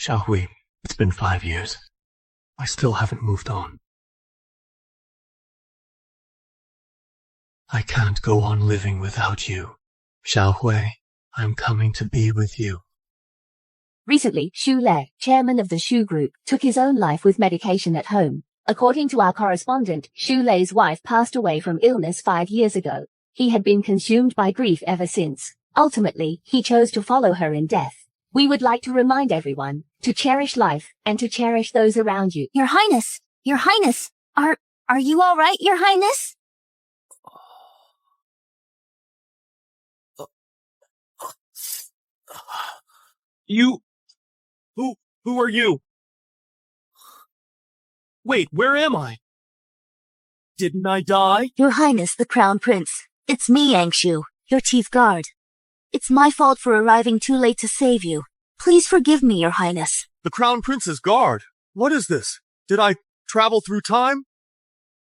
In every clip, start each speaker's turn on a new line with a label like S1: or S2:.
S1: Xiaohui, it's been 5 years. I still haven't moved on. I can't go on living without you. Xiaohui, I'm coming to be with you.
S2: Recently, Xu Lei, chairman of the Xu Group, took his own life with medication at home. According to our correspondent, Xu Lei's wife passed away from illness 5 years ago. He had been consumed by grief ever since. Ultimately, he chose to follow her in death. We would like to remind everyone to cherish life and to cherish those around you.
S3: Your Highness! Your Highness! Are you all right, Your Highness?
S1: Who are you? Wait, where am I? Didn't I die?
S3: Your Highness, the Crown Prince. It's me, Angshu, your chief guard. It's my fault for arriving too late to save you. Please forgive me, Your Highness.
S4: The Crown Prince's guard? What is this? Did I travel through time?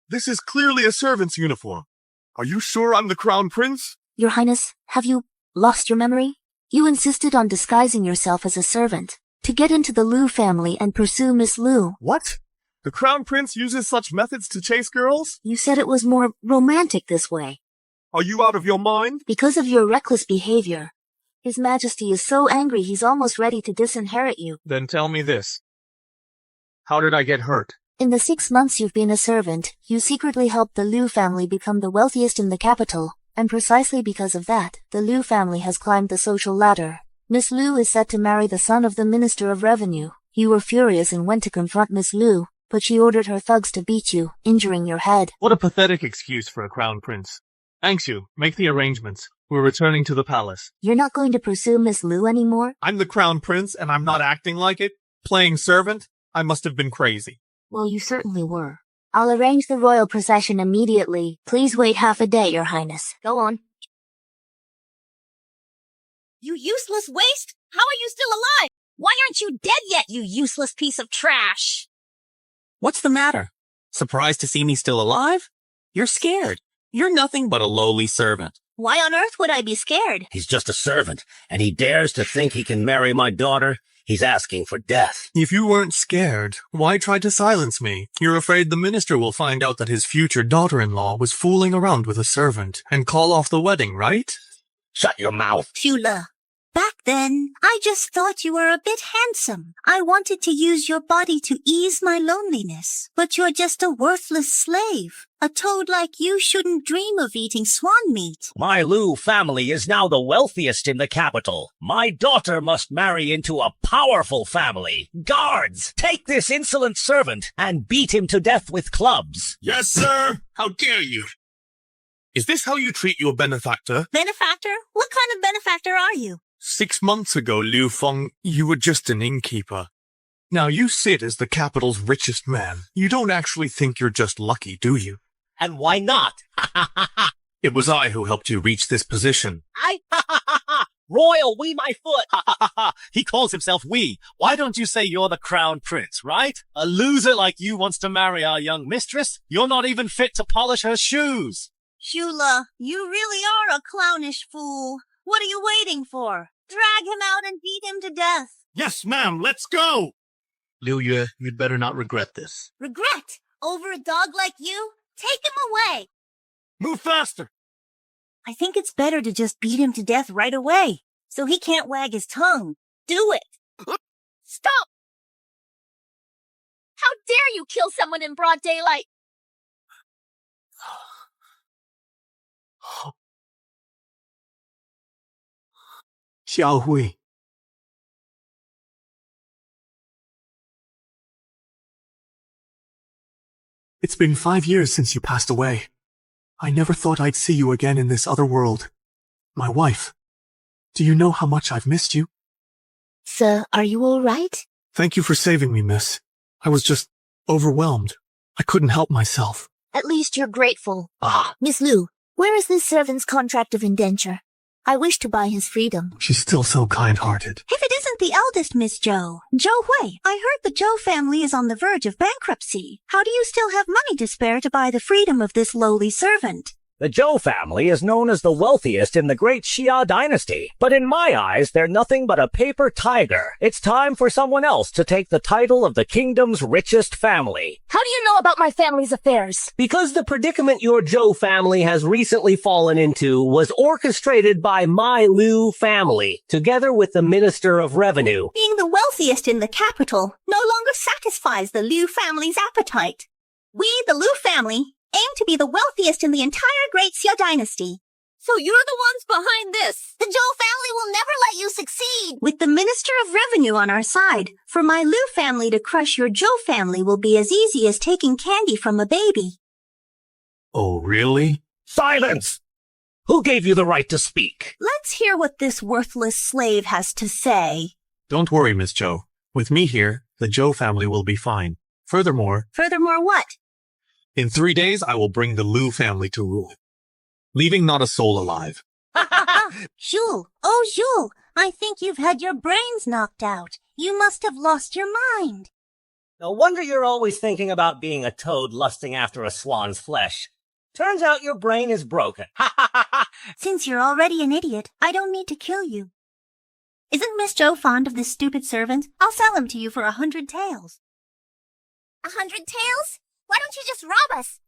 S4: This is clearly a servant's uniform. Are you sure I'm the Crown Prince?
S3: Your Highness, have you lost your memory? You insisted on disguising yourself as a servant to get into the Liu family and pursue Miss Liu.
S4: What? The Crown Prince uses such methods to chase girls?
S3: You said it was more romantic this way.
S4: Are you out of your mind?
S3: Because of your reckless behavior. His Majesty is so angry he's almost ready to disinherit you.
S4: Then tell me this. How did I get hurt?
S3: In the 6 months you've been a servant, you secretly helped the Liu family become the wealthiest in the capital, and precisely because of that, the Liu family has climbed the social ladder. Miss Liu is set to marry the son of the Minister of Revenue. You were furious and went to confront Miss Liu, but she ordered her thugs to beat you, injuring your head.
S4: What a pathetic excuse for a Crown Prince. Angshu, make the arrangements. We're returning to the palace.
S3: You're not going to pursue Miss Liu anymore?
S4: I'm the Crown Prince and I'm not acting like it? Playing servant? I must have been crazy.
S3: Well, you certainly were. I'll arrange the royal procession immediately. Please wait half a day, Your Highness. Go on.
S5: You useless waste! How are you still alive? Why aren't you dead yet, you useless piece of trash?
S6: What's the matter? Surprised to see me still alive? You're scared. You're nothing but a lowly servant.
S5: Why on earth would I be scared?
S7: He's just a servant, and he dares to think he can marry my daughter. He's asking for death.
S4: If you weren't scared, why try to silence me? You're afraid the minister will find out that his future daughter-in-law was fooling around with a servant and call off the wedding, right?
S7: Shut your mouth.
S5: Shula, back then, I just thought you were a bit handsome. I wanted to use your body to ease my loneliness. But you're just a worthless slave. A toad like you shouldn't dream of eating swan meat.
S7: My Liu family is now the wealthiest in the capital. My daughter must marry into a powerful family. Guards, take this insolent servant and beat him to death with clubs.
S8: Yes, sir. How dare you? Is this how you treat your benefactor?
S5: Benefactor? What kind of benefactor are you?
S4: 6 months ago, Liu Feng, you were just an innkeeper. Now you sit as the capital's richest man. You don't actually think you're just lucky, do you?
S7: And why not?
S4: It was I who helped you reach this position.
S7: Royal, we my foot.
S6: He calls himself we. Why don't you say you're the Crown Prince, right? A loser like you wants to marry our young mistress? You're not even fit to polish her shoes.
S5: Shula, you really are a clownish fool. What are you waiting for? Drag him out and beat him to death.
S8: Yes, ma'am. Let's go.
S1: Liu Yue, you'd better not regret this.
S5: Regret? Over a dog like you? Take him away.
S8: Move faster.
S5: I think it's better to just beat him to death right away, so he can't wag his tongue. Do it. Stop! How dare you kill someone in broad daylight?
S1: Xiaohui. It's been 5 years since you passed away. I never thought I'd see you again in this other world. My wife. Do you know how much I've missed you?
S3: Sir, are you all right?
S1: Thank you for saving me, miss. I was just overwhelmed. I couldn't help myself.
S3: At least you're grateful. Miss Liu, where is this servant's contract of indenture? I wish to buy his freedom.
S1: She's still so kind-hearted.
S5: If it isn't the eldest Miss Zhou, Zhou Hui, I heard the Zhou family is on the verge of bankruptcy. How do you still have money to spare to buy the freedom of this lowly servant?
S7: The Zhou family is known as the wealthiest in the great Xia dynasty, but in my eyes, they're nothing but a paper tiger. It's time for someone else to take the title of the kingdom's richest family.
S3: How do you know about my family's affairs?
S7: Because the predicament your Zhou family has recently fallen into was orchestrated by my Liu family, together with the Minister of Revenue.
S5: Being the wealthiest in the capital no longer satisfies the Liu family's appetite. We, the Liu family, aim to be the wealthiest in the entire Great Xia dynasty.
S9: So you're the ones behind this.
S5: The Zhou family will never let you succeed. With the Minister of Revenue on our side, for my Liu family to crush your Zhou family will be as easy as taking candy from a baby.
S4: Oh, really?
S7: Silence! Who gave you the right to speak?
S5: Let's hear what this worthless slave has to say.
S1: Don't worry, Miss Zhou. With me here, the Zhou family will be fine. Furthermore,
S5: Furthermore what?
S1: in 3 days I will bring the Liu family to rule, leaving not a soul alive.
S5: Zhu, oh Zhu, I think you've had your brains knocked out. You must have lost your mind.
S7: No wonder you're always thinking about being a toad lusting after a swan's flesh. Turns out your brain is broken.
S5: Since you're already an idiot, I don't need to kill you. Isn't Miss Zhou fond of this stupid servant? I'll sell him to you for 100 taels.
S9: 100 taels? Why don't you just rob us?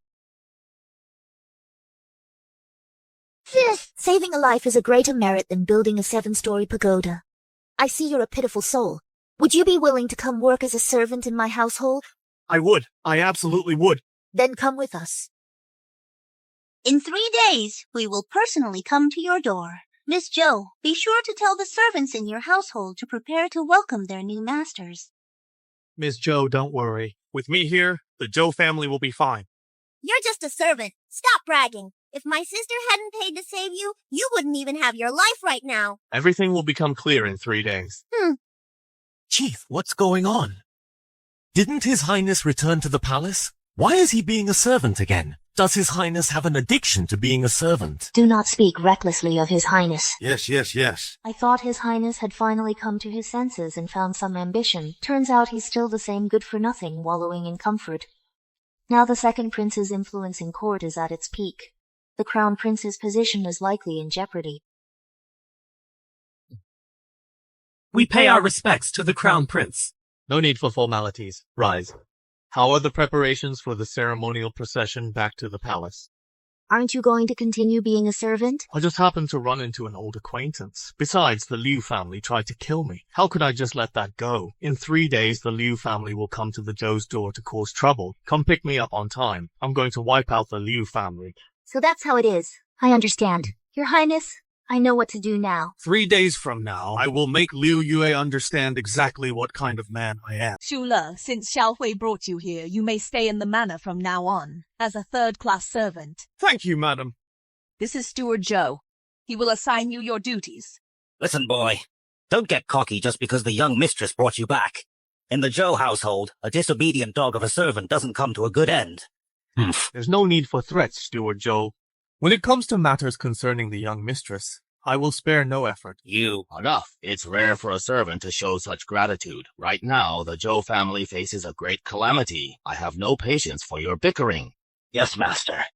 S3: Saving a life is a greater merit than building a 7-story pagoda. I see you're a pitiful soul. Would you be willing to come work as a servant in my household?
S1: I would. I absolutely would.
S3: Then come with us.
S5: In 3 days, we will personally come to your door. Miss Zhou, be sure to tell the servants in your household to prepare to welcome their new masters.
S1: Miss Zhou, don't worry. With me here, the Zhou family will be fine.
S9: You're just a servant. Stop bragging. If my sister hadn't paid to save you, you wouldn't even have your life right now.
S1: Everything will become clear in 3 days.
S10: Chief, what's going on? Didn't His Highness return to the palace? Why is he being a servant again? Does His Highness have an addiction to being a servant?
S3: Do not speak recklessly of His Highness.
S4: Yes.
S3: I thought His Highness had finally come to his senses and found some ambition. Turns out he's still the same good-for-nothing, wallowing in comfort. Now the second prince's influence in court is at its peak. The crown prince's position is likely in jeopardy.
S10: We pay our respects to the crown prince.
S1: No need for formalities. Rise. How are the preparations for the ceremonial procession back to the palace?
S3: Aren't you going to continue being a servant?
S1: I just happened to run into an old acquaintance. Besides, the Liu family tried to kill me. How could I just let that go? In 3 days, the Liu family will come to the Zhou's door to cause trouble. Come pick me up on time. I'm going to wipe out the Liu family.
S3: So that's how it is. I understand. Your Highness, I know what to do now.
S1: 3 days from now, I will make Liu Yue understand exactly what kind of man I am.
S11: Shu Le, since Xiao Hui brought you here, you may stay in the manor from now on, as a third-class servant.
S1: Thank you, madam.
S11: This is Steward Zhou. He will assign you your duties.
S7: Listen, boy. Don't get cocky just because the young mistress brought you back. In the Zhou household, a disobedient dog of a servant doesn't come to a good end.
S1: There's no need for threats, Steward Zhou. When it comes to matters concerning the young mistress, I will spare no effort.
S12: Enough. It's rare for a servant to show such gratitude. Right now, the Zhou family faces a great calamity. I have no patience for your bickering.
S7: Yes, master.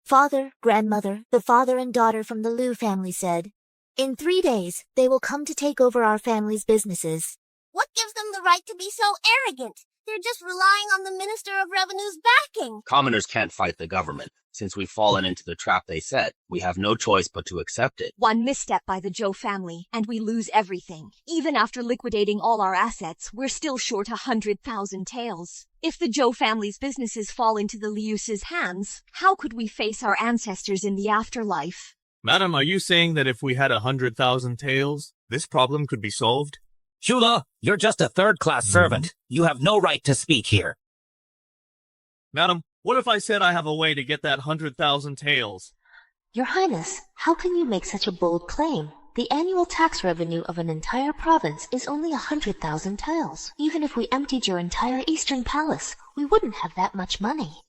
S3: Father, grandmother, the father and daughter from the Liu family said, in 3 days, they will come to take over our family's businesses.
S9: What gives them the right to be so arrogant? They're just relying on the Minister of Revenue's backing.
S12: Commoners can't fight the government. Since we've fallen into the trap they set, we have no choice but to accept it.
S11: One misstep by the Zhou family, and we lose everything. Even after liquidating all our assets, we're still short 100,000 taels. If the Zhou family's businesses fall into the Liu's hands, how could we face our ancestors in the afterlife?
S1: Madam, are you saying that if we had 100,000 taels, this problem could be solved?
S7: Shu Le, you're just a third-class servant. You have no right to speak here.
S1: Madam, what if I said I have a way to get that 100,000 taels?
S3: Your Highness, how can you make such a bold claim? The annual tax revenue of an entire province is only 100,000 taels. Even if we emptied your entire eastern palace, we wouldn't have that much money.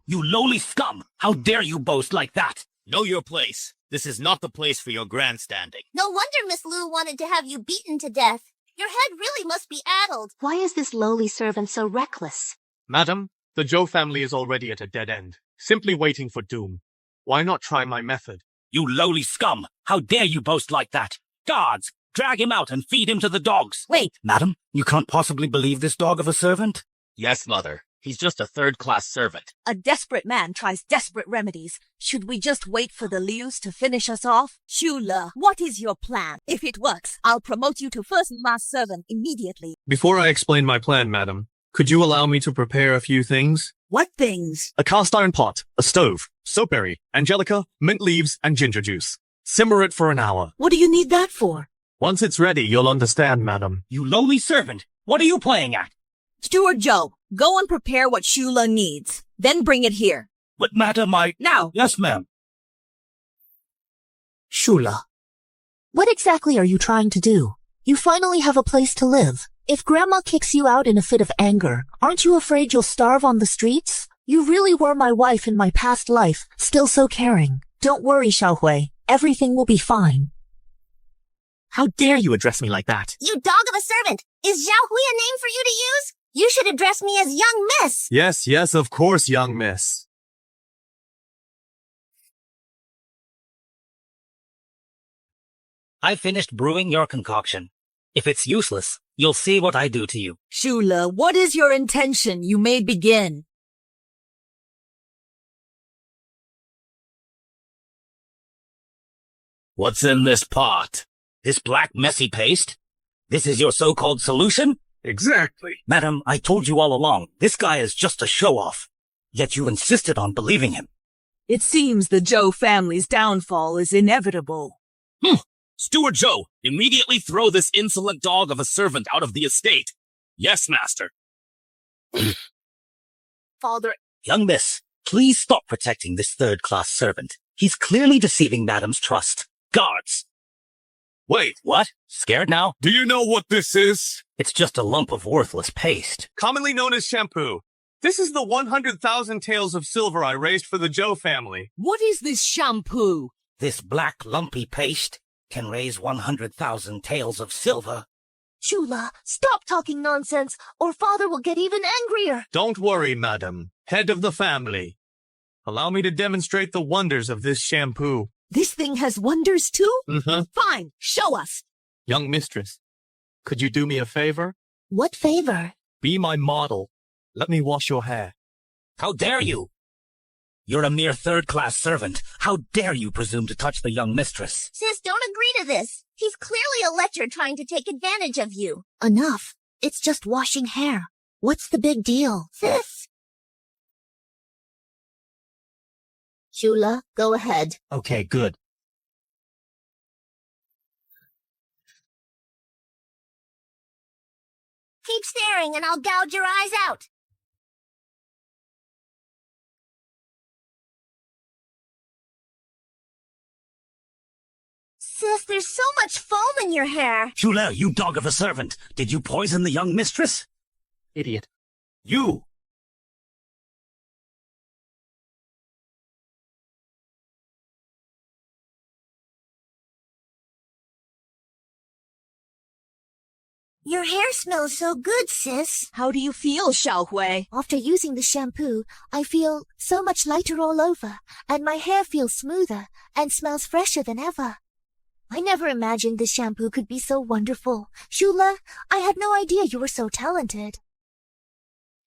S7: You lowly scum! How dare you boast like that?
S12: Know your place. This is not the place for your grandstanding.
S9: No wonder Miss Liu wanted to have you beaten to death. Your head really must be addled.
S3: Why is this lowly servant so reckless?
S1: Madam, The Zhou family is already at a dead end, simply waiting for doom. Why not try my method?
S7: You lowly scum! How dare you boast like that? Guards, drag him out and feed him to the dogs.
S9: Wait,
S7: Madam, you can't possibly believe this dog of a servant?
S12: Yes, Mother. He's just a third-class servant.
S11: A desperate man tries desperate remedies. Should we just wait for the Lius to finish us off? Shula, what is your plan? If it works, I'll promote you to first-class servant immediately.
S1: Before I explain my plan, madam, could you allow me to prepare a few things?
S13: What things?
S1: A cast iron pot, a stove, soapberry, angelica, mint leaves, and ginger juice. Simmer it for an hour.
S13: What do you need that for?
S1: Once it's ready, you'll understand, madam.
S7: You lowly servant, what are you playing at?
S11: Steward Joe, go and prepare what Shula needs. Then bring it here.
S7: But madam,
S11: Now!
S7: Yes, ma'am.
S13: Shula.
S3: What exactly are you trying to do? You finally have a place to live. If Grandma kicks you out in a fit of anger, aren't you afraid you'll starve on the streets? You really were my wife in my past life, still so caring. Don't worry, Xiaohui. Everything will be fine.
S10: How dare you address me like that?
S9: You dog of a servant! Is Xiaohui a name for you to use? You should address me as young miss!
S4: Yes, of course, young miss.
S7: I finished brewing your concoction. If it's useless, you'll see what I do to you.
S13: Shula, what is your intention? You may begin.
S7: What's in this pot? This black messy paste? This is your so-called solution?
S4: Exactly.
S7: Madam, I told you all along, this guy is just a show-off. Yet you insisted on believing him.
S13: It seems the Zhou family's downfall is inevitable.
S8: Steward Joe, immediately throw this insolent dog of a servant out of the estate. Yes, master.
S9: Father,
S7: Young miss, please stop protecting this third-class servant. He's clearly deceiving Madam's trust. Guards!
S8: Wait,
S7: What? Scared now?
S8: do you know what this is?
S7: It's just a lump of worthless paste.
S1: Commonly known as shampoo. This is the 100,000 taels of silver I raised for the Zhou family.
S13: What is this shampoo?
S7: This black lumpy paste can raise 100,000 taels of silver.
S3: Shula, stop talking nonsense, or father will get even angrier.
S1: Don't worry, madam. Head of the family. Allow me to demonstrate the wonders of this shampoo.
S13: This thing has wonders too?
S11: Fine, show us.
S1: Young mistress, could you do me a favor?
S3: What favor?
S1: Be my model. Let me wash your hair.
S7: How dare you? You're a mere third-class servant. How dare you presume to touch the young mistress?
S9: sis, don't agree to this. He's clearly a lecher trying to take advantage of you.
S3: Enough. It's just washing hair. What's the big deal?
S9: Sis. Shula, go ahead.
S10: Okay, good.
S9: Keep staring and I'll gouge your eyes out. Sis, there's so much foam in your hair.
S7: Shula, you dog of a servant. Did you poison the young mistress?
S10: Idiot.
S7: You!
S9: Your hair smells so good, sis.
S11: How do you feel, Xiaohui?
S3: After using the shampoo, I feel so much lighter all over, and my hair feels smoother and smells fresher than ever. I never imagined this shampoo could be so wonderful. Shula, I had no idea you were so talented.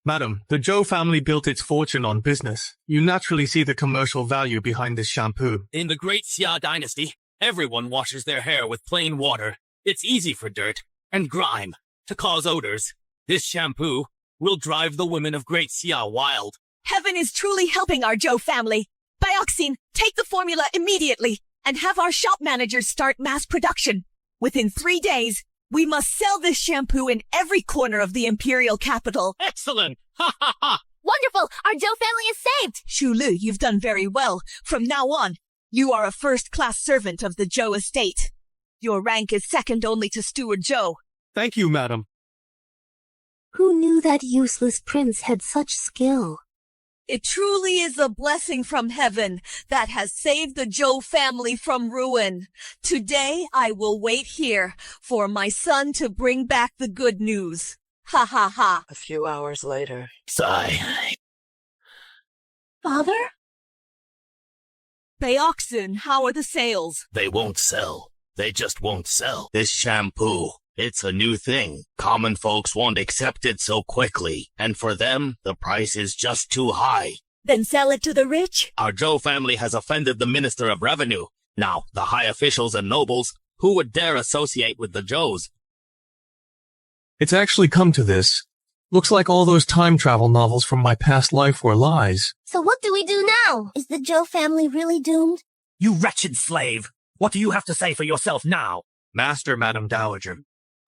S1: Madam, the Zhou family built its fortune on business. You naturally see the commercial value behind this shampoo.
S8: In the Great Xia dynasty, everyone washes their hair with plain water. It's easy for dirt and grime to cause odors. This shampoo will drive the women of Great Xia wild.
S11: Heaven is truly helping our Zhou family. Bioxine, take the formula immediately and have our shop managers start mass production. Within 3 days, we must sell this shampoo in every corner of the imperial capital.
S8: Excellent! Ha ha ha!
S9: Wonderful! Our Zhou family is saved!
S11: Shulu, you've done very well. From now on, you are a first-class servant of the Zhou estate. Your rank is second only to Steward Zhou.
S1: Thank you, madam.
S3: Who knew that useless prince had such skill?
S11: It truly is a blessing from heaven that has saved the Zhou family from ruin. Today I will wait here for my son to bring back the good news. Ha ha ha.
S13: A few hours later.
S7: Sigh.
S13: Father? Bayoxin, how are the sales?
S12: They won't sell. They just won't sell. This shampoo, it's a new thing. Common folks won't accept it so quickly. And for them, the price is just too high.
S9: Then sell it to the rich?
S12: Our Zhou family has offended the Minister of Revenue. Now, the high officials and nobles, who would dare associate with the Zhous?
S1: It's actually come to this. Looks like all those time travel novels from my past life were lies.
S9: So what do we do now? Is the Zhou family really doomed?
S7: You wretched slave! What do you have to say for yourself now?
S1: Master, Madam Dowager,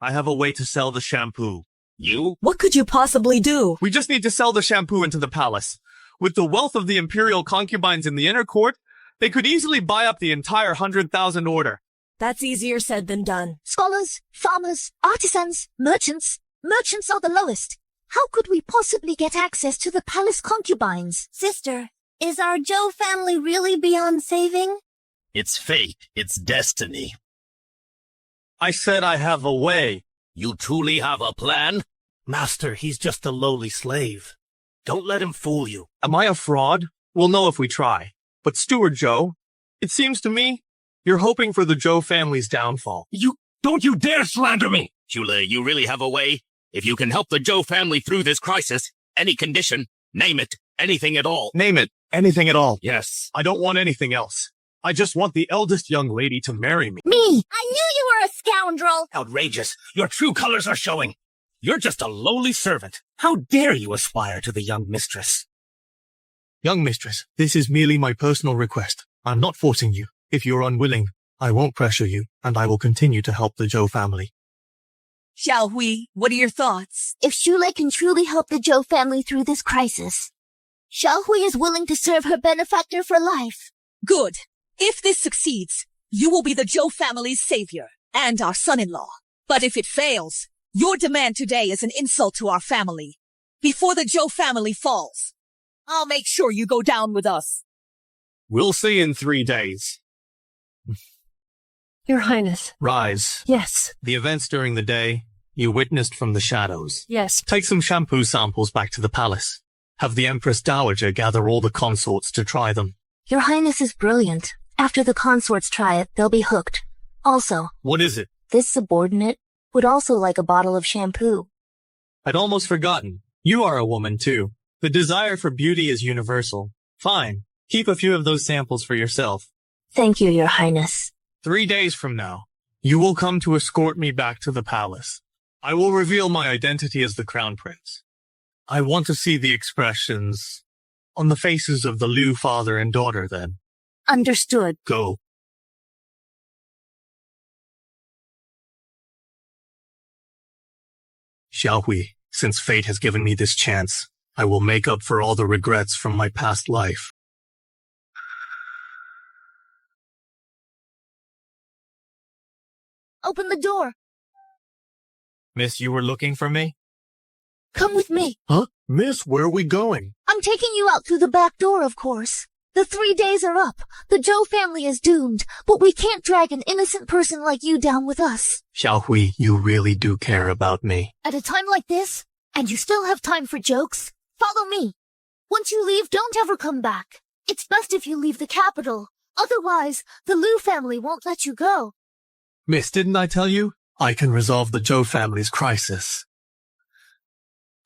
S1: I have a way to sell the shampoo.
S12: You?
S13: What could you possibly do?
S1: We just need to sell the shampoo into the palace. With the wealth of the imperial concubines in the inner court, they could easily buy up the entire 100,000 order.
S13: That's easier said than done.
S3: Scholars, farmers, artisans, merchants. Merchants are the lowest. How could we possibly get access to the palace concubines?
S9: Sister, is our Zhou family really beyond saving?
S12: It's fate. It's destiny.
S1: I said I have a way.
S12: You truly have a plan?
S8: Master, he's just a lowly slave. Don't let him fool you.
S1: Am I a fraud? We'll know if we try. But Steward Zhou, it seems to me you're hoping for the Zhou family's downfall.
S12: Don't you dare slander me! Xule, you really have a way? If you can help the Zhou family through this crisis, any condition, name it, anything at all.
S1: Name it, anything at all.
S12: Yes.
S1: I don't want anything else. I just want the eldest young lady to marry me.
S9: Me! I knew you were a scoundrel!
S8: Outrageous. Your true colors are showing. You're just a lowly servant. How dare you aspire to the young mistress?
S1: Young mistress, this is merely my personal request. I'm not forcing you. If you're unwilling, I won't pressure you, and I will continue to help the Zhou family.
S13: Xiaohui, what are your thoughts?
S3: If Xule can truly help the Zhou family through this crisis, Xiaohui is willing to serve her benefactor for life.
S13: Good. If this succeeds, you will be the Zhou family's savior and our son-in-law. But if it fails, your demand today is an insult to our family. Before the Zhou family falls, I'll make sure you go down with us.
S1: We'll see in 3 days.
S14: Your Highness.
S1: Rise.
S14: Yes.
S1: The events during the day you witnessed from the shadows.
S14: Yes.
S1: Take some shampoo samples back to the palace. Have the Empress Dowager gather all the consorts to try them.
S3: Your Highness is brilliant. After the consorts try it, they'll be hooked. Also,
S1: What is it?
S3: this subordinate would also like a bottle of shampoo.
S1: I'd almost forgotten. You are a woman too. The desire for beauty is universal. Fine. Keep a few of those samples for yourself.
S3: Thank you, Your Highness.
S1: 3 days from now, you will come to escort me back to the palace. I will reveal my identity as the Crown Prince. I want to see the expressions on the faces of the Liu father and daughter then.
S3: Understood.
S1: Go. Xiaohui, since fate has given me this chance, I will make up for all the regrets from my past life.
S3: Open the door.
S1: Miss, you were looking for me?
S3: Come with me.
S1: Huh? Miss, where are we going?
S3: I'm taking you out through the back door, of course. The 3 days are up. The Zhou family is doomed, but we can't drag an innocent person like you down with us.
S1: Xiaohui, you really do care about me.
S3: At a time like this, and you still have time for jokes, follow me. Once you leave, don't ever come back. It's best if you leave the capital. Otherwise, the Liu family won't let you go.
S1: Miss, didn't I tell you? I can resolve the Zhou family's crisis.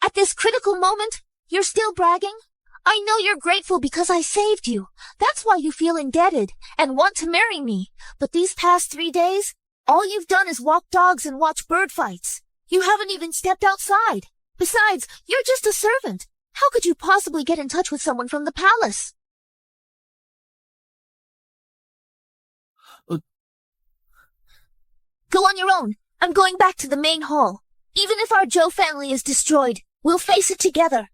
S3: At this critical moment, you're still bragging? I know you're grateful because I saved you. That's why you feel indebted and want to marry me. But these past 3 days, all you've done is walk dogs and watch bird fights. You haven't even stepped outside. Besides, you're just a servant. How could you possibly get in touch with someone from the palace? Go on your own. I'm going back to the main hall. Even if our Zhou family is destroyed, we'll face it together.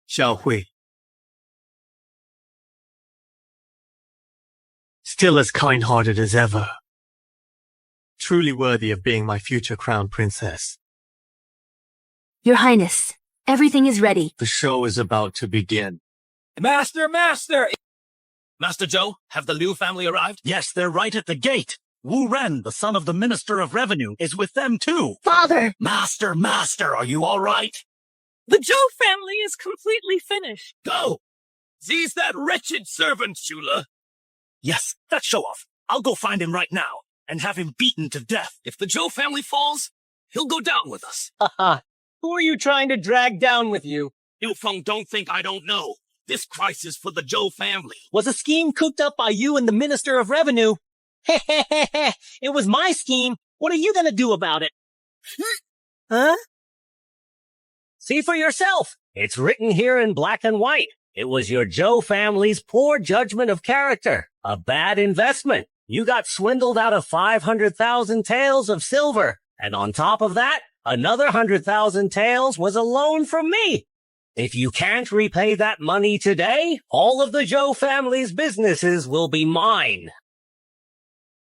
S1: Xiaohui. Still as kind-hearted as ever. Truly worthy of being my future crown princess.
S3: Your Highness, everything is ready.
S1: The show is about to begin.
S6: Master! Master Zhou, have the Liu family arrived?
S7: Yes, they're right at the gate. Wu Ren, the son of the Minister of Revenue, is with them too.
S3: Father!
S7: Master, are you all right?
S13: The Joe family is completely finished.
S8: Go! Seize that wretched servant, Shula.
S6: Yes, that show-off. I'll go find him right now and have him beaten to death.
S8: If the Joe family falls, he'll go down with us.
S7: Haha. Who are you trying to drag down with you?
S8: Ilfeng don't think I don't know. This crisis for the Joe family.
S7: Was a scheme cooked up by you and the Minister of Revenue. It was my scheme. What are you gonna do about it? Huh? See for yourself. It's written here in black and white. It was your Joe family's poor judgment of character. A bad investment. You got swindled out of 500,000 taels of silver. And on top of that, another 100,000 taels was a loan from me. If you can't repay that money today, all of the Joe family's businesses will be mine.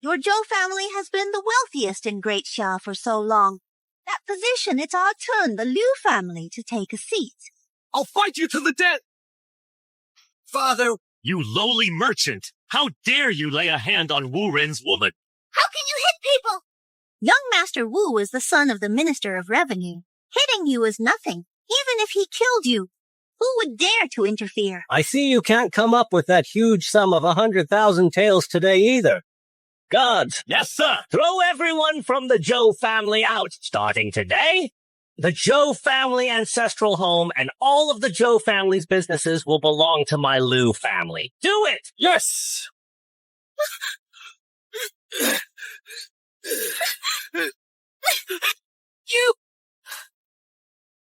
S5: Your Joe family has been the wealthiest in Great Xia for so long. That position, it's our turn, the Liu family, to take a seat.
S8: I'll fight you to the death! Father, you lowly merchant! How dare you lay a hand on Wu Ren's woman?
S9: How can you hit people?
S5: Young Master Wu is the son of the Minister of Revenue. Hitting you is nothing, even if he killed you. Who would dare to interfere?
S7: I see you can't come up with that huge sum of 100,000 taels today either. Gods,
S8: Yes, sir!
S7: throw everyone from the Joe family out. Starting today, the Joe family ancestral home and all of the Joe family's businesses will belong to my Liu family. Do it!
S8: Yes!
S9: You!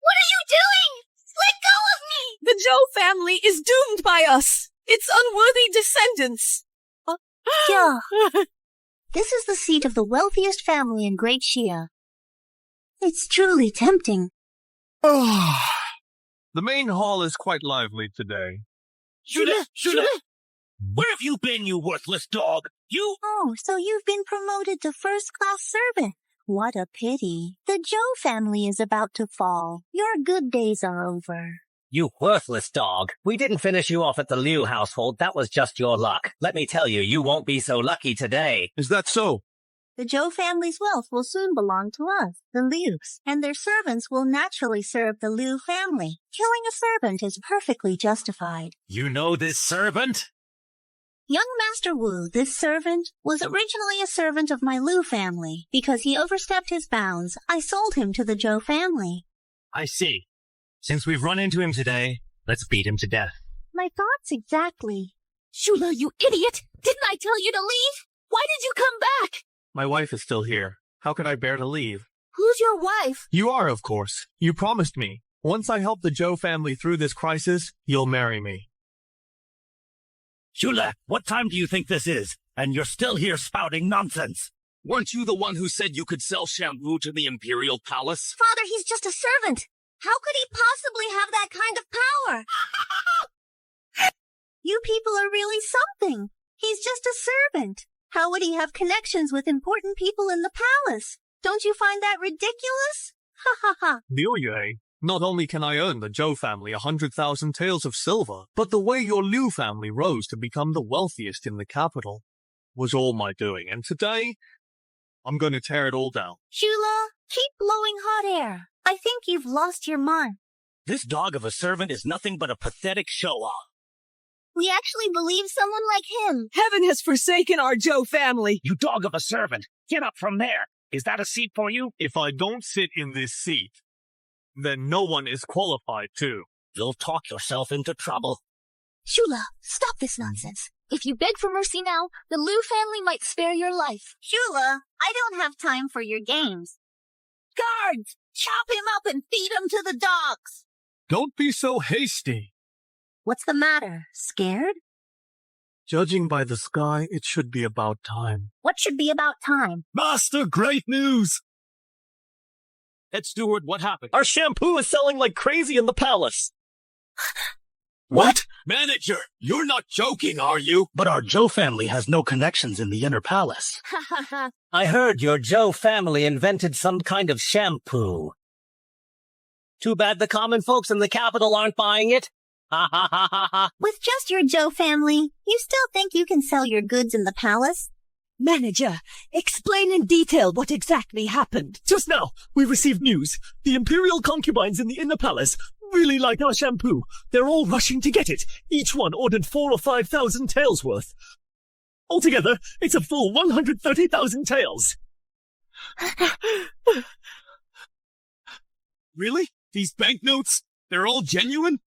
S9: What are you doing? Let go of me!
S13: The Joe family is doomed by us. Its unworthy descendants.
S5: Yeah. This is the seat of the wealthiest family in Great Xia. It's truly tempting.
S4: The main hall is quite lively today.
S8: Shula! Where have you been, you worthless dog? You...
S5: Oh, so you've been promoted to first-class servant. What a pity. The Zhou family is about to fall. Your good days are over.
S7: You worthless dog. We didn't finish you off at the Liu household. That was just your luck. Let me tell you, you won't be so lucky today.
S4: Is that so?
S5: The Zhou family's wealth will soon belong to us, the Lius, and their servants will naturally serve the Liu family. Killing a servant is perfectly justified.
S6: You know this servant?
S5: Young Master Wu, this servant, was originally a servant of my Liu family. Because he overstepped his bounds, I sold him to the Zhou family.
S6: I see. Since we've run into him today, let's beat him to death.
S5: My thoughts exactly.
S11: Shula, you idiot! Didn't I tell you to leave? Why did you come back?
S1: My wife is still here. How could I bear to leave?
S11: Who's your wife?
S1: You are, of course. You promised me. Once I help the Zhou family through this crisis, you'll marry me.
S6: Shula, what time do you think this is? And you're still here spouting nonsense.
S8: Weren't you the one who said you could sell shampoo to the Imperial Palace?
S9: Father, he's just a servant. How could he possibly have that kind of power?
S5: You people are really something. He's just a servant. How would he have connections with important people in the palace? Don't you find that ridiculous? Ha ha ha.
S1: Liu Yue, not only can I earn the Zhou family 100,000 taels of silver, but the way your Liu family rose to become the wealthiest in the capital was all my doing. And today, I'm going to tear it all down.
S5: Shula, keep blowing hot air. I think you've lost your mind.
S6: This dog of a servant is nothing but a pathetic show-off.
S9: We actually believe someone like him.
S13: Heaven has forsaken our Joe family.
S6: You dog of a servant, get up from there. Is that a seat for you?
S1: If I don't sit in this seat, then no one is qualified to.
S6: You'll talk yourself into trouble.
S2: Shula, stop this nonsense. If you beg for mercy now, the Liu family might spare your life.
S5: Shula, I don't have time for your games. Guards, chop him up and feed him to the dogs.
S4: Don't be so hasty.
S5: What's the matter? Scared?
S1: Judging by the sky, it should be about time.
S5: What should be about time?
S4: Master, great news!
S8: Head steward, what happened?
S7: Our shampoo is selling like crazy in the palace.
S8: What? Manager, you're not joking, are you?
S6: But our Joe family has no connections in the inner palace.
S9: Ha ha ha.
S7: I heard your Joe family invented some kind of shampoo. Too bad the common folks in the capital aren't buying it. Ha ha ha ha ha.
S5: With just your Zhou family, you still think you can sell your goods in the palace?
S13: Manager, explain in detail what exactly happened.
S10: Just now, we received news. The imperial concubines in the inner palace
S14: really like our shampoo. They're all rushing to get it. Each one ordered 4,000 or 5,000 taels worth. Altogether, it's a full 130,000 taels.
S4: Really? These banknotes? They're all genuine?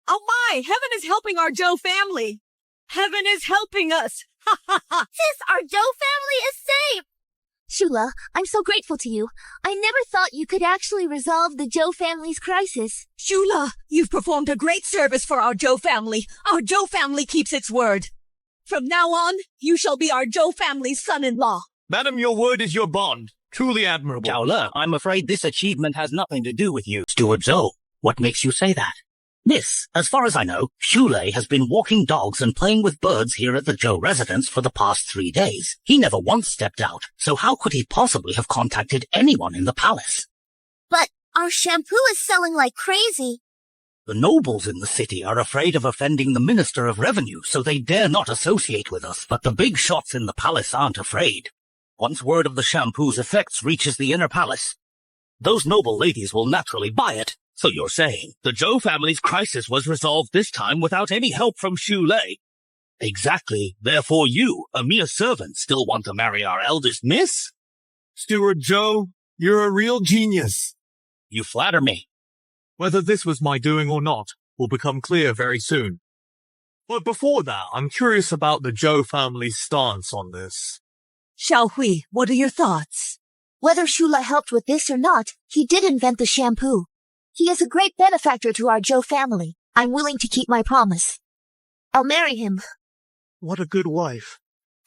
S13: Oh my, heaven is helping our Joe family. Heaven is helping us. Ha ha ha.
S9: Sis, our Joe family is safe.
S3: Shula, I'm so grateful to you. I never thought you could actually resolve the Joe family's crisis.
S13: Shula, you've performed a great service for our Joe family. Our Joe family keeps its word. From now on, you shall be our Joe family's son-in-law.
S4: Madam, your word is your bond. Truly admirable.
S7: Jowler, I'm afraid this achievement has nothing to do with you. Steward Zhou, what makes you say that? Miss, as far as I know, Shulei has been walking dogs and playing with birds here at the Zhou residence for the past 3 days. He never once stepped out, so how could he possibly have contacted anyone in the palace?
S9: But our shampoo is selling like crazy.
S7: The nobles in the city are afraid of offending the Minister of Revenue, so they dare not associate with us, but the big shots in the palace aren't afraid. Once word of the shampoo's effects reaches the inner palace, those noble ladies will naturally buy it.
S12: So you're saying the Zhou family's crisis was resolved this time without any help from Xu Lei? Exactly. Therefore you, a mere servant, still want to marry our eldest miss?
S4: Steward Zhou, you're a real genius.
S12: You flatter me.
S1: Whether this was my doing or not will become clear very soon. But before that, I'm curious about the Zhou family's stance on this.
S13: Xiaohui, what are your thoughts?
S3: Whether Shula helped with this or not, he did invent the shampoo. He is a great benefactor to our Joe family. I'm willing to keep my promise. I'll marry him.
S1: What a good wife.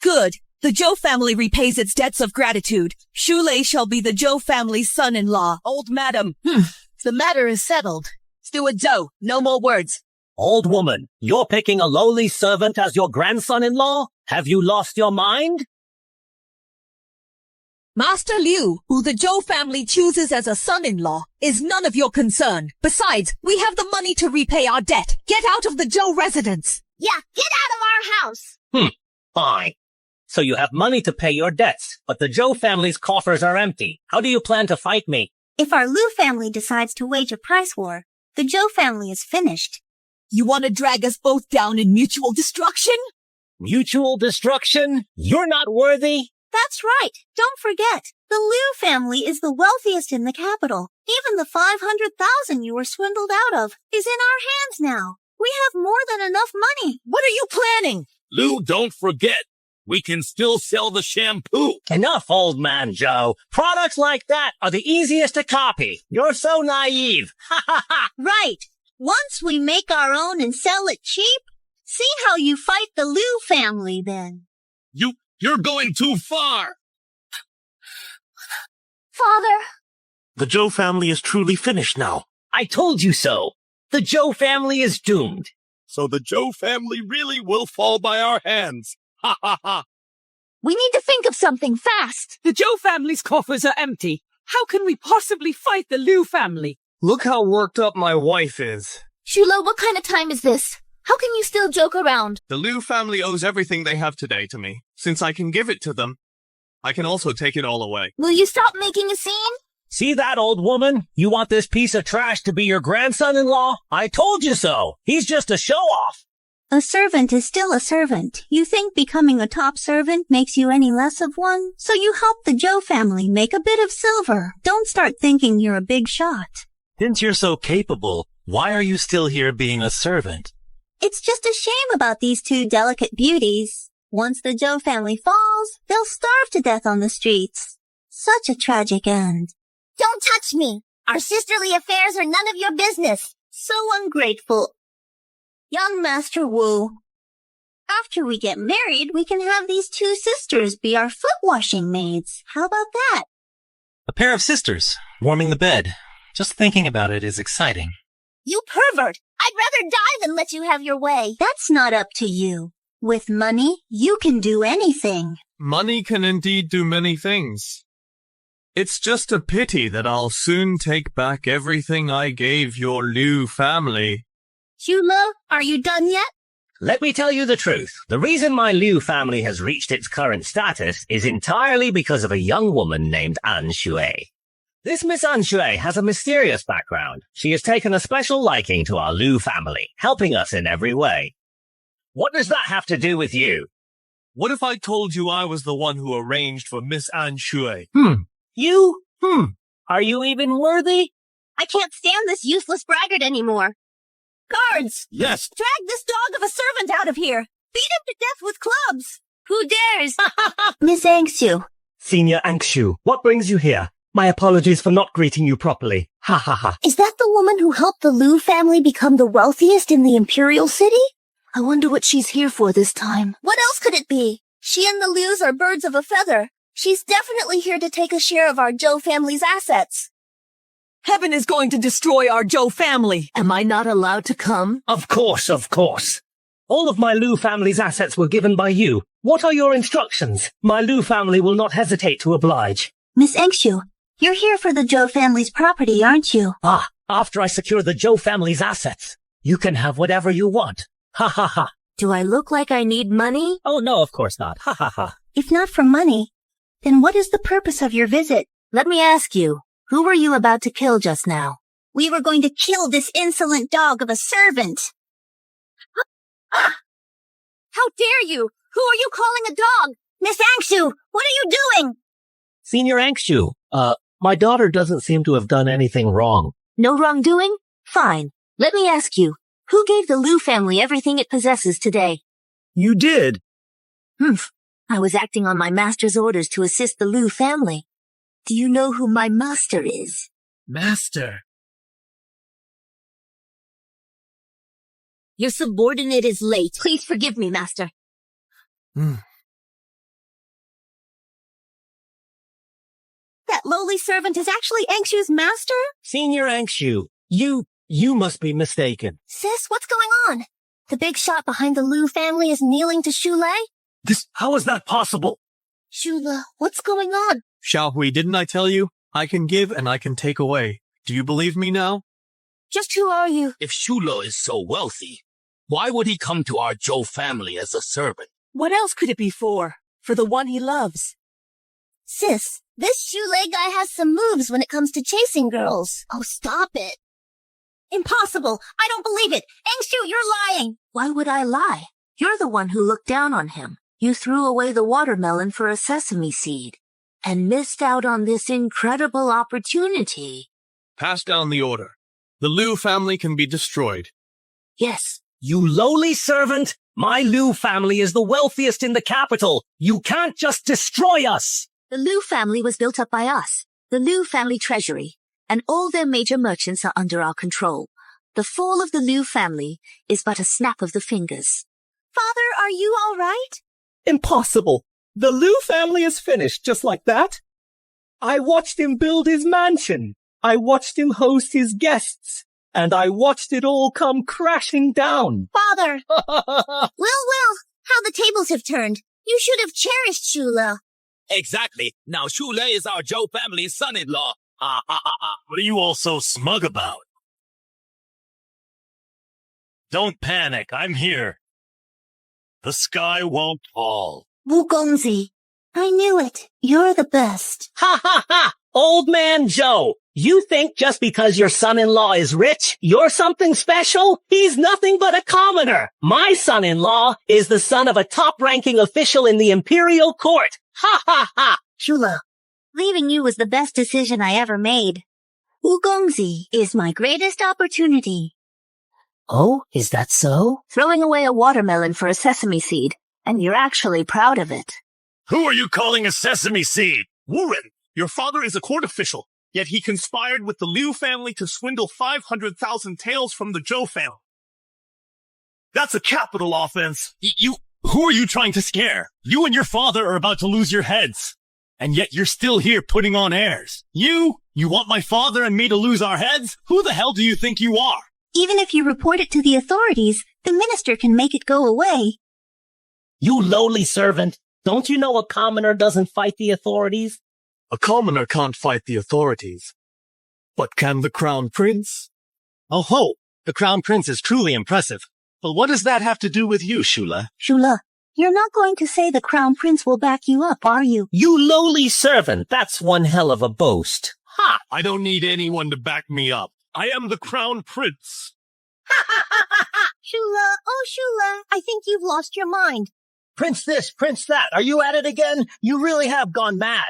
S13: Good. The Joe family repays its debts of gratitude. Shulei shall be the Joe family's son-in-law. Old madam.
S15: The matter is settled.
S13: Steward Zhou, no more words.
S7: Old woman, you're picking a lowly servant as your grandson-in-law? Have you lost your mind?
S13: Master Liu, who the Zhou family chooses as a son-in-law, is none of your concern. Besides, we have the money to repay our debt. Get out of the Zhou residence.
S9: Yeah, get out of our house.
S7: Fine. So you have money to pay your debts, but the Zhou family's coffers are empty. How do you plan to fight me?
S5: If our Liu family decides to wage a price war, the Zhou family is finished.
S13: You want to drag us both down in mutual destruction?
S7: Mutual destruction? You're not worthy?
S5: That's right. Don't forget, the Liu family is the wealthiest in the capital. Even the 500,000 you were swindled out of is in our hands now. We have more than enough money.
S13: What are you planning?
S12: Liu, don't forget. We can still sell the shampoo.
S7: Enough, old man Joe. Products like that are the easiest to copy. You're so naive. Ha ha ha.
S5: Right. Once we make our own and sell it cheap, see how you fight the Liu family then.
S12: You're going too far.
S3: Father!
S10: The Zhou family is truly finished now.
S7: I told you so. The Zhou family is doomed.
S4: So the Zhou family really will fall by our hands. Ha ha ha.
S3: We need to think of something fast.
S13: The Zhou family's coffers are empty. How can we possibly fight the Liu family?
S1: Look how worked up my wife is.
S3: Shula, what kind of time is this? How can you still joke around?
S1: The Liu family owes everything they have today to me. Since I can give it to them, I can also take it all away.
S9: Will you stop making a scene?
S7: See that, old woman? You want this piece of trash to be your grandson-in-law? I told you so. He's just a show-off.
S5: A servant is still a servant. You think becoming a top servant makes you any less of one? So you help the Zhou family make a bit of silver. Don't start thinking you're a big shot.
S10: Since you're so capable, why are you still here being a servant?
S5: It's just a shame about these two delicate beauties. Once the Zhou family falls, they'll starve to death on the streets. Such a tragic end.
S9: Don't touch me. Our sisterly affairs are none of your business.
S5: So ungrateful. Young Master Wu, after we get married, we can have these two sisters be our foot-washing maids. How about that?
S10: A pair of sisters, warming the bed. Just thinking about it is exciting.
S9: You pervert! I'd rather die than let you have your way.
S5: That's not up to you. With money, you can do anything.
S1: Money can indeed do many things. It's just a pity that I'll soon take back everything I gave your Liu family.
S9: Shula, are you done yet?
S7: Let me tell you the truth. The reason my Liu family has reached its current status is entirely because of a young woman named An Shui. This Miss Anshui has a mysterious background. She has taken a special liking to our Liu family, helping us in every way. What does that have to do with you?
S4: What if I told you I was the one who arranged for Miss Anshui?
S7: You? Are you even worthy?
S9: I can't stand this useless braggart anymore. Guards!
S4: Yes.
S9: Drag this dog of a servant out of here. Beat him to death with clubs. Who dares? Miss Angshu.
S7: Senior Angshu, what brings you here? My apologies for not greeting you properly. Ha ha ha.
S9: Is that the woman who helped the Liu family become the wealthiest in the Imperial City?
S15: I wonder what she's here for this time.
S9: What else could it be? She and the Lius are birds of a feather. She's definitely here to take a share of our Zhou family's assets.
S13: Heaven is going to destroy our Zhou family.
S15: Am I not allowed to come?
S7: Of course, of course. All of my Liu family's assets were given by you. What are your instructions? My Liu family will not hesitate to oblige.
S5: Miss Angshu, you're here for the Zhou family's property, aren't you?
S7: Ah, after I secure the Zhou family's assets, you can have whatever you want. Ha ha ha.
S15: Do I look like I need money?
S7: Oh no, of course not. Ha ha ha.
S5: If not for money, then what is the purpose of your visit?
S15: Let me ask you, who were you about to kill just now?
S5: We were going to kill this insolent dog of a servant.
S9: How dare you? Who are you calling a dog?
S5: Miss Angshu, what are you doing?
S7: Senior Angshu, my daughter doesn't seem to have done anything wrong.
S15: No wrongdoing? Fine. Let me ask you, who gave the Liu family everything it possesses today?
S14: You did.
S15: I was acting on my master's orders to assist the Liu family. Do you know who my master is?
S14: Master.
S15: Your subordinate is late.
S9: Please forgive me, master.
S5: That lowly servant is actually Angshu's master?
S7: Senior Angshu, you must be mistaken.
S5: Sis, what's going on? The big shot behind the Liu family is kneeling to Shulei?
S14: How is that possible?
S5: Shula, what's going on?
S4: Xiaohui, didn't I tell you? I can give and I can take away. Do you believe me now?
S5: Just who are you?
S12: If Shulo is so wealthy, why would he come to our Zhou family as a servant?
S13: What else could it be for? For the one he loves.
S5: Sis, this Shulei guy has some moves when it comes to chasing girls. Oh, stop it. Impossible. I don't believe it. Angshu, you're lying.
S15: Why would I lie? You're the one who looked down on him. You threw away the watermelon for a sesame seed and missed out on this incredible opportunity.
S4: Pass down the order. The Liu family can be destroyed.
S15: Yes.
S7: You lowly servant! My Liu family is the wealthiest in the capital. You can't just destroy us!
S15: The Liu family was built up by us, the Liu family treasury, and all their major merchants are under our control. The fall of the Liu family is but a snap of the fingers.
S5: Father, are you all right?
S14: Impossible. The Liu family is finished just like that.
S7: I watched him build his mansion. I watched him host his guests. And I watched it all come crashing down.
S5: Father! Well, how the tables have turned. You should have cherished Shula.
S8: Exactly. Now Shulei is our Zhou family's son-in-law.
S6: What are you all so smug about? Don't panic. I'm here. The sky won't fall.
S5: Wugongzi, I knew it. You're the best.
S7: Ha ha ha! Old man Joe, you think just because your son-in-law is rich, you're something special? He's nothing but a commoner. My son-in-law is the son of a top-ranking official in the imperial court. Ha ha ha!
S5: Shula,
S15: Leaving you was the best decision I ever made. Wugongzi is my greatest opportunity.
S14: Oh, is that so?
S15: Throwing away a watermelon for a sesame seed, and you're actually proud of it.
S6: Who are you calling a sesame seed?
S4: Wuren, your father is a court official, yet he conspired with the Liu family to swindle 500,000 taels from the Zhou family.
S6: That's a capital offense. Who are you trying to scare? You and your father are about to lose your heads. And yet you're still here putting on airs. You want my father and me to lose our heads? Who the hell do you think you are?
S5: even if you report it to the authorities, the minister can make it go away.
S7: You lowly servant, don't you know a commoner doesn't fight the authorities?
S4: A commoner can't fight the authorities. But can the Crown Prince?
S6: Oh ho! The Crown Prince is truly impressive. But what does that have to do with you, Shula?
S5: Shula, you're not going to say the Crown Prince will back you up, are you?
S7: You lowly servant, that's one hell of a boast.
S6: Ha! I don't need anyone to back me up. I am the crown prince.
S9: Shula, oh Shula, I think you've lost your mind.
S7: Prince this, Prince that. Are you at it again? You really have gone mad.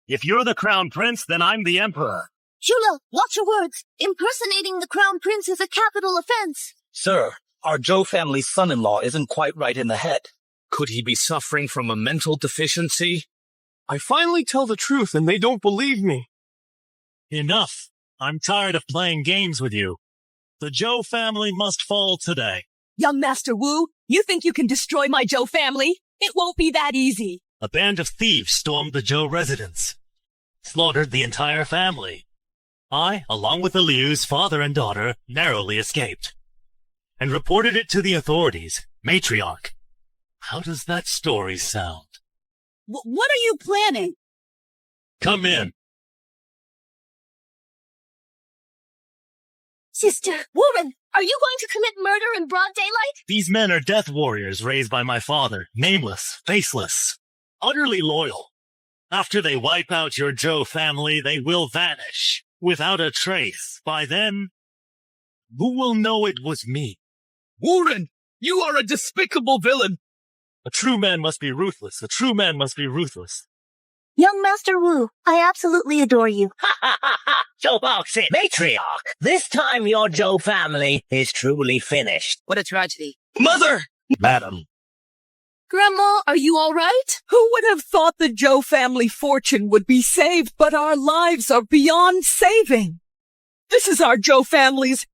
S6: If you're the crown prince, then I'm the emperor.
S9: Shula, watch your words. Impersonating the crown prince is a capital offense.
S7: Sir, our Joe family's son-in-law isn't quite right in the head.
S8: Could he be suffering from a mental deficiency?
S4: I finally tell the truth and they don't believe me.
S6: Enough. I'm tired of playing games with you. The Joe family must fall today.
S13: Young Master Wu, you think you can destroy my Joe family? It won't be that easy.
S6: A band of thieves stormed the Joe residence, slaughtered the entire family. I, along with the Liu's father and daughter, narrowly escaped, and reported it to the authorities. Matriarch. How does that story sound?
S13: What are you planning?
S6: Come in.
S9: Sister, Warren, are you going to commit murder in broad daylight?
S6: These men are death warriors raised by my father, nameless, faceless, utterly loyal. After they wipe out your Joe family, they will vanish, without a trace. By then, who will know it was me?
S8: Warren, you are a despicable villain.
S6: A true man must be ruthless. A true man must be ruthless.
S9: Young Master Wu, I absolutely adore you.
S7: Ha ha ha ha! So boxing, Matriarch, this time your Joe family is truly finished.
S13: What a tragedy.
S8: Mother!
S6: Madam.
S13: Grandma, are you all right? Who would have thought the Joe family fortune would be saved, but our lives are beyond saving? This is our Joe family's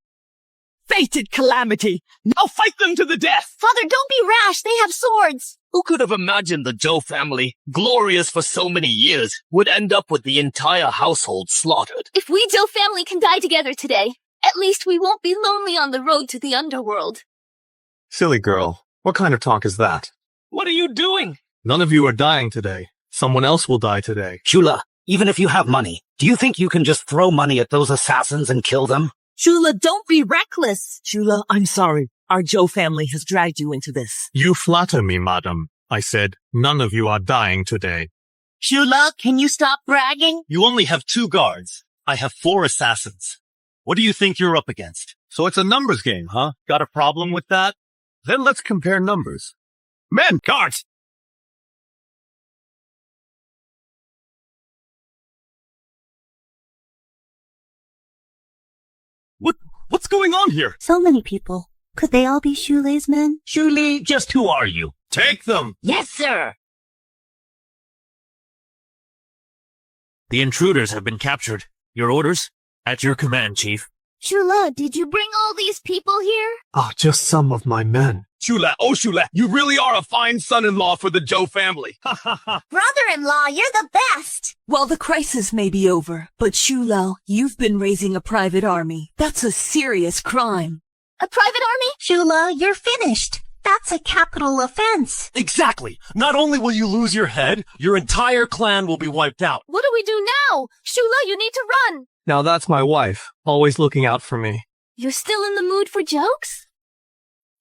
S13: fated calamity.
S8: Now fight them to the death!
S9: Father, don't be rash. They have swords.
S12: Who could have imagined the Joe family, glorious for so many years, would end up with the entire household slaughtered?
S2: If we Joe family can die together today, at least we won't be lonely on the road to the underworld.
S4: Silly girl, what kind of talk is that?
S8: What are you doing?
S4: None of you are dying today. Someone else will die today.
S7: Shula, even if you have money, do you think you can just throw money at those assassins and kill them?
S13: Shula, don't be reckless. Shula, I'm sorry. Our Joe family has dragged you into this.
S4: You flatter me, madam. I said, none of you are dying today.
S5: Shula, can you stop bragging?
S6: You only have 2 guards. I have 4 assassins. What do you think you're up against?
S4: So it's a numbers game, huh?
S6: Got a problem with that?
S4: Then let's compare numbers.
S6: Men, guards!
S4: What's going on here?
S5: So many people. Could they all be Shulei's men?
S7: Shuli, just who are you?
S4: Take them!
S7: Yes, sir.
S6: The intruders have been captured. Your orders? At your command, Chief.
S9: Shula, did you bring all these people here?
S4: Ah, just some of my men.
S12: Shula, oh Shula, you really are a fine son-in-law for the Joe family. Ha ha ha.
S9: Brother-in-law, you're the best.
S13: Well, the crisis may be over, but Shula, you've been raising a private army. That's a serious crime.
S9: A private army?
S5: Shula, you're finished. That's a capital offense.
S10: Exactly. Not only will you lose your head, your entire clan will be wiped out.
S2: What do we do now? Shula, you need to run.
S4: Now that's my wife, always looking out for me.
S2: You're still in the mood for jokes?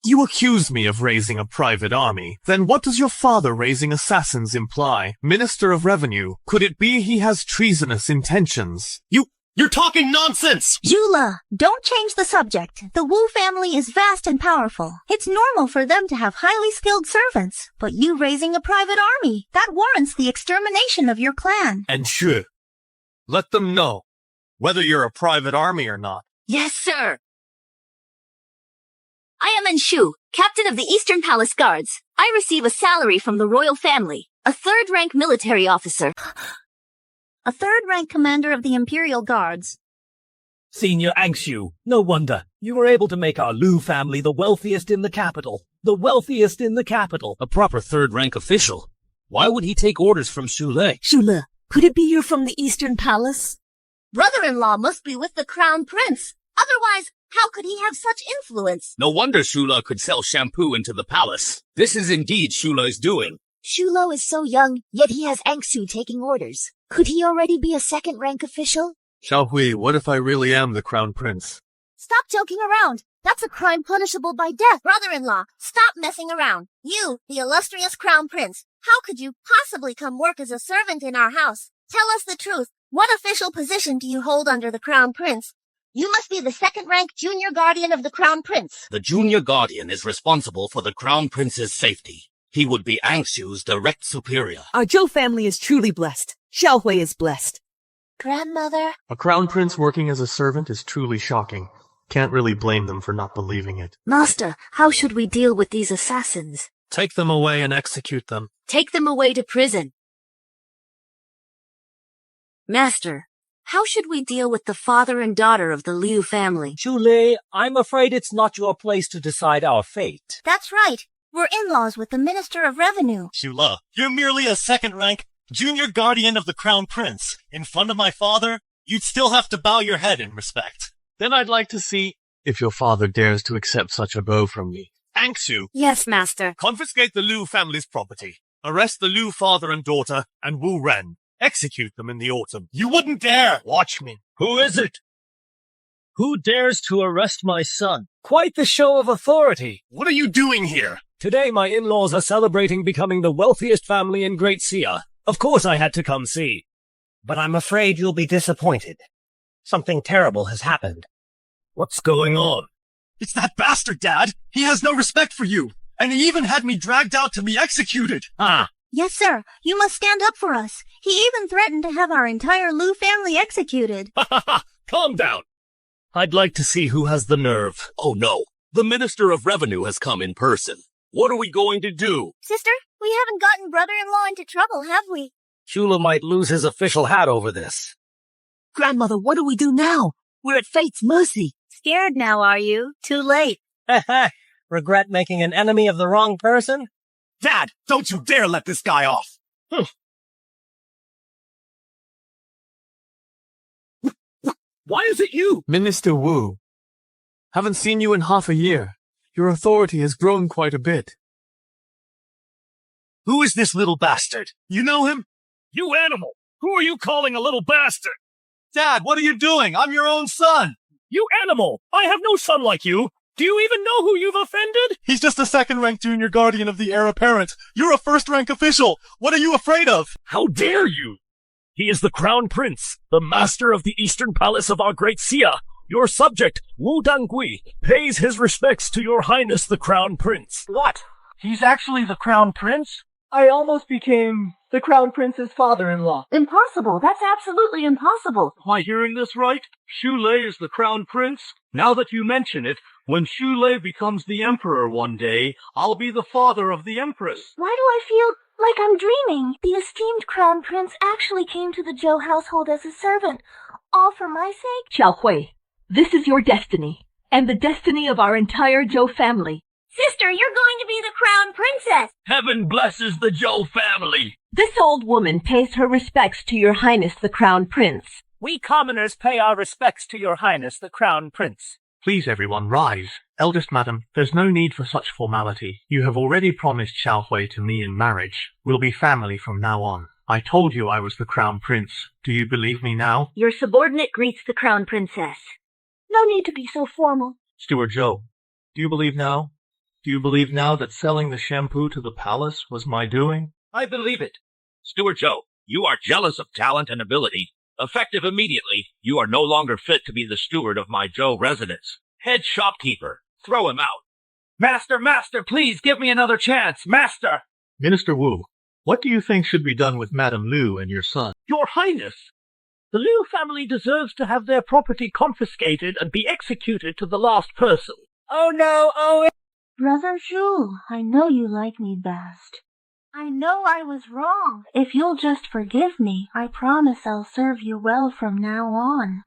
S4: You accuse me of raising a private army. Then what does your father raising assassins imply? Minister of Revenue, could it be he has treasonous intentions?
S6: You're talking nonsense!
S5: Shula, don't change the subject. The Wu family is vast and powerful. It's normal for them to have highly skilled servants. But you raising a private army, that warrants the extermination of your clan.
S4: And sure, let them know whether you're a private army or not.
S2: Yes, sir. I am Enshu, captain of the Eastern Palace Guards. I receive a salary from the royal family, a third-rank military officer.
S5: A third-rank commander of the Imperial Guards.
S14: Senior Angshu, no wonder. You were able to make our Liu family the wealthiest in the capital. The wealthiest in the capital.
S8: A proper third-rank official. Why would he take orders from Shule?
S13: Shula, could it be you're from the Eastern Palace?
S2: Brother-in-law must be with the crown prince. Otherwise, how could he have such influence?
S12: No wonder Shula could sell shampoo into the palace. This is indeed Shula's doing.
S2: Shulo is so young, yet he has Angsu taking orders. Could he already be a second-rank official?
S4: Xiaohui, what if I really am the crown prince?
S9: Stop joking around. That's a crime punishable by death. Brother-in-law, stop messing around. You, the illustrious crown prince, how could you possibly come work as a servant in our house? Tell us the truth. What official position do you hold under the Crown Prince? You must be the second-rank junior guardian of the Crown Prince.
S12: The junior guardian is responsible for the Crown Prince's safety. He would be Angxu's direct superior.
S13: Our Zhou family is truly blessed. Xiaohui is blessed.
S9: Grandmother?
S1: A crown prince working as a servant is truly shocking. Can't really blame them for not believing it.
S15: Master, how should we deal with these assassins?
S10: Take them away and execute them.
S15: Take them away to prison. Master, how should we deal with the father and daughter of the Liu family?
S7: Shulei, I'm afraid it's not your place to decide our fate.
S9: That's right. We're in-laws with the Minister of Revenue.
S6: Shula, you're merely a second-rank junior guardian of the Crown Prince. In front of my father, you'd still have to bow your head in respect.
S1: Then I'd like to see if your father dares to accept such a bow from me.
S6: Angxu,
S15: Yes, Master.
S4: Confiscate the Liu family's property. Arrest the Liu father and daughter and Wu Ren. Execute them in the autumn.
S6: you wouldn't dare!
S1: Watchmen.
S14: Who is it? Who dares to arrest my son? Quite the show of authority.
S6: What are you doing here?
S14: Today my in-laws are celebrating becoming the wealthiest family in Great Xia. Of course I had to come see.
S7: But I'm afraid you'll be disappointed. Something terrible has happened.
S14: What's going on?
S6: It's that bastard, Dad! He has no respect for you! And he even had me dragged out to be executed!
S14: Ah,
S5: Yes, sir. You must stand up for us. He even threatened to have our entire Liu family executed.
S14: ha ha ha! Calm down. I'd like to see who has the nerve.
S12: Oh no, the Minister of Revenue has come in person. What are we going to do?
S9: Sister, we haven't gotten brother-in-law into trouble, have we?
S7: Shula might lose his official hat over this.
S13: Grandmother, what do we do now? We're at fate's mercy.
S5: Scared now, are you? Too late.
S7: Regret making an enemy of the wrong person?
S6: Dad, don't you dare let this guy off!
S14: Why is it you?
S1: Minister Wu. Haven't seen you in half a year. Your authority has grown quite a bit.
S6: Who is this little bastard? You know him?
S14: You animal! Who are you calling a little bastard?
S6: Dad, what are you doing? I'm your own son!
S14: You animal! I have no son like you! Do you even know who you've offended?
S4: He's just a second-rank junior guardian of the heir apparent. You're a first-rank official. What are you afraid of?
S14: How dare you! He is the Crown Prince, the master of the Eastern Palace of our Great Xia. Your subject, Wu Dangui, pays his respects to your highness the Crown Prince.
S16: What? He's actually the Crown Prince? I almost became the Crown Prince's father-in-law.
S13: Impossible. That's absolutely impossible.
S16: Am I hearing this right? Shulei is the Crown Prince? Now that you mention it, when Shulei becomes the Emperor one day, I'll be the father of the Empress.
S17: Why do I feel like I'm dreaming? The esteemed Crown Prince actually came to the Zhou household as a servant, all for my sake?
S13: Xiaohui, this is your destiny, and the destiny of our entire Zhou family.
S9: Sister, you're going to be the Crown Princess!
S14: Heaven blesses the Zhou family.
S13: This old woman pays her respects to your highness the Crown Prince.
S16: We commoners pay our respects to your highness the Crown Prince.
S1: Please everyone, rise. Eldest madam, there's no need for such formality. You have already promised Xiaohui to me in marriage. We'll be family from now on. I told you I was the Crown Prince. Do you believe me now?
S17: Your subordinate greets the Crown Princess. No need to be so formal.
S1: Steward Zhou, do you believe now? Do you believe now that selling the shampoo to the palace was my doing?
S6: I believe it. Steward Zhou, you are jealous of talent and ability. Effective immediately, you are no longer fit to be the steward of my Zhou residence. Head shopkeeper, throw him out.
S16: Master, please give me another chance, Master!
S1: Minister Wu, what do you think should be done with Madame Liu and your son?
S16: Your Highness, the Liu family deserves to have their property confiscated and be executed to the last person. Oh no,
S17: Brother Zhu, I know you like me best. I know I was wrong. If you'll just forgive me, I promise I'll serve you well from now on.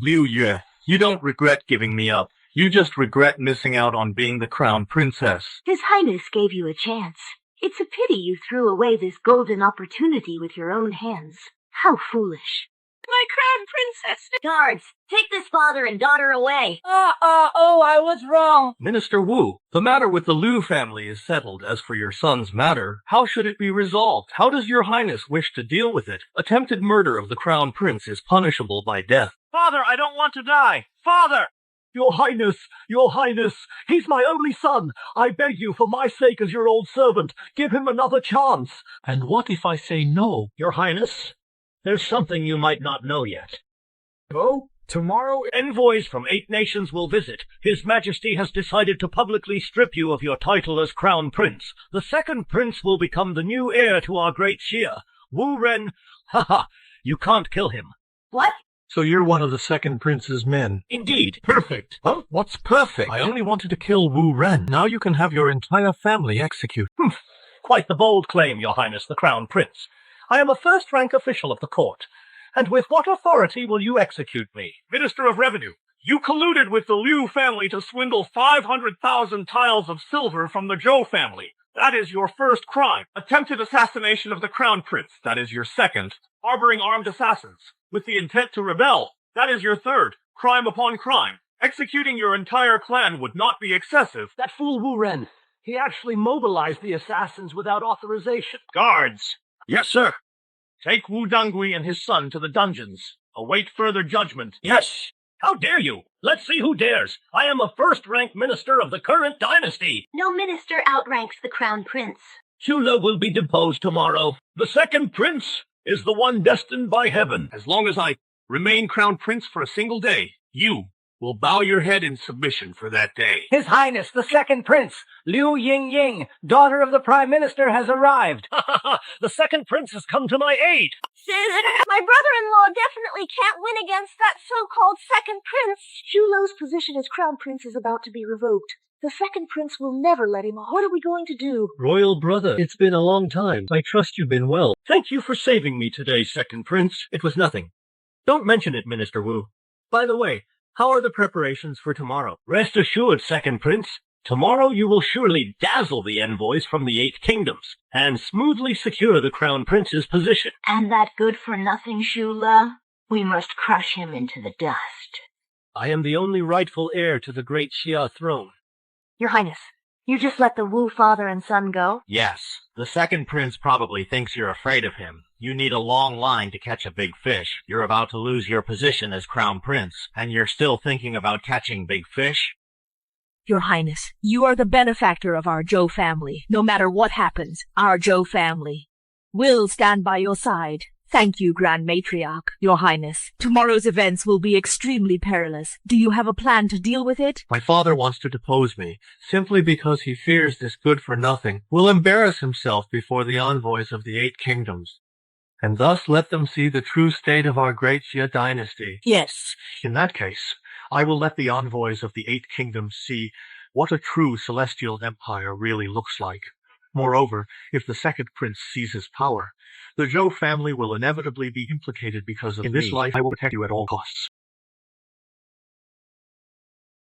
S1: Liu Yue, you don't regret giving me up. You just regret missing out on being the Crown Princess.
S17: His Highness gave you a chance. It's a pity you threw away this golden opportunity with your own hands. How foolish.
S9: My Crown Princess!
S15: Guards, take this father and daughter away.
S16: I was wrong.
S1: Minister Wu, the matter with the Liu family is settled. As for your son's matter, how should it be resolved? How does your highness wish to deal with it? Attempted murder of the Crown Prince is punishable by death.
S16: Father, I don't want to die. Father! Your Highness, he's my only son. I beg you, for my sake as your old servant, give him another chance.
S1: And what if I say no, your highness?
S16: there's something you might not know yet. Oh, tomorrow envoys from 8 nations will visit. His Majesty has decided to publicly strip you of your title as Crown Prince. The second prince will become the new heir to our great Xia, Wu Ren. Haha, you can't kill him.
S9: What?
S14: So you're one of the second prince's men.
S16: Indeed.
S14: Perfect. Huh? What's perfect? I only wanted to kill Wu Ren. Now you can have your entire family executed.
S16: Quite the bold claim, Your Highness the Crown Prince. I am a first-rank official of the court. And with what authority will you execute me?
S18: Minister of Revenue, you colluded with the Liu family to swindle 500,000 tiles of silver from the Zhou family. That is your first crime. Attempted assassination of the Crown Prince. That is your second. Harboring armed assassins with the intent to rebel. That is your third. Crime upon crime. Executing your entire clan would not be excessive.
S16: That fool Wu Ren. He actually mobilized the assassins without authorization.
S18: Guards! Yes, sir. Take Wu Dangui and his son to the dungeons. Await further judgment.
S16: Yes! How dare you? Let's see who dares. I am a first-rank minister of the current dynasty.
S9: No minister outranks the Crown Prince.
S16: Shula will be deposed tomorrow. The second prince is the one destined by heaven.
S18: As long as I remain Crown Prince for a single day, you will bow your head in submission for that day.
S16: His Highness, the second prince, Liu Yingying, daughter of the Prime Minister, has arrived. The second prince has come to my aid.
S9: My brother-in-law definitely can't win against that so-called second prince.
S17: Shulo's position as Crown Prince is about to be revoked. The second prince will never let him off. What are we going to do?
S14: Royal brother, it's been a long time. I trust you've been well.
S16: Thank you for saving me today, second prince. It was nothing. Don't mention it, Minister Wu. By the way, how are the preparations for tomorrow? Rest assured, second prince. Tomorrow you will surely dazzle the envoys from the 8 kingdoms and smoothly secure the Crown Prince's position.
S9: And that good-for-nothing Shula? We must crush him into the dust.
S16: I am the only rightful heir to the great Xia throne.
S17: Your Highness, you just let the Wu father and son go?
S12: Yes. The second prince probably thinks you're afraid of him. You need a long line to catch a big fish. You're about to lose your position as Crown Prince, and you're still thinking about catching big fish?
S13: Your Highness, you are the benefactor of our Zhou family. No matter what happens, our Zhou family will stand by your side. Thank you, Grand Matriarch, Your Highness. Tomorrow's events will be extremely perilous. Do you have a plan to deal with it?
S1: My father wants to depose me, simply because he fears this good-for-nothing will embarrass himself before the envoys of the 8 kingdoms, and thus let them see the true state of our great Xia dynasty.
S13: Yes.
S1: In that case, I will let the envoys of the 8 kingdoms see what a true celestial empire really looks like. Moreover, if the second prince seizes power, the Zhou family will inevitably be implicated because of me. In this life, I will protect you at all costs.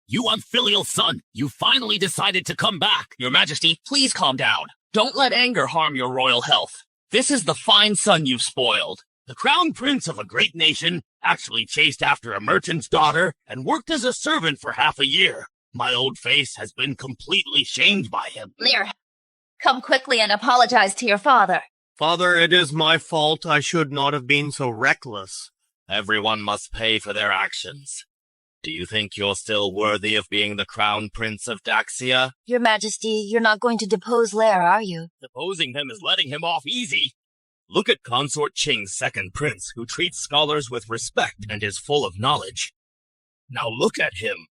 S6: You unfilial son, you finally decided to come back. Your Majesty, please calm down. Don't let anger harm your royal health. This is the fine son you've spoiled. The crown prince of a great nation actually chased after a merchant's daughter and worked as a servant for half a year. My old face has been completely shamed by him.
S19: Lear, come quickly and apologize to your father.
S1: Father, it is my fault. I should not have been so reckless.
S12: Everyone must pay for their actions. Do you think you're still worthy of being the crown prince of Daxia?
S3: Your Majesty, you're not going to depose Lair, are you?
S6: Deposing him is letting him off easy. Look at Consort Qing's second prince, who treats scholars with respect and is full of knowledge. Now look at him.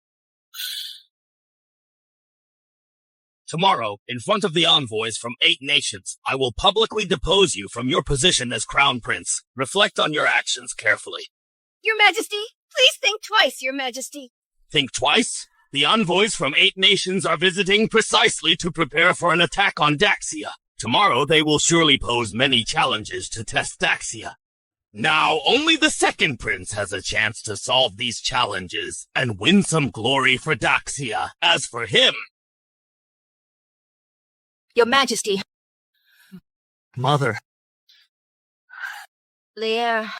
S6: Tomorrow, in front of the envoys from 8 nations, I will publicly depose you from your position as crown prince. Reflect on your actions carefully.
S19: Your Majesty, please think twice, Your Majesty.
S6: Think twice? The envoys from 8 nations are visiting precisely to prepare for an attack on Daxia. Tomorrow they will surely pose many challenges to test Daxia. Now only the second prince has a chance to solve these challenges and win some glory for Daxia. As for him...
S19: Your Majesty.
S1: Mother.
S19: Lear.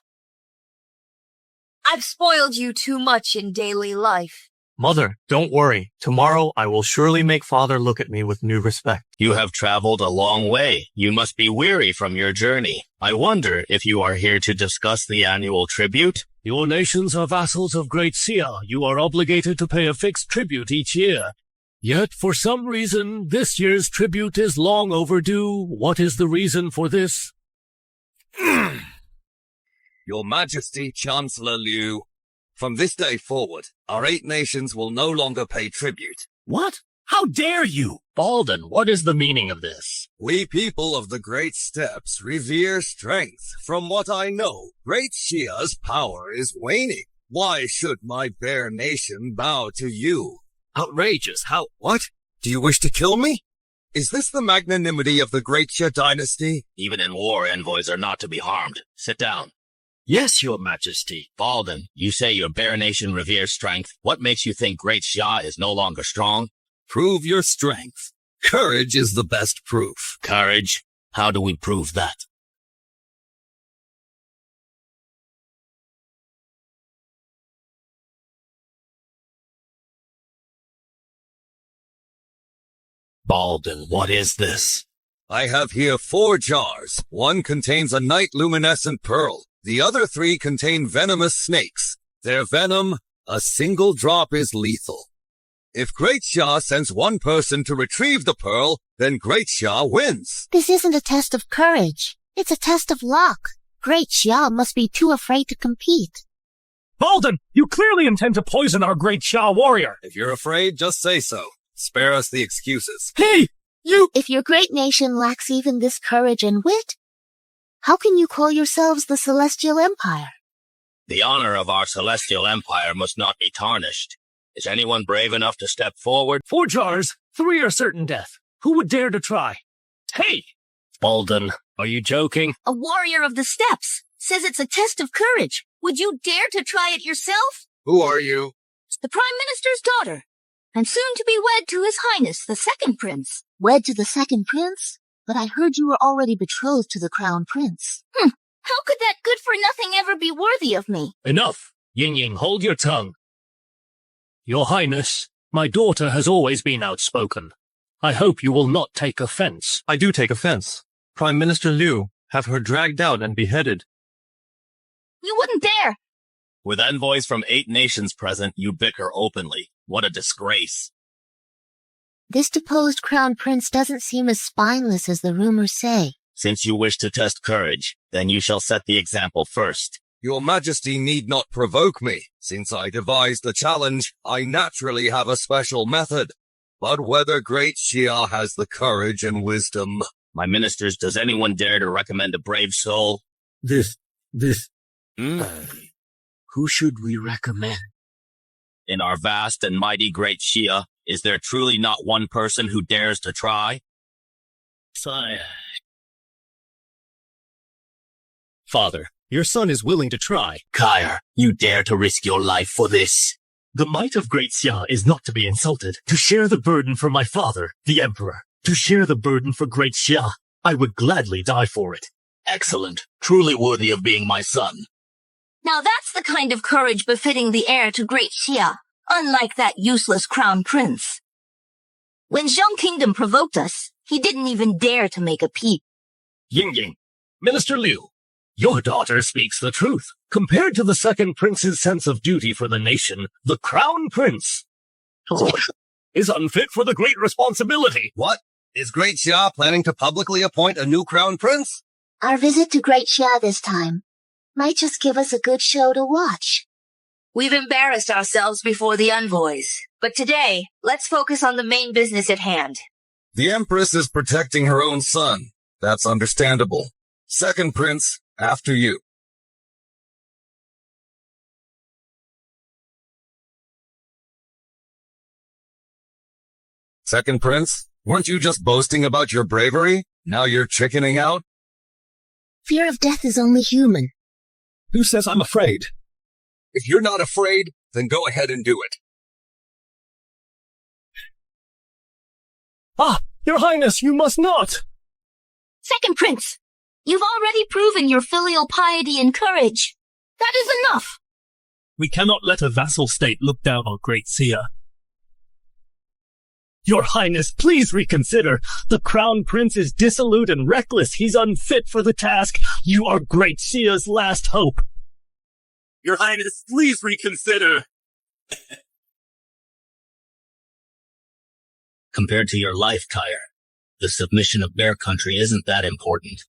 S19: I've spoiled you too much in daily life.
S1: Mother, don't worry. Tomorrow I will surely make Father look at me with new respect.
S12: You have traveled a long way. You must be weary from your journey. I wonder if you are here to discuss the annual tribute?
S14: Your nations are vassals of Great Xia. You are obligated to pay a fixed tribute each year. Yet, for some reason, this year's tribute is long overdue. What is the reason for this?
S20: Your Majesty, Chancellor Liu, from this day forward, our 8 nations will no longer pay tribute.
S6: What? How dare you?
S10: Balden, what is the meaning of this?
S20: We people of the Great Steppes revere strength. From what I know, Great Xia's power is waning. Why should my bare nation bow to you?
S6: Outrageous. How?
S20: What? Do you wish to kill me? Is this the magnanimity of the Great Xia dynasty?
S12: Even in war, envoys are not to be harmed. Sit down.
S6: Yes, Your Majesty.
S12: Balden, you say your bare nation reveres strength. What makes you think Great Xia is no longer strong?
S20: Prove your strength. Courage is the best proof.
S12: Courage? How do we prove that?
S6: Balden, what is this?
S20: I have here 4 jars. One contains a night luminescent pearl. The other 3 contain venomous snakes. Their venom, a single drop is lethal. If Great Xia sends one person to retrieve the pearl, then Great Xia wins.
S9: This isn't a test of courage. It's a test of luck. Great Xia must be too afraid to compete.
S14: Balden, you clearly intend to poison our great Xia warrior.
S20: If you're afraid, just say so. Spare us the excuses.
S14: Hey, you!
S9: If your great nation lacks even this courage and wit, how can you call yourselves the Celestial Empire?
S12: The honor of our celestial empire must not be tarnished. Is anyone brave enough to step forward?
S14: 4 jars, 3 are certain death. Who would dare to try? Hey!
S6: Balden, are you joking?
S15: A warrior of the steppes says it's a test of courage. Would you dare to try it yourself?
S20: Who are you?
S15: The Prime Minister's daughter, and soon to be wed to His Highness, the second prince.
S9: Wed to the second prince? But I heard you were already betrothed to the crown prince.
S15: How could that good-for-nothing ever be worthy of me?
S14: Enough! Ying Ying, hold your tongue. Your Highness, my daughter has always been outspoken. I hope you will not take offense.
S21: I do take offense. Prime Minister Liu, have her dragged out and beheaded.
S15: You wouldn't dare!
S12: With envoys from 8 nations present, you bicker openly. What a disgrace.
S9: This deposed crown prince doesn't seem as spineless as the rumors say.
S12: Since you wish to test courage, then you shall set the example first.
S20: Your Majesty need not provoke me. Since I devised the challenge, I naturally have a special method. But whether Great Xia has the courage and wisdom...
S12: My ministers, does anyone dare to recommend a brave soul?
S6: Who should we recommend?
S12: In our vast and mighty Great Xia, is there truly not one person who dares to try?
S6: Sire. Father, your son is willing to try.
S12: Kair, you dare to risk your life for this?
S10: The might of Great Xia is not to be insulted. To share the burden for my father, the Emperor. To share the burden for Great Xia. I would gladly die for it.
S12: Excellent. Truly worthy of being my son.
S15: Now that's the kind of courage befitting the heir to Great Xia, unlike that useless crown prince. When Zheng Kingdom provoked us, he didn't even dare to make a peep.
S14: Ying Ying, Minister Liu, your daughter speaks the truth. Compared to the second prince's sense of duty for the nation, the crown prince is unfit for the great responsibility.
S20: What? Is Great Xia planning to publicly appoint a new crown prince?
S9: Our visit to Great Xia this time might just give us a good show to watch.
S15: We've embarrassed ourselves before the envoys, but today, let's focus on the main business at hand.
S20: The Empress is protecting her own son. That's understandable. Second prince, after you. Second prince, weren't you just boasting about your bravery? Now you're chickening out?
S9: Fear of death is only human.
S14: Who says I'm afraid?
S20: If you're not afraid, then go ahead and do it.
S14: Ah, Your Highness, you must not!
S15: Second Prince, you've already proven your filial piety and courage. That is enough.
S14: We cannot let a vassal state look down on Great Xia. Your Highness, please reconsider. The Crown Prince is dissolute and reckless. He's unfit for the task. You are Great Xia's last hope.
S6: Your Highness, please reconsider.
S12: Compared to your life, Kair, the submission of Bear Country isn't that important.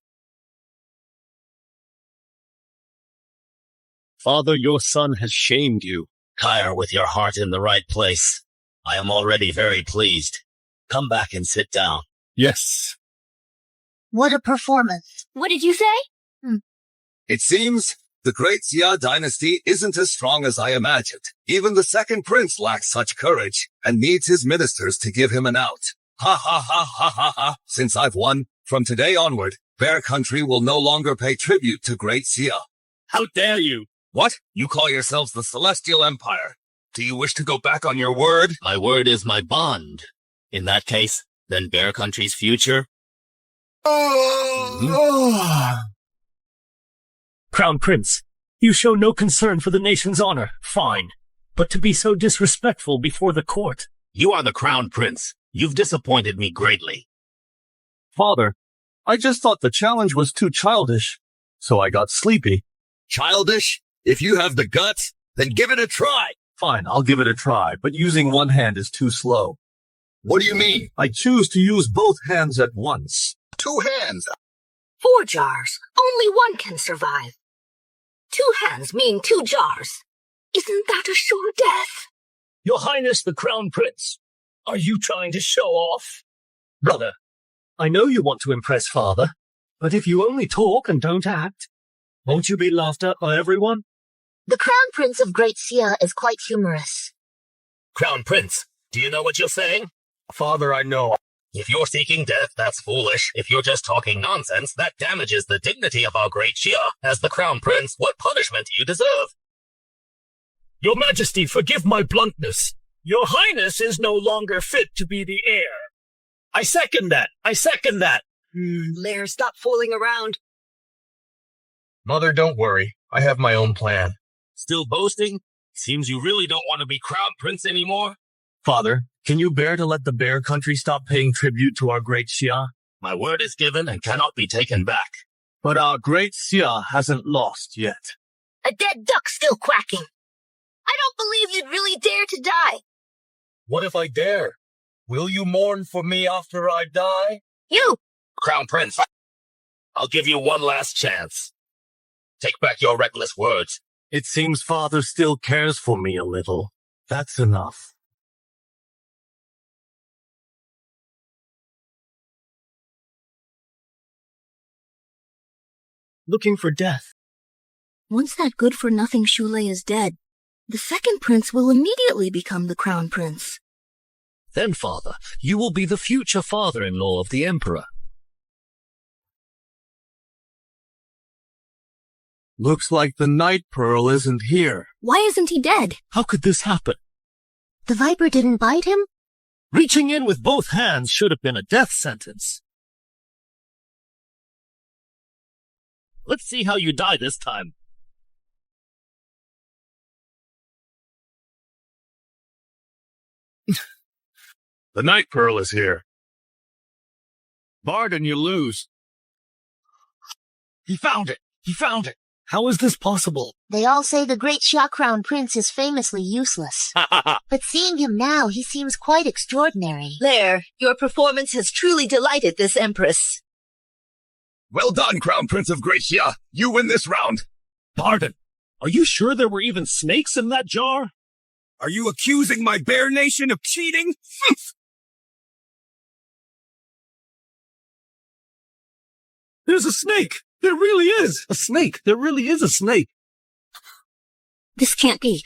S6: Father, your son has shamed you.
S12: Kyre, with your heart in the right place. I am already very pleased. Come back and sit down.
S6: Yes.
S9: What a performance.
S19: What did you say?
S20: It seems the Great Xia dynasty isn't as strong as I imagined. Even the second prince lacks such courage and needs his ministers to give him an out. Ha ha ha ha ha ha. Since I've won, from today onward, Bear Country will no longer pay tribute to Great Xia.
S6: How dare you?
S20: What? You call yourselves the Celestial Empire? Do you wish to go back on your word?
S12: My word is my bond. In that case, then Bear Country's future?
S14: Crown Prince, you show no concern for the nation's honor. Fine. But to be so disrespectful before the court.
S12: You are the Crown Prince. You've disappointed me greatly.
S21: Father, I just thought the challenge was too childish, so I got sleepy.
S20: Childish? If you have the guts, then give it a try.
S21: Fine, I'll give it a try, but using one hand is too slow.
S20: What do you mean?
S21: I choose to use both hands at once.
S20: 2 hands.
S15: 4 jars. Only one can survive. 2 hands mean 2 jars. Isn't that a sure death?
S14: Your Highness the Crown Prince, are you trying to show off? Brother, I know you want to impress Father, but if you only talk and don't act, won't you be laughed at by everyone?
S15: The Crown Prince of Great Xia is quite humorous.
S12: Crown Prince, do you know what you're saying?
S21: Father, I know.
S12: If you're seeking death, that's foolish. If you're just talking nonsense, that damages the dignity of our Great Xia. As the Crown Prince, what punishment do you deserve?
S14: Your Majesty, forgive my bluntness. Your Highness is no longer fit to be the heir.
S6: I second that.
S19: Lair, stop fooling around.
S21: Mother, don't worry. I have my own plan.
S12: Still boasting? Seems you really don't want to be Crown Prince anymore.
S21: Father, can you bear to let the Bear Country stop paying tribute to our Great Xia?
S12: My word is given and cannot be taken back.
S21: But our Great Xia hasn't lost yet.
S15: A dead duck still quacking. I don't believe you'd really dare to die.
S21: What if I dare? Will you mourn for me after I die?
S15: You!
S12: Crown Prince, I'll give you one last chance. Take back your reckless words.
S21: It seems Father still cares for me a little. That's enough.
S14: Looking for death.
S15: Once that good-for-nothing Shulei is dead, the second prince will immediately become the Crown Prince.
S10: Then, Father, you will be the future father-in-law of the Emperor.
S21: Looks like the Night Pearl isn't here.
S15: Why isn't he dead?
S10: How could this happen?
S9: The viper didn't bite him?
S6: Reaching in with both hands should have been a death sentence. Let's see how you die this time.
S4: The Night Pearl is here.
S6: Barden, you lose.
S10: He found it!
S6: How is this possible?
S9: They all say the great Xia Crown Prince is famously useless. But seeing him now, he seems quite extraordinary.
S13: Lair, your performance has truly delighted this Empress.
S20: Well done, Crown Prince of Great Xia. You win this round.
S6: Barden, are you sure there were even snakes in that jar?
S20: Are you accusing my Bear Nation of cheating?
S6: There's a snake! There really is! A snake! There really is a snake!
S15: This can't be.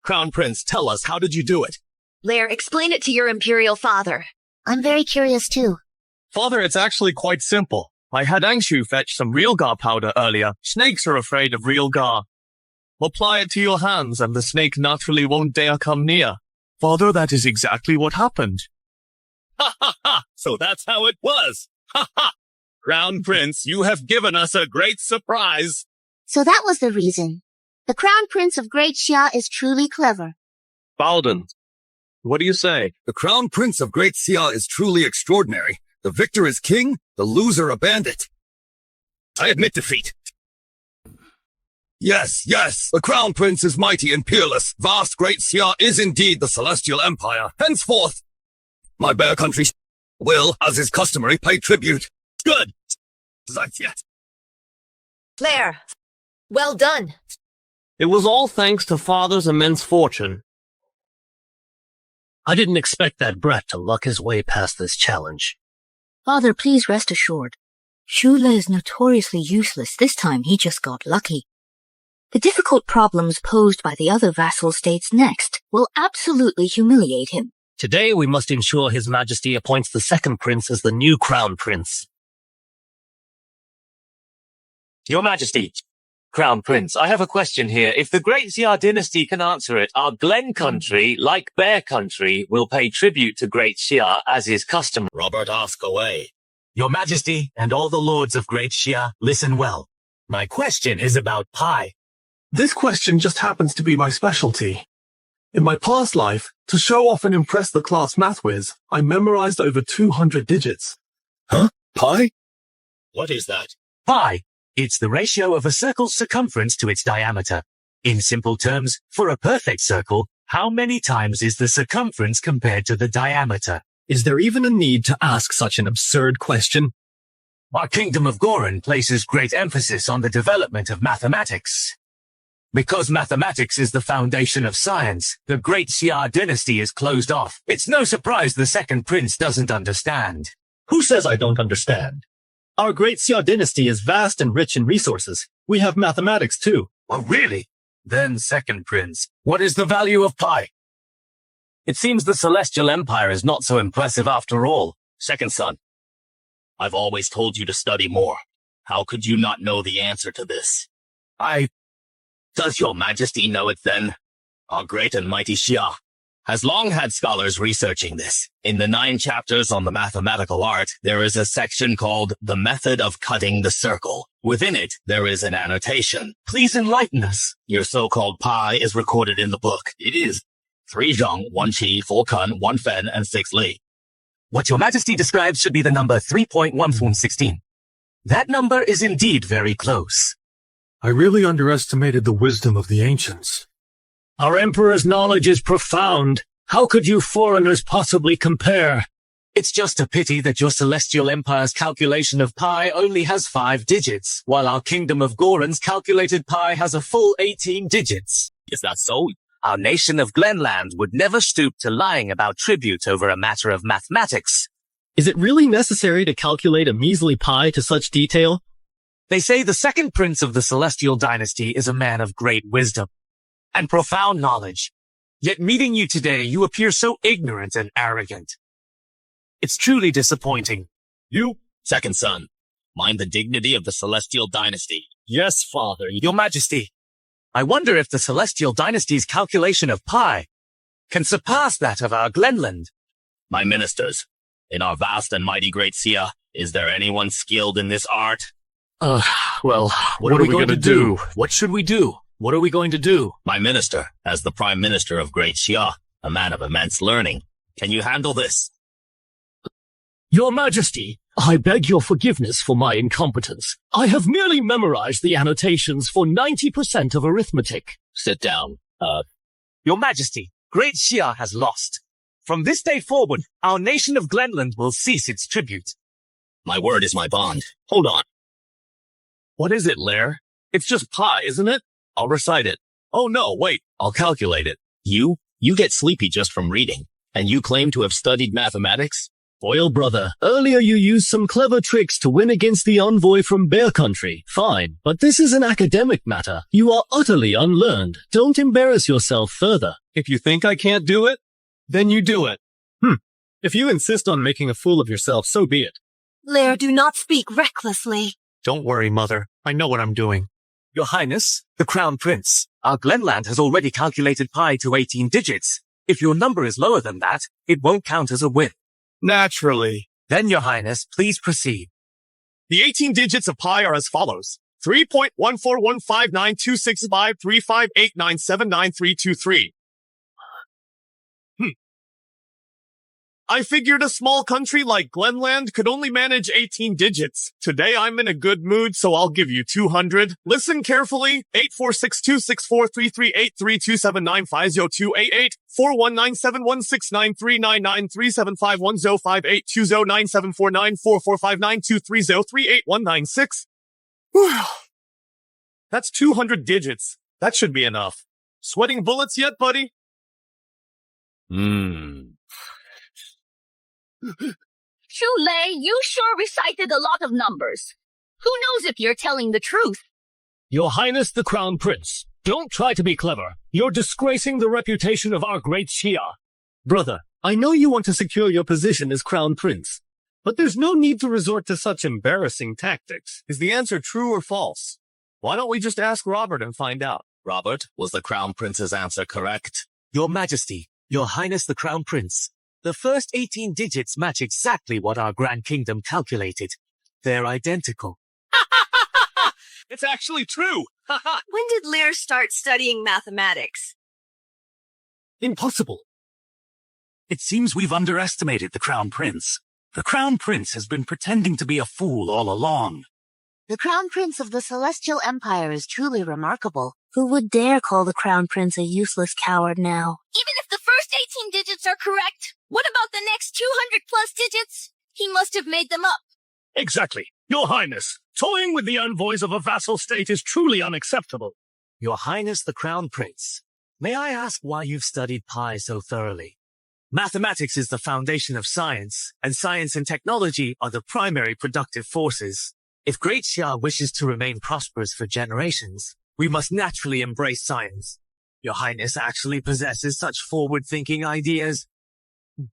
S10: Crown Prince, tell us, how did you do it?
S13: Lair, explain it to your Imperial father.
S9: I'm very curious too.
S21: Father, it's actually quite simple. I had Angshu fetch some real gar powder earlier. Snakes are afraid of real gar. Apply it to your hands and the snake naturally won't dare come near. Father, that is exactly what happened.
S6: Ha ha ha! So that's how it was! Ha ha! Crown Prince, you have given us a great surprise!
S9: So that was the reason. The Crown Prince of Great Xia is truly clever.
S21: Bowden, what do you say?
S20: The Crown Prince of Great Xia is truly extraordinary. The victor is king, the loser a bandit. I admit defeat. Yes, the Crown Prince is mighty and peerless. Vast Great Xia is indeed the Celestial Empire. Henceforth, my Bear Country will, as is customary, pay tribute. Good.
S13: Lair, well done.
S21: It was all thanks to Father's immense fortune.
S14: I didn't expect that brat to luck his way past this challenge.
S15: Father, please rest assured. Shule is notoriously useless. This time he just got lucky. The difficult problems posed by the other vassal states next will absolutely humiliate him.
S14: Today we must ensure His Majesty appoints the second prince as the new crown prince.
S11: Your Majesty, Crown Prince, I have a question here. If the Great Xia dynasty can answer it, our Glen country, like Bear country, will pay tribute to Great Xia as is custom.
S12: Robert, ask away.
S22: Your Majesty and all the lords of Great Xia, listen well. My question is about pi.
S4: This question just happens to be my specialty. In my past life, to show off and impress the class math whiz, I memorized over 200 digits.
S22: Huh? Pi?
S12: What is that?
S22: Pi. It's the ratio of a circle's circumference to its diameter. In simple terms, for a perfect circle, how many times is the circumference compared to the diameter?
S14: Is there even a need to ask such an absurd question?
S22: Our Kingdom of Goron places great emphasis on the development of mathematics. Because mathematics is the foundation of science, the Great Xia dynasty is closed off. It's no surprise the second prince doesn't understand.
S14: Who says I don't understand? Our Great Xia dynasty is vast and rich in resources. We have mathematics too.
S22: Oh, really? Then, second prince, what is the value of pi?
S14: It seems the Celestial Empire is not so impressive after all.
S12: Second son, I've always told you to study more. How could you not know the answer to this? Does your Majesty know it then? Our great and mighty Xia has long had scholars researching this. In the 9 chapters on the mathematical art, there is a section called The Method of Cutting the Circle. Within it, there is an annotation. Please enlighten us. Your so-called pi is recorded in the book. It is 3 zheng, 1 qi, 4 kun, 1 fen, and 6 li.
S22: What your Majesty describes should be the number 3.116. That number is indeed very close.
S4: I really underestimated the wisdom of the ancients.
S14: Our Emperor's knowledge is profound. How could you foreigners possibly compare?
S22: It's just a pity that your Celestial Empire's calculation of pi only has 5 digits, while our Kingdom of Goron's calculated pi has a full 18 digits.
S12: Is that so?
S22: Our nation of Glenland would never stoop to lying about tribute over a matter of mathematics.
S14: Is it really necessary to calculate a measly pi to such detail?
S22: They say the second prince of the Celestial Dynasty is a man of great wisdom and profound knowledge. Yet meeting you today, you appear so ignorant and arrogant. It's truly disappointing.
S12: You, second son, mind the dignity of the Celestial Dynasty.
S14: Yes, Father.
S22: Your Majesty, I wonder if the Celestial Dynasty's calculation of pi can surpass that of our Glenland.
S12: My ministers, in our vast and mighty Great Xia, is there anyone skilled in this art?
S21: Well, what are we going to do?
S22: What should we do? What are we going to do?
S12: My minister, as the Prime Minister of Great Xia, a man of immense learning, can you handle this?
S14: Your Majesty, I beg your forgiveness for my incompetence. I have merely memorized the annotations for 90% of arithmetic.
S12: Sit down.
S22: Your Majesty, Great Xia has lost. From this day forward, our nation of Glenland will cease its tribute.
S12: My word is my bond. Hold on.
S21: What is it, Lair? It's just pi, isn't it? I'll recite it. Oh no, wait, I'll calculate it.
S12: You get sleepy just from reading, and you claim to have studied mathematics?
S14: Foil brother, earlier you used some clever tricks to win against the envoy from Bear Country. Fine, but this is an academic matter. You are utterly unlearned. Don't embarrass yourself further.
S21: If you think I can't do it, then you do it. If you insist on making a fool of yourself, so be it.
S19: Lair, do not speak recklessly.
S21: Don't worry, Mother. I know what I'm doing.
S22: Your Highness, the Crown Prince, our Glenland has already calculated pi to 18 digits. If your number is lower than that, it won't count as a win.
S21: Naturally.
S22: Then, Your Highness, please proceed.
S21: The 18 digits of pi are as follows. 3.14159265358979323. I figured a small country like Glenland could only manage 18 digits. Today I'm in a good mood, so I'll give you 200. Listen carefully. 8462643383279502888 41971693937510582097494945923038196. That's 200 digits. That should be enough. Sweating bullets yet, buddy?
S7: Hmm.
S15: Chule, you sure recited a lot of numbers. Who knows if you're telling the truth?
S14: Your Highness the Crown Prince, don't try to be clever. You're disgracing the reputation of our great Xia.
S21: Brother, I know you want to secure your position as Crown Prince, but there's no need to resort to such embarrassing tactics. Is the answer true or false? Why don't we just ask Robert and find out?
S12: Robert, was the Crown Prince's answer correct?
S10: Your Majesty, Your Highness the Crown Prince, the first 18 digits match exactly what our Grand Kingdom calculated. They're identical.
S14: It's actually true!
S19: When did Lear start studying mathematics?
S14: Impossible.
S2: It seems we've underestimated the Crown Prince. The Crown Prince has been pretending to be a fool all along.
S3: The Crown Prince of the Celestial Empire is truly remarkable. Who would dare call the Crown Prince a useless coward now?
S15: Even if the first 18 digits are correct, what about the next 200 plus digits? He must have made them up.
S14: Exactly. Your Highness, toying with the envoys of a vassal state is truly unacceptable.
S10: Your Highness the Crown Prince, may I ask why you've studied pi so thoroughly? Mathematics is the foundation of science, and science and technology are the primary productive forces. If Great Xia wishes to remain prosperous for generations, we must naturally embrace science. Your Highness actually possesses such forward-thinking ideas.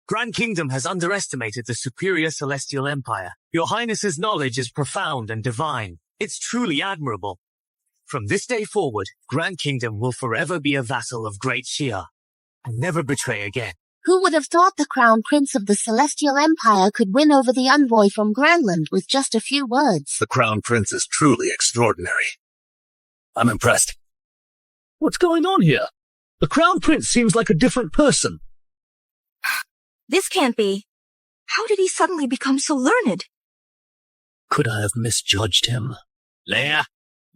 S10: Grand Kingdom has underestimated the superior Celestial Empire. Your Highness's knowledge is profound and divine. It's truly admirable. From this day forward, Grand Kingdom will forever be a vassal of Great Xia, and never betray again.
S3: Who would have thought the Crown Prince of the Celestial Empire could win over the envoy from Grandland with just a few words?
S12: The Crown Prince is truly extraordinary. I'm impressed.
S14: What's going on here? The Crown Prince seems like a different person.
S13: This can't be. How did he suddenly become so learned?
S12: Could I have misjudged him? Leia,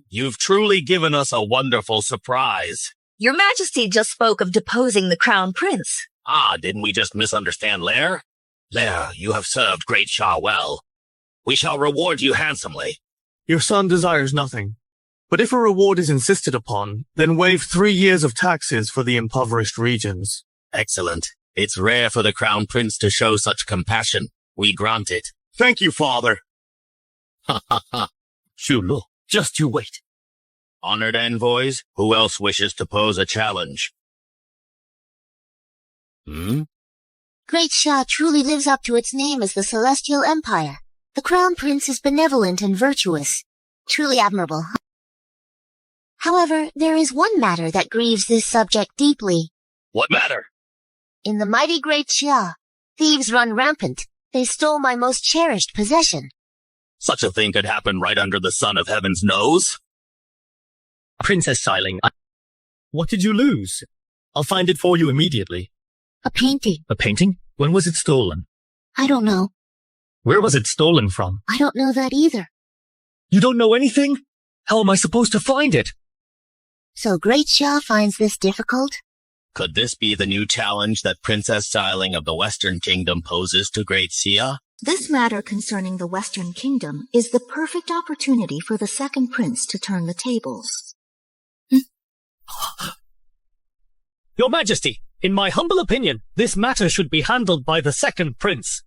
S12: you've truly given us a wonderful surprise.
S13: Your Majesty just spoke of deposing the Crown Prince.
S12: Ah, didn't we just misunderstand Lair? Lair, you have served Great Xia well. We shall reward you handsomely.
S21: Your son desires nothing. But if a reward is insisted upon, then waive 3 years of taxes for the impoverished regions.
S12: Excellent. It's rare for the Crown Prince to show such compassion. We grant it.
S18: Thank you, Father.
S12: Ha ha ha. Shulu, just you wait. Honored envoys, who else wishes to pose a challenge?
S3: Great Xia truly lives up to its name as the Celestial Empire. The Crown Prince is benevolent and virtuous. Truly admirable. However, there is one matter that grieves this subject deeply.
S12: What matter?
S3: In the mighty Great Xia, thieves run rampant. They stole my most cherished possession.
S12: Such a thing could happen right under the sun of heaven's nose?
S21: Princess Xiling, what did you lose? I'll find it for you immediately.
S3: A painting.
S21: A painting? When was it stolen?
S3: I don't know.
S21: Where was it stolen from?
S3: I don't know that either.
S21: You don't know anything? How am I supposed to find it?
S3: So Great Xia finds this difficult?
S12: Could this be the new challenge that Princess Xiling of the Western Kingdom poses to Great Xia?
S8: This matter concerning the Western Kingdom is the perfect opportunity for the second prince to turn the tables.
S14: Your Majesty, in my humble opinion, this matter should be handled by the second prince.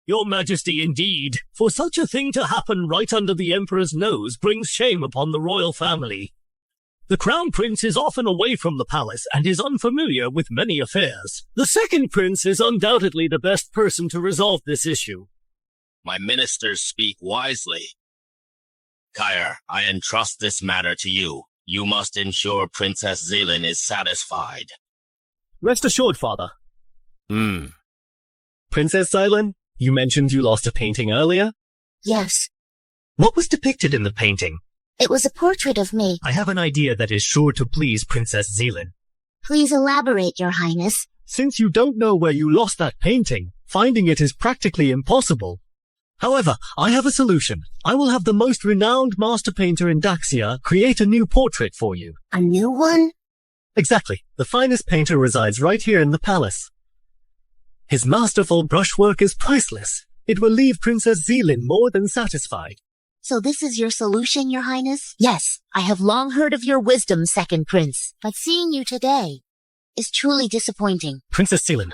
S14: Your Majesty, indeed, for such a thing to happen right under the Emperor's nose brings shame upon the royal family. The Crown Prince is often away from the palace and is unfamiliar with many affairs. The second prince is undoubtedly the best person to resolve this issue.
S12: My ministers speak wisely. Kair, I entrust this matter to you. You must ensure Princess Xilin is satisfied.
S14: Rest assured, Father.
S21: Princess Xiling, you mentioned you lost a painting earlier?
S3: Yes.
S21: What was depicted in the painting?
S3: It was a portrait of me.
S21: I have an idea that is sure to please Princess Xilin.
S3: Please elaborate, Your Highness.
S21: Since you don't know where you lost that painting, finding it is practically impossible. However, I have a solution. I will have the most renowned master painter in Daxia create a new portrait for you.
S3: A new one?
S21: Exactly. The finest painter resides right here in the palace. His masterful brushwork is priceless. It will leave Princess Xilin more than satisfied.
S5: So this is your solution, Your Highness? Yes, I have long heard of your wisdom, Second Prince, but seeing you today is truly disappointing.
S14: Princess Celine,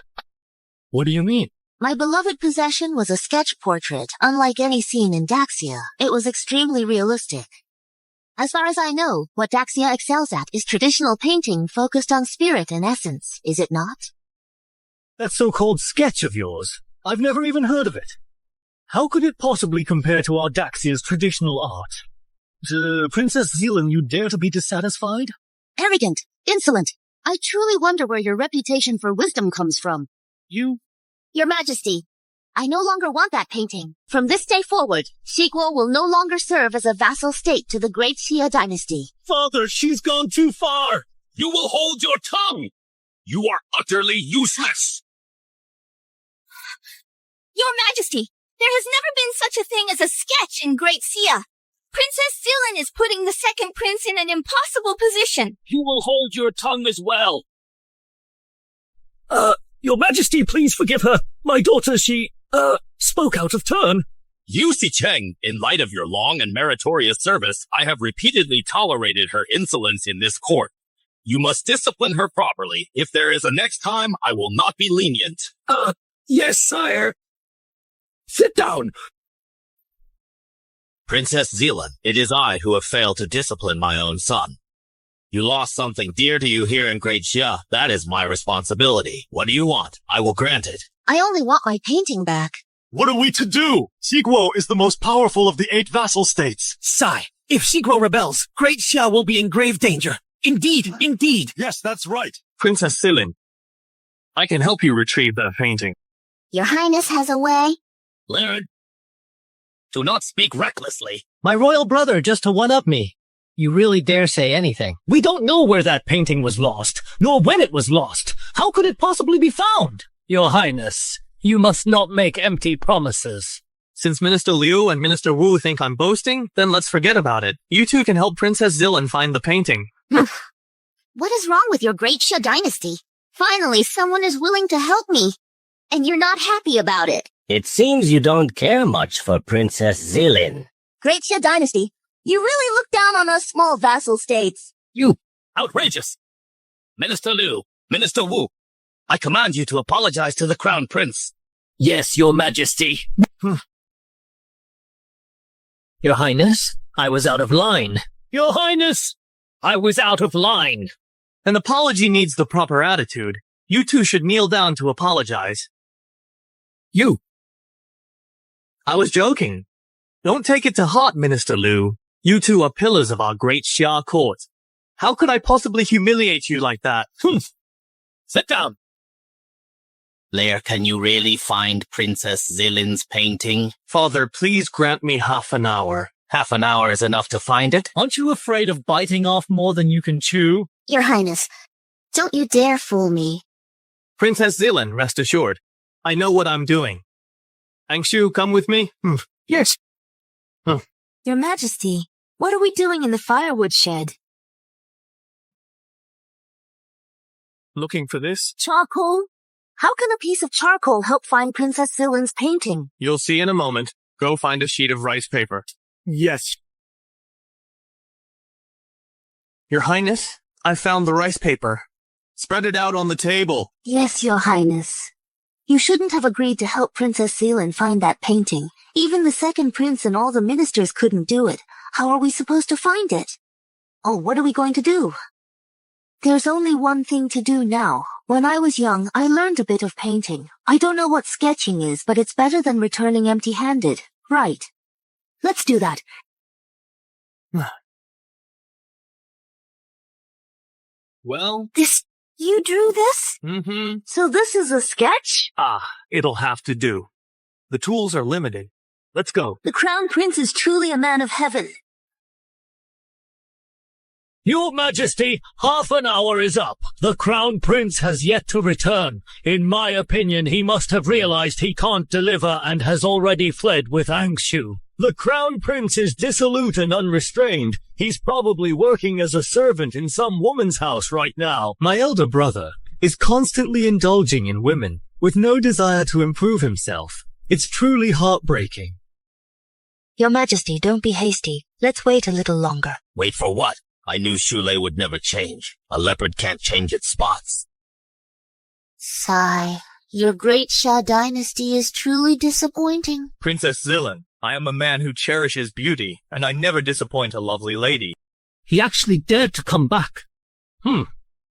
S14: what do you mean?
S5: My beloved possession was a sketch portrait, unlike any seen in Daxia. It was extremely realistic. As far as I know, what Daxia excels at is traditional painting focused on spirit and essence, is it not?
S14: That so-called sketch of yours, I've never even heard of it. How could it possibly compare to our Daxia's traditional art? Princess Zealand, you dare to be dissatisfied?
S5: Arrogant, insolent. I truly wonder where your reputation for wisdom comes from.
S9: Your Majesty,
S5: I no longer want that painting. From this day forward, Shiguo will no longer serve as a vassal state to the great Xia dynasty.
S14: Father, she's gone too far!
S12: You will hold your tongue! You are utterly useless!
S19: Your Majesty, there has never been such a thing as a sketch in Great Xia. Princess Zilin is putting the second prince in an impossible position.
S12: You will hold your tongue as well.
S14: Your Majesty, please forgive her. My daughter, she, spoke out of turn.
S12: Yu Xicheng, in light of your long and meritorious service, I have repeatedly tolerated her insolence in this court. You must discipline her properly. If there is a next time, I will not be lenient.
S14: Yes, sire. Sit down.
S12: Princess Zealand, it is I who have failed to discipline my own son. You lost something dear to you here in Great Xia. That is my responsibility. What do you want? I will grant it.
S5: I only want my painting back.
S4: What are we to do? Shiguo is the most powerful of the 8 vassal states.
S2: Sigh, if Shiguo rebels, Great Xia will be in grave danger. Indeed, indeed.
S4: Yes, that's right.
S21: Princess Celine, I can help you retrieve that painting.
S9: Your Highness has a way.
S12: Laird, do not speak recklessly.
S16: My royal brother just to one-up me. You really dare say anything. We don't know where that painting was lost, nor when it was lost. How could it possibly be found? Your Highness, you must not make empty promises.
S21: Since Minister Liu and Minister Wu think I'm boasting, then let's forget about it. You two can help Princess Zilin find the painting.
S9: What is wrong with your Great Xia dynasty? Finally, someone is willing to help me. And you're not happy about it.
S7: It seems you don't care much for Princess Zilin.
S5: Great Xia dynasty, you really look down on us small vassal states.
S12: You outrageous! Minister Liu, Minister Wu, I command you to apologize to the Crown Prince.
S2: Yes, Your Majesty.
S16: Your Highness, I was out of line.
S2: Your Highness, I was out of line.
S21: An apology needs the proper attitude. You two should kneel down to apologize. I was joking. Don't take it to heart, Minister Liu. You two are pillars of our great Xia court. How could I possibly humiliate you like that?
S12: Sit down. Lair, can you really find Princess Zilin's painting?
S21: Father, please grant me half an hour.
S12: Half an hour is enough to find it?
S16: Aren't you afraid of biting off more than you can chew?
S9: Your Highness, don't you dare fool me.
S21: Princess Zilin, rest assured. I know what I'm doing. Angshu, come with me?
S2: Yes.
S13: Your Majesty, what are we doing in the firewood shed?
S21: Looking for this?
S5: Charcoal? How can a piece of charcoal help find Princess Zilin's painting?
S21: You'll see in a moment. Go find a sheet of rice paper.
S4: Yes.
S21: Your Highness, I found the rice paper. Spread it out on the table.
S5: Yes, Your Highness. You shouldn't have agreed to help Princess Zilin find that painting. Even the second prince and all the ministers couldn't do it. How are we supposed to find it? Oh, what are we going to do? There's only one thing to do now. When I was young, I learned a bit of painting. I don't know what sketching is, but it's better than returning empty-handed. Right. Let's do that.
S21: Well?
S5: You drew this?
S21: Mm-hmm.
S5: So this is a sketch?
S21: It'll have to do. The tools are limited. Let's go.
S5: The Crown Prince is truly a man of heaven.
S16: Your Majesty, half an hour is up. The Crown Prince has yet to return. In my opinion, he must have realized he can't deliver and has already fled with Angshu. The Crown Prince is dissolute and unrestrained. He's probably working as a servant in some woman's house right now. My elder brother is constantly indulging in women, with no desire to improve himself. It's truly heartbreaking.
S3: Your Majesty, don't be hasty. Let's wait a little longer.
S12: Wait for what? I knew Shule would never change. A leopard can't change its spots.
S9: Sigh. Your great Xia dynasty is truly disappointing.
S21: Princess Zilan, I am a man who cherishes beauty, and I never disappoint a lovely lady.
S16: He actually dared to come back.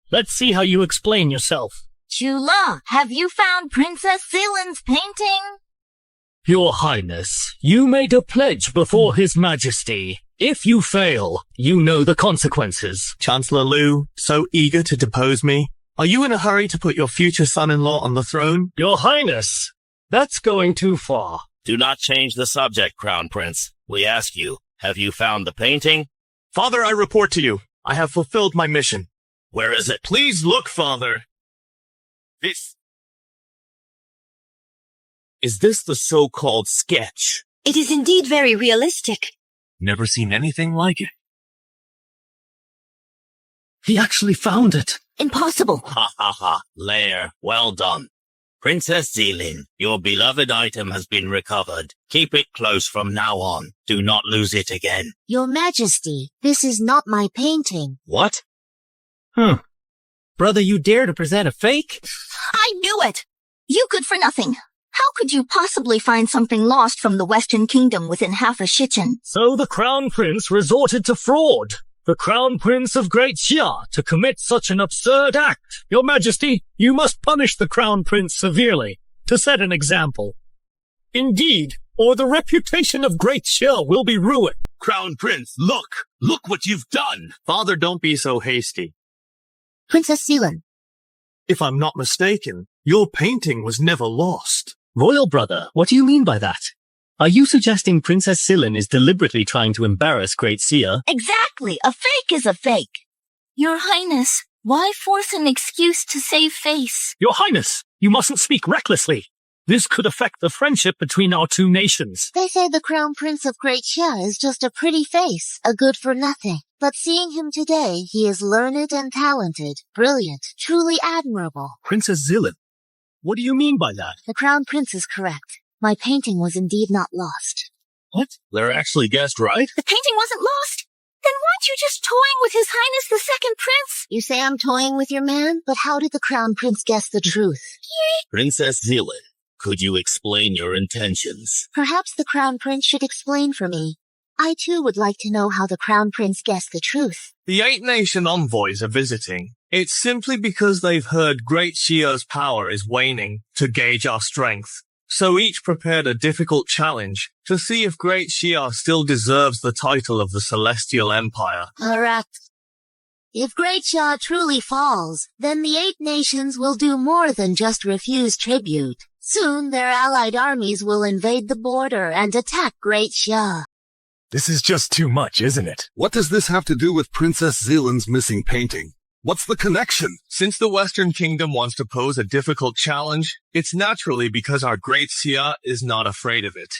S16: Let's see how you explain yourself.
S15: Chula, have you found Princess Zilan's painting?
S16: Your Highness, you made a pledge before His Majesty. If you fail, you know the consequences.
S21: Chancellor Lu, so eager to depose me. Are you in a hurry to put your future son-in-law on the throne?
S16: Your Highness, that's going too far.
S12: Do not change the subject, Crown Prince. We ask you, have you found the painting?
S21: Father, I report to you. I have fulfilled my mission.
S12: Where is it?
S21: Please look, Father.
S6: Is this the so-called sketch?
S19: It is indeed very realistic.
S6: Never seen anything like it.
S16: He actually found it.
S19: Impossible.
S12: Ha ha ha. Lair, well done. Princess Zilin, your beloved item has been recovered. Keep it close from now on. Do not lose it again.
S9: Your Majesty, this is not my painting.
S12: What?
S10: Brother, you dare to present a fake?
S19: I knew it!
S8: You good for nothing. How could you possibly find something lost from the Western Kingdom within half a shichen?
S16: So the Crown Prince resorted to fraud. The Crown Prince of Great Xia to commit such an absurd act. Your Majesty, you must punish the Crown Prince severely, to set an example. Indeed, or the reputation of Great Xia will be ruined.
S6: Crown Prince, look! Look what you've done!
S21: Father, don't be so hasty.
S9: Princess Zilan.
S21: If I'm not mistaken, your painting was never lost.
S10: Royal brother, what do you mean by that? Are you suggesting Princess Zilan is deliberately trying to embarrass Great Xia?
S15: Exactly. A fake is a fake.
S19: Your Highness, why force an excuse to save face?
S16: Your Highness, you mustn't speak recklessly. This could affect the friendship between our two nations.
S9: They say the Crown Prince of Great Xia is just a pretty face, a good for nothing. But seeing him today, he is learned and talented, brilliant, truly admirable.
S6: Princess Zilan, what do you mean by that?
S9: The Crown Prince is correct. My painting was indeed not lost.
S6: What? They're actually guessed right?
S19: The painting wasn't lost? Then weren't you just toying with His Highness the Second Prince?
S9: You say I'm toying with your man? But how did the Crown Prince guess the truth?
S12: Princess Zilan, could you explain your intentions?
S9: Perhaps the Crown Prince should explain for me. I too would like to know how the Crown Prince guessed the truth.
S21: The 8 nation envoys are visiting. It's simply because they've heard Great Xia's power is waning to gauge our strength. So each prepared a difficult challenge to see if Great Xia still deserves the title of the Celestial Empire.
S9: Correct. If Great Xia truly falls, then the 8 nations will do more than just refuse tribute. Soon their allied armies will invade the border and attack Great Xia.
S6: This is just too much, isn't it?
S20: What does this have to do with Princess Zilan's missing painting? What's the connection?
S21: Since the Western Kingdom wants to pose a difficult challenge, it's naturally because our Great Xia is not afraid of it.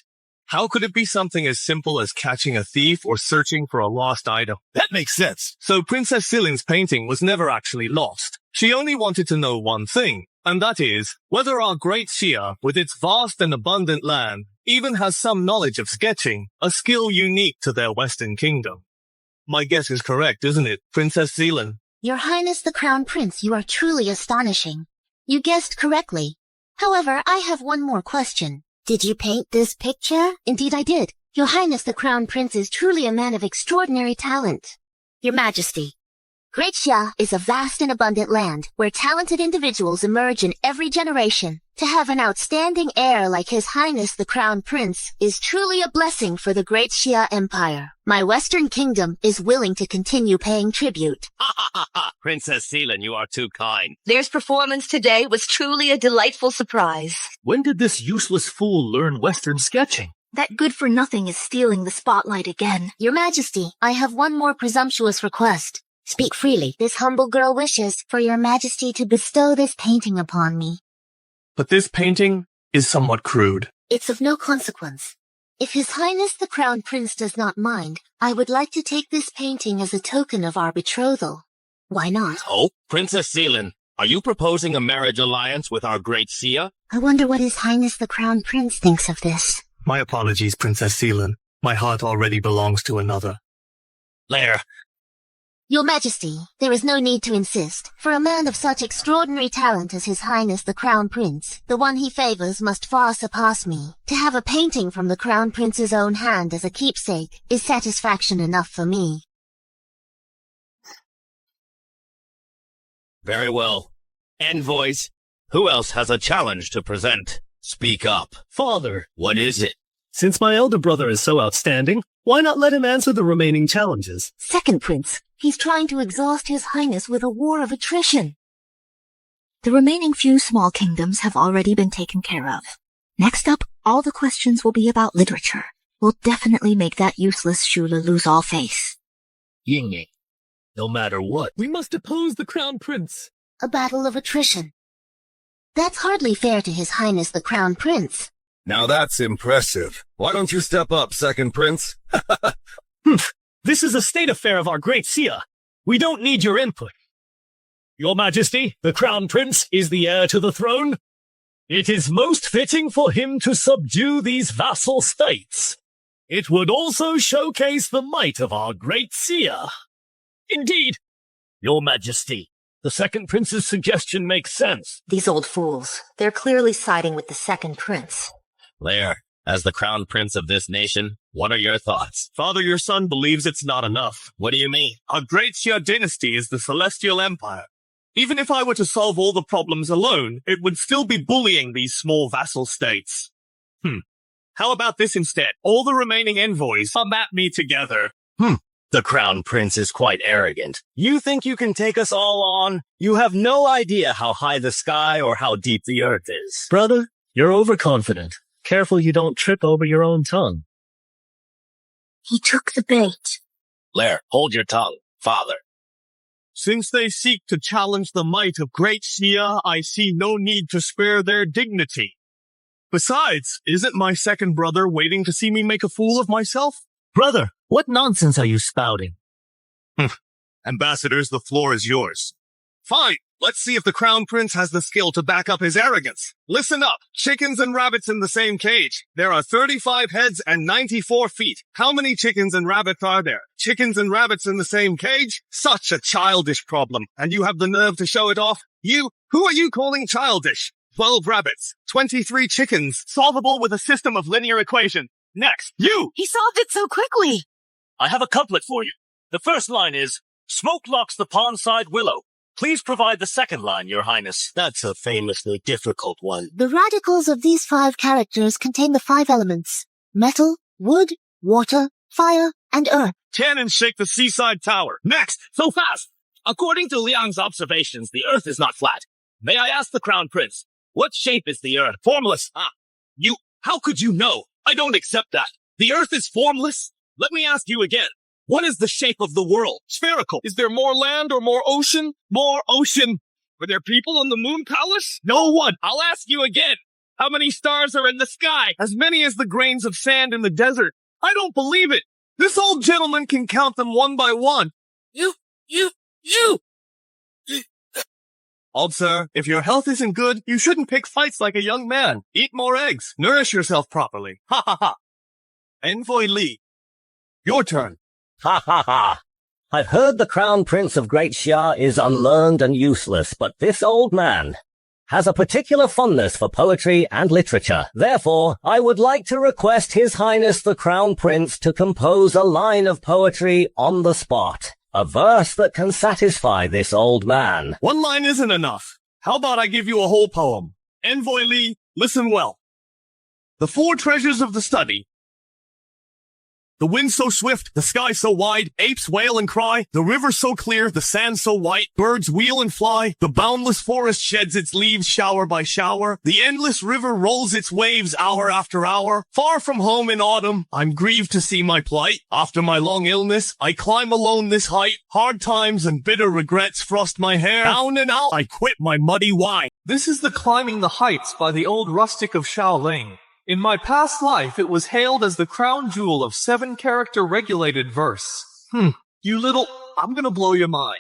S21: How could it be something as simple as catching a thief or searching for a lost item?
S6: That makes sense.
S21: So Princess Zilan's painting was never actually lost. She only wanted to know one thing, and that is whether our Great Xia, with its vast and abundant land, even has some knowledge of sketching, a skill unique to their Western Kingdom. My guess is correct, isn't it, Princess Zilan?
S9: Your Highness the Crown Prince, you are truly astonishing. You guessed correctly. However, I have one more question. Did you paint this picture? Indeed I did. Your Highness the Crown Prince is truly a man of extraordinary talent. Your Majesty, Great Xia is a vast and abundant land where talented individuals emerge in every generation. To have an outstanding heir like His Highness the Crown Prince is truly a blessing for the Great Xia Empire. My Western Kingdom is willing to continue paying tribute.
S12: Princess Zilan, you are too kind.
S15: Their performance today was truly a delightful surprise.
S16: When did this useless fool learn Western sketching?
S8: That good for nothing is stealing the spotlight again.
S9: Your Majesty, I have one more presumptuous request. Speak freely. This humble girl wishes for your Majesty to bestow this painting upon me.
S21: But this painting is somewhat crude.
S9: It's of no consequence. If His Highness the Crown Prince does not mind, I would like to take this painting as a token of our betrothal. Why not?
S12: Oh, Princess Zilan, are you proposing a marriage alliance with our Great Xia?
S9: I wonder what His Highness the Crown Prince thinks of this.
S21: My apologies, Princess Zilan. My heart already belongs to another.
S12: Lair,
S9: Your Majesty, there is no need to insist. For a man of such extraordinary talent as His Highness the Crown Prince, the one he favors must far surpass me. To have a painting from the Crown Prince's own hand as a keepsake is satisfaction enough for me.
S12: very well. Envoys, who else has a challenge to present? Speak up.
S14: Father,
S12: What is it?
S14: since my elder brother is so outstanding, why not let him answer the remaining challenges?
S8: Second Prince, he's trying to exhaust His Highness with a war of attrition. The remaining few small kingdoms have already been taken care of. Next up, all the questions will be about literature. We'll definitely make that useless Shula lose all face.
S14: Ying. No matter what, we must depose the Crown Prince.
S9: A battle of attrition. That's hardly fair to His Highness the Crown Prince.
S20: Now that's impressive. Why don't you step up, Second Prince?
S14: This is a state affair of our great Sia. We don't need your input. Your Majesty, the Crown Prince is the heir to the throne. It is most fitting for him to subdue these vassal states. It would also showcase the might of our great Sia. Indeed, Your Majesty, the Second Prince's suggestion makes sense.
S1: These old fools. They're clearly siding with the Second Prince.
S12: Lair, as the Crown Prince of this nation, what are your thoughts?
S21: Father, your son believes it's not enough.
S12: What do you mean?
S21: Our great Xia dynasty is the Celestial Empire. Even if I were to solve all the problems alone, it would still be bullying these small vassal states. How about this instead? All the remaining envoys come at me together.
S7: The Crown Prince is quite arrogant. You think you can take us all on? You have no idea how high the sky or how deep the earth is.
S14: Brother, you're overconfident. Careful you don't trip over your own tongue.
S8: He took the bait.
S12: Lair, hold your tongue, father.
S21: Since they seek to challenge the might of great Xia, I see no need to spare their dignity. Besides, isn't my second brother waiting to see me make a fool of myself?
S14: Brother, what nonsense are you spouting?
S4: Ambassadors, the floor is yours. Fine. Let's see if the Crown Prince has the skill to back up his arrogance. Listen up. Chickens and rabbits in the same cage. There are 35 heads and 94 feet. How many chickens and rabbits are there? Chickens and rabbits in the same cage? Such a childish problem. And you have the nerve to show it off? You? Who are you calling childish? 12 rabbits. 23 chickens. Solvable with a system of linear equation. Next, you!
S13: He solved it so quickly.
S7: I have a couplet for you. The first line is, "Smoke locks the pondside willow." Please provide the second line, Your Highness.
S12: That's a famously difficult one.
S3: The radicals of these 5 characters contain the 5 elements: metal, wood, water, fire, and earth.
S4: Cannon shake the seaside tower. Next!
S12: So fast! According to Liang's observations, the Earth is not flat. May I ask the Crown Prince, what shape is the Earth? Formless. How could you know? I don't accept that. The Earth is formless? Let me ask you again. What is the shape of the world?
S4: Spherical. Is there more land or more ocean?
S12: More ocean.
S4: Were there people on the Moon Palace?
S12: No one. I'll ask you again.
S4: How many stars are in the sky? As many as the grains of sand in the desert. I don't believe it. This old gentleman can count them one by one.
S12: You.
S21: Old sir, if your health isn't good, you shouldn't pick fights like a young man. Eat more eggs. Nourish yourself properly. Ha ha ha. Envoy Li, your turn.
S7: Ha ha ha. I've heard the Crown Prince of Great Xia is unlearned and useless, but this old man has a particular fondness for poetry and literature. Therefore, I would like to request His Highness the Crown Prince to compose a line of poetry on the spot. A verse that can satisfy this old man.
S4: One line isn't enough. How about I give you a whole poem? Envoy Li, listen well. The 4 treasures of the study. The wind so swift, the sky so wide, apes wail and cry, the river so clear, the sand so white, birds wheel and fly, the boundless forest sheds its leaves shower by shower, the endless river rolls its waves hour after hour. Far from home in autumn, I'm grieved to see my plight. After my long illness, I climb alone this height. Hard times and bitter regrets frost my hair. Down and out, I quit my muddy wine.
S21: This is the Climbing the Heights by the old rustic of Shaoling. In my past life, it was hailed as the crown jewel of 7-character regulated verse.
S4: You little... I'm gonna blow your mind.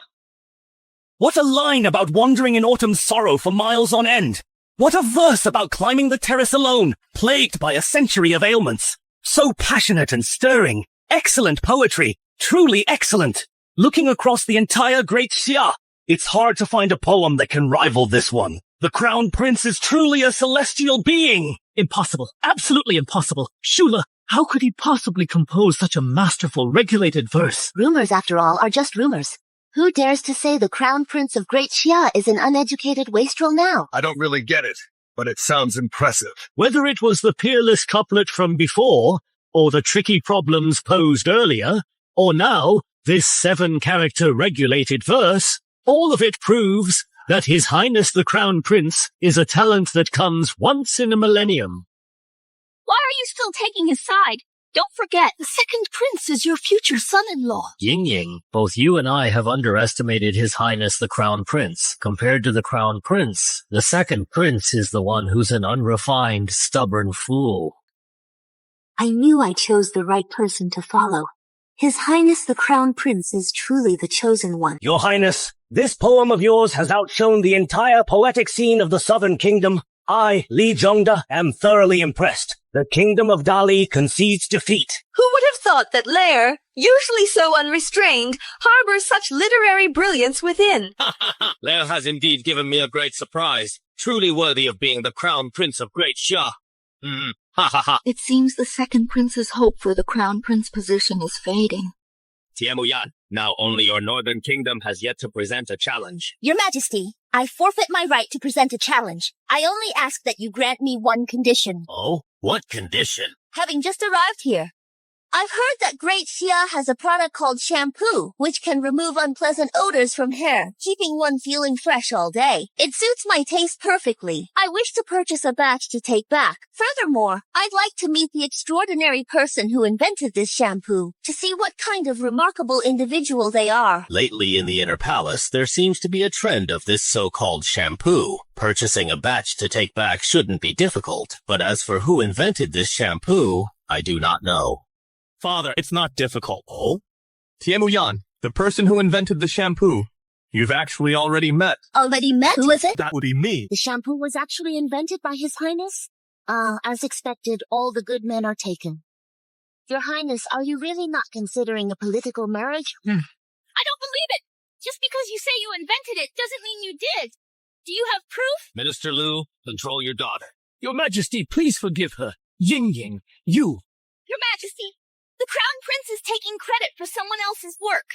S2: What a line about wandering in autumn's sorrow for miles on end. What a verse about climbing the terrace alone, plagued by a century of ailments.
S7: So passionate and stirring. Excellent poetry. Truly excellent. Looking across the entire Great Xia, it's hard to find a poem that can rival this one. The Crown Prince is truly a celestial being.
S16: Impossible. Absolutely impossible. Shula, how could he possibly compose such a masterful, regulated verse?
S5: Rumors, after all, are just rumors. Who dares to say the Crown Prince of Great Xia is an uneducated wastrel now?
S4: I don't really get it, but it sounds impressive.
S16: Whether it was the peerless couplet from before, or the tricky problems posed earlier, or now this 7-character regulated verse, all of it proves that His Highness the Crown Prince is a talent that comes once in a millennium.
S19: Why are you still taking his side? Don't forget, the second prince is your future son-in-law.
S16: Ying, both you and I have underestimated His Highness the Crown Prince. Compared to the Crown Prince, the second prince is the one who's an unrefined, stubborn fool.
S5: I knew I chose the right person to follow. His Highness the Crown Prince is truly the chosen one.
S7: Your Highness, this poem of yours has outshone the entire poetic scene of the Southern Kingdom. I, Li Zhongda, am thoroughly impressed. The Kingdom of Dali concedes defeat.
S11: Who would have thought that Lair, usually so unrestrained, harbors such literary brilliance within?
S12: Lair has indeed given me a great surprise. Truly worthy of being the Crown Prince of Great Xia. Ha ha ha.
S8: It seems the second prince's hope for the crown prince position is fading.
S12: Tiamuyan, now only your northern kingdom has yet to present a challenge.
S9: Your Majesty, I forfeit my right to present a challenge. I only ask that you grant me one condition.
S12: Oh? What condition?
S9: Having just arrived here, I've heard that Great Xia has a product called shampoo, which can remove unpleasant odors from hair, keeping one feeling fresh all day. It suits my taste perfectly. I wish to purchase a batch to take back. Furthermore, I'd like to meet the extraordinary person who invented this shampoo, to see what kind of remarkable individual they are.
S12: Lately in the Inner Palace, there seems to be a trend of this so-called shampoo. Purchasing a batch to take back shouldn't be difficult, but as for who invented this shampoo, I do not know.
S4: Father, it's not difficult.
S12: Oh?
S21: Tiamuyan, the person who invented the shampoo, you've actually already met.
S9: Already met? Who is it?
S4: That would be me.
S9: The shampoo was actually invented by His Highness? As expected, all the good men are taken. Your Highness, are you really not considering a political marriage?
S19: I don't believe it. Just because you say you invented it doesn't mean you did. Do you have proof?
S12: Minister Liu, control your daughter.
S16: Your Majesty, please forgive her. Ying, you.
S19: Your Majesty, the Crown Prince is taking credit for someone else's work.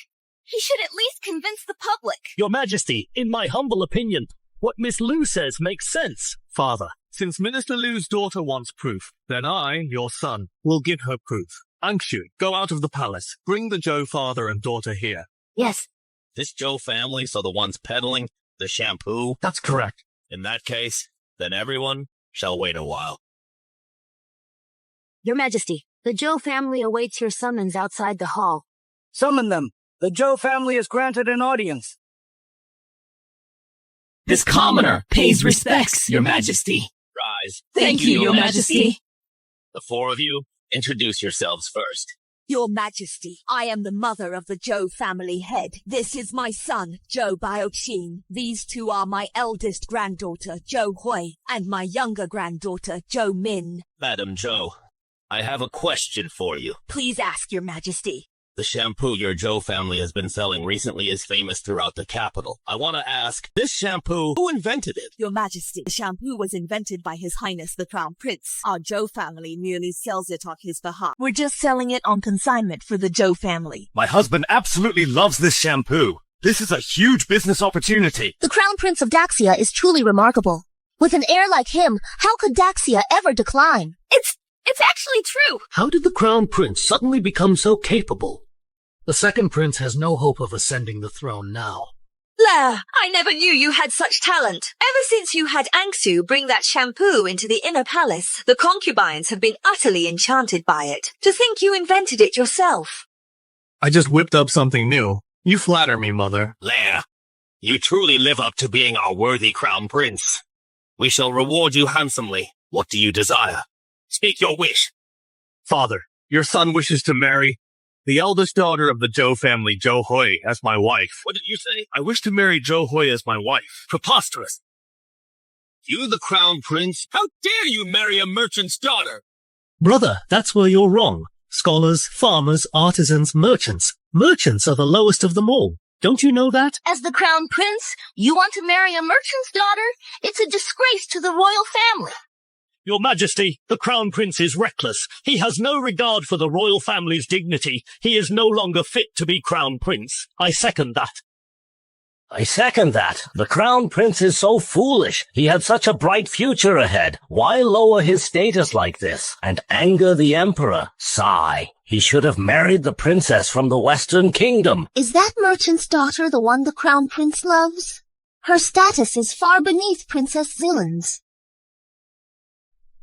S19: He should at least convince the public.
S16: Your Majesty, in my humble opinion, what Miss Liu says makes sense.
S21: Father, since Minister Liu's daughter wants proof, then I, your son, will give her proof. Angshu, go out of the palace. Bring the Zhou father and daughter here.
S5: Yes.
S12: This Zhou family, so the ones peddling the shampoo?
S21: That's correct.
S12: In that case, then everyone shall wait a while.
S5: Your Majesty, the Zhou family awaits your summons outside the hall.
S17: Summon them. The Zhou family is granted an audience.
S23: This commoner pays respects, Your Majesty.
S12: Rise.
S23: Thank you, Your Majesty.
S12: The four of you, introduce yourselves first.
S13: Your Majesty, I am the mother of the Zhou family head. This is my son, Zhou Baoqing. These two are my eldest granddaughter, Zhou Hui, and my younger granddaughter, Zhou Min.
S12: Madam Zhou, I have a question for you.
S13: Please ask, Your Majesty.
S12: The shampoo your Zhou family has been selling recently is famous throughout the capital. I want to ask, this shampoo, who invented it?
S13: Your Majesty, the shampoo was invented by His Highness the Crown Prince. Our Zhou family merely sells it on his behalf. We're just selling it on consignment for the Zhou family.
S4: My husband absolutely loves this shampoo. This is a huge business opportunity.
S9: The Crown Prince of Daxia is truly remarkable. With an heir like him, how could Daxia ever decline?
S19: It's actually true.
S16: How did the Crown Prince suddenly become so capable? The second prince has no hope of ascending the throne now.
S11: Lair, I never knew you had such talent. Ever since you had Angsu bring that shampoo into the inner palace, the concubines have been utterly enchanted by it. To think you invented it yourself.
S21: I just whipped up something new. You flatter me, Mother.
S12: Lair, you truly live up to being our worthy Crown Prince. We shall reward you handsomely. What do you desire? Speak your wish.
S21: Father, your son wishes to marry the eldest daughter of the Zhou family, Zhou Hui, as my wife.
S12: What did you say?
S4: I wish to marry Zhou Hui as my wife. Preposterous.
S12: You, the Crown Prince? How dare you marry a merchant's daughter?
S16: Brother, that's where you're wrong. Scholars, farmers, artisans, merchants. Merchants are the lowest of them all. Don't you know that?
S15: As the crown prince, you want to marry a merchant's daughter? It's a disgrace to the royal family.
S16: Your Majesty, the Crown Prince is reckless. He has no regard for the royal family's dignity. He is no longer fit to be Crown Prince. I second that.
S7: I second that. The Crown Prince is so foolish. He had such a bright future ahead. Why lower his status like this and anger the Emperor? Sigh. He should have married the princess from the Western Kingdom.
S9: Is that merchant's daughter the one the crown prince loves? Her status is far beneath Princess Zillen's.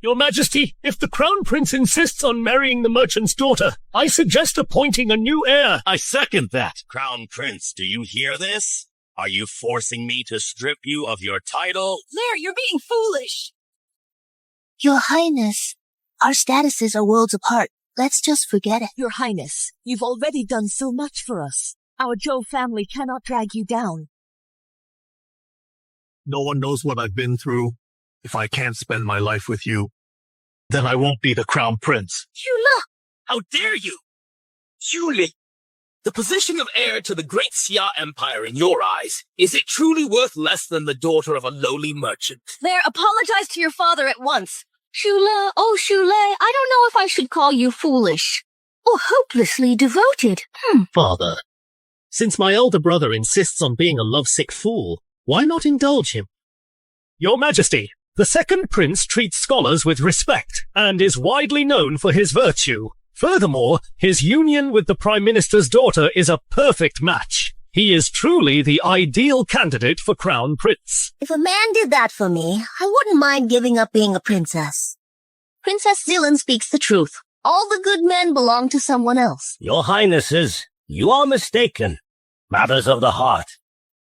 S16: Your Majesty, if the Crown Prince insists on marrying the merchant's daughter, I suggest appointing a new heir.
S6: I second that.
S12: Crown Prince, do you hear this? Are you forcing me to strip you of your title?
S13: Blair, you're being foolish.
S5: Your Highness, our statuses are worlds apart. Let's just forget it.
S13: Your Highness, you've already done so much for us. Our Zhou family cannot drag you down.
S4: No one knows what I've been through. If I can't spend my life with you, then I won't be the Crown Prince.
S12: Shula! How dare you? Shuli! The position of heir to the great Xia Empire in your eyes, is it truly worth less than the daughter of a lowly merchant?
S11: Blair, apologize to your father at once. Shula, oh Shule, I don't know if I should call you foolish. Or hopelessly devoted.
S16: Father, since my elder brother insists on being a lovesick fool, why not indulge him? Your Majesty, the second prince treats scholars with respect and is widely known for his virtue. Furthermore, his union with the Prime Minister's daughter is a perfect match. He is truly the ideal candidate for Crown Prince.
S5: If a man did that for me, I wouldn't mind giving up being a princess. Princess Zillen speaks the truth. All the good men belong to someone else.
S7: Your Highnesses, you are mistaken. Matters of the heart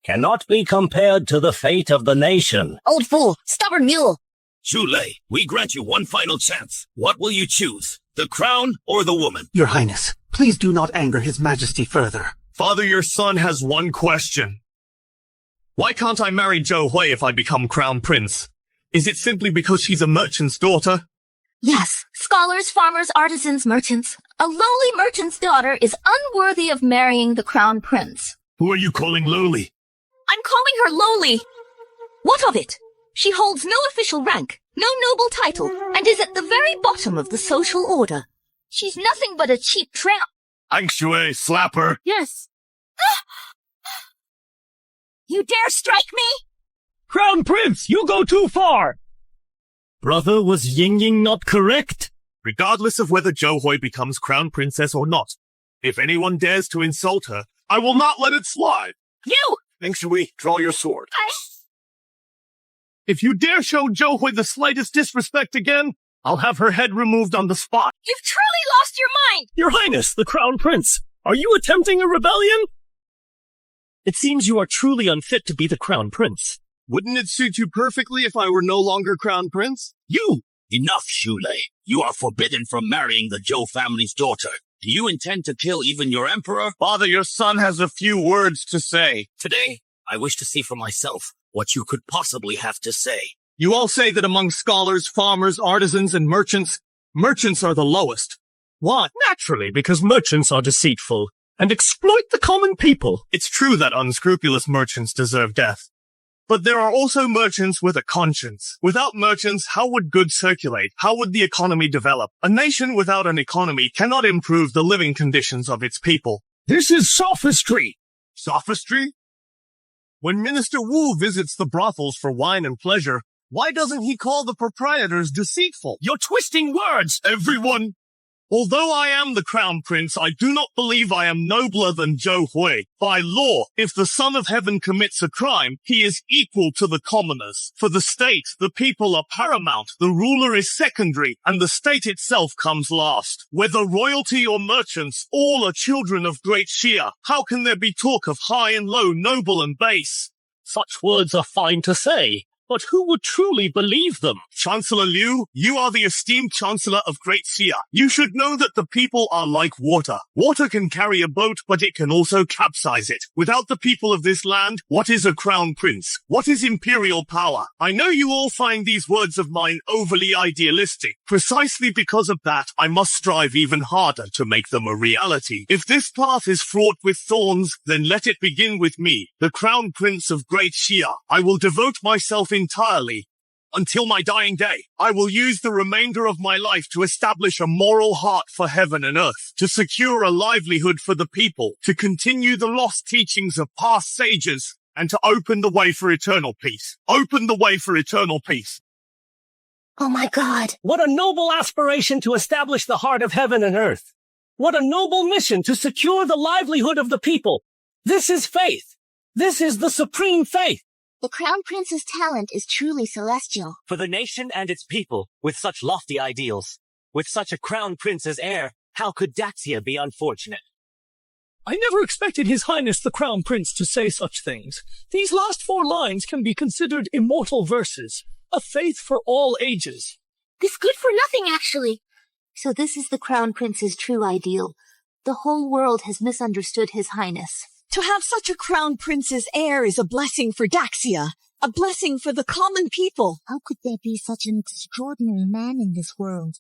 S7: cannot be compared to the fate of the nation.
S5: Old fool, stubborn mule.
S12: Shule, we grant you one final chance. What will you choose? The crown or the woman?
S2: Your Highness, please do not anger His Majesty further.
S4: Father, your son has one question. Why can't I marry Zhou Hui if I become Crown Prince? Is it simply because she's a merchant's daughter?
S15: Yes, scholars, farmers, artisans, merchants. A lowly merchant's daughter is unworthy of marrying the crown prince.
S4: Who are you calling lowly?
S11: I'm calling her lowly. What of it? She holds no official rank, no noble title, and is at the very bottom of the social order. She's nothing but a cheap tramp.
S4: Angshui, slap her.
S13: Yes. You dare strike me?
S16: Crown Prince, you go too far! Brother, was Ying Ying not correct?
S4: Regardless of whether Zhou Hui becomes Crown Princess or not, if anyone dares to insult her, I will not let it slide.
S13: You!
S4: Angshui, draw your sword. If you dare show Zhou Hui the slightest disrespect again, I'll have her head removed on the spot.
S13: You've truly lost your mind!
S16: Your Highness, the Crown Prince, are you attempting a rebellion? It seems you are truly unfit to be the Crown Prince.
S4: Wouldn't it suit you perfectly if I were no longer Crown Prince?
S12: You! Enough, Shule. You are forbidden from marrying the Zhou family's daughter. Do you intend to kill even your emperor?
S4: Father, your son has a few words to say.
S12: Today, I wish to see for myself what you could possibly have to say.
S4: You all say that among scholars, farmers, artisans, and merchants are the lowest. Why?
S16: Naturally, because merchants are deceitful and exploit the common people.
S4: It's true that unscrupulous merchants deserve death. But there are also merchants with a conscience. Without merchants, how would goods circulate? How would the economy develop? A nation without an economy cannot improve the living conditions of its people.
S16: This is sophistry.
S4: Sophistry? When Minister Wu visits the brothels for wine and pleasure, why doesn't he call the proprietors deceitful?
S12: You're twisting words!
S4: Everyone! Although I am the Crown Prince, I do not believe I am nobler than Zhou Hui. By law, if the Son of Heaven commits a crime, he is equal to the commoners. For the state, the people are paramount, the ruler is secondary, and the state itself comes last. Whether royalty or merchants, all are children of great Xia. How can there be talk of high and low, noble and base?
S16: Such words are fine to say,
S14: But who would truly believe them?
S4: Chancellor Liu, you are the esteemed Chancellor of Great Xia. You should know that the people are like water. Water can carry a boat, but it can also capsize it. Without the people of this land, what is a crown prince? What is imperial power? I know you all find these words of mine overly idealistic. Precisely because of that, I must strive even harder to make them a reality. If this path is fraught with thorns, then let it begin with me, the crown prince of Great Xia. I will devote myself entirely until my dying day. I will use the remainder of my life to establish a moral heart for heaven and earth, to secure a livelihood for the people, to continue the lost teachings of past sages, and to open the way for eternal peace. Open the way for eternal peace.
S5: Oh my God.
S14: What a noble aspiration to establish the heart of heaven and earth. What a noble mission to secure the livelihood of the people. This is faith. This is the supreme faith.
S19: The Crown Prince's talent is truly celestial.
S7: For the nation and its people, with such lofty ideals, with such a crown prince as heir, how could Daxia be unfortunate?
S16: I never expected His Highness the Crown Prince to say such things. These last 4 lines can be considered immortal verses, a faith for all ages.
S19: This good for nothing, actually.
S3: So this is the Crown Prince's true ideal. The whole world has misunderstood His Highness.
S13: To have such a crown prince's heir is a blessing for Daxia, a blessing for the common people.
S5: How could there be such an extraordinary man in this world?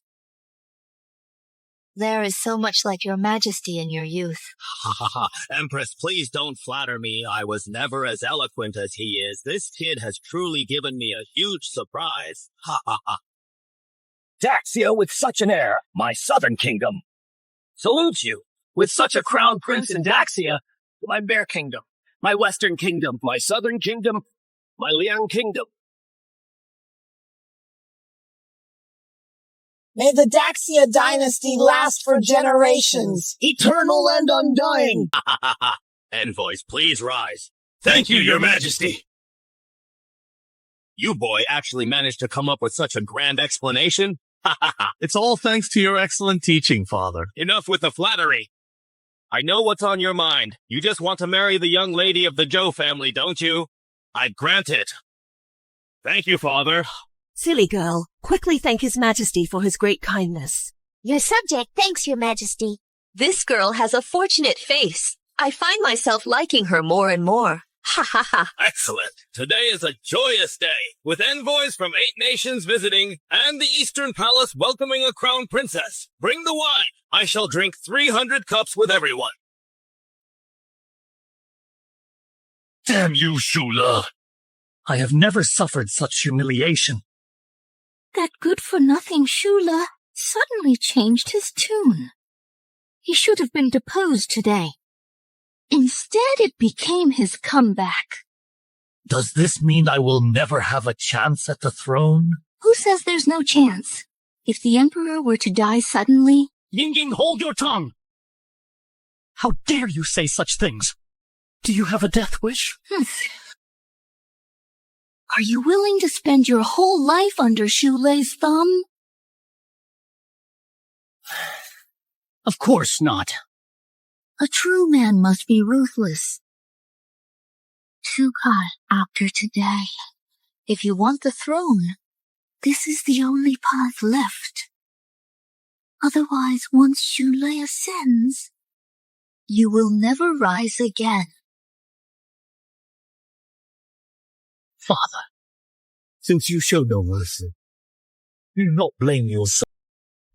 S11: There is so much like your majesty in your youth.
S12: Ha ha ha. Empress, please don't flatter me. I was never as eloquent as he is. This kid has truly given me a huge surprise. Ha ha ha.
S7: Daxia with such an heir, my southern kingdom. Salutes you. With such a crown prince in Daxia, my Bear Kingdom, my Western Kingdom, my Southern Kingdom, my Liang Kingdom.
S10: May the Daxia dynasty last for generations, eternal and undying.
S12: Ha ha ha ha. Envoys, please rise. Thank you, Your Majesty. You boy actually managed to come up with such a grand explanation? Ha ha ha.
S21: It's all thanks to your excellent teaching, Father.
S12: Enough with the flattery. I know what's on your mind. You just want to marry the young lady of the Zhou family, don't you? I grant it. Thank you, Father.
S13: Silly girl, quickly thank His Majesty for his great kindness.
S19: Your subject thanks, Your Majesty.
S11: This girl has a fortunate face. I find myself liking her more and more. Ha ha ha.
S12: Excellent. Today is a joyous day, with envoys from 8 nations visiting, and the Eastern Palace welcoming a crown princess. Bring the wine. I shall drink 300 cups with everyone.
S16: Damn you, Shula! I have never suffered such humiliation.
S8: That good-for-nothing Shula suddenly changed his tune. He should have been deposed today. Instead, it became his comeback.
S16: Does this mean I will never have a chance at the throne?
S8: Who says there's no chance? If the Emperor were to die suddenly...
S16: Ying, hold your tongue! How dare you say such things? Do you have a death wish?
S8: Are you willing to spend your whole life under Shulei's thumb?
S16: Of course not.
S8: A true man must be ruthless. Tukai, after today, if you want the throne, this is the only path left. Otherwise, once Shulei ascends, you will never rise again.
S16: Father,
S14: since you showed no mercy, do not blame yourself.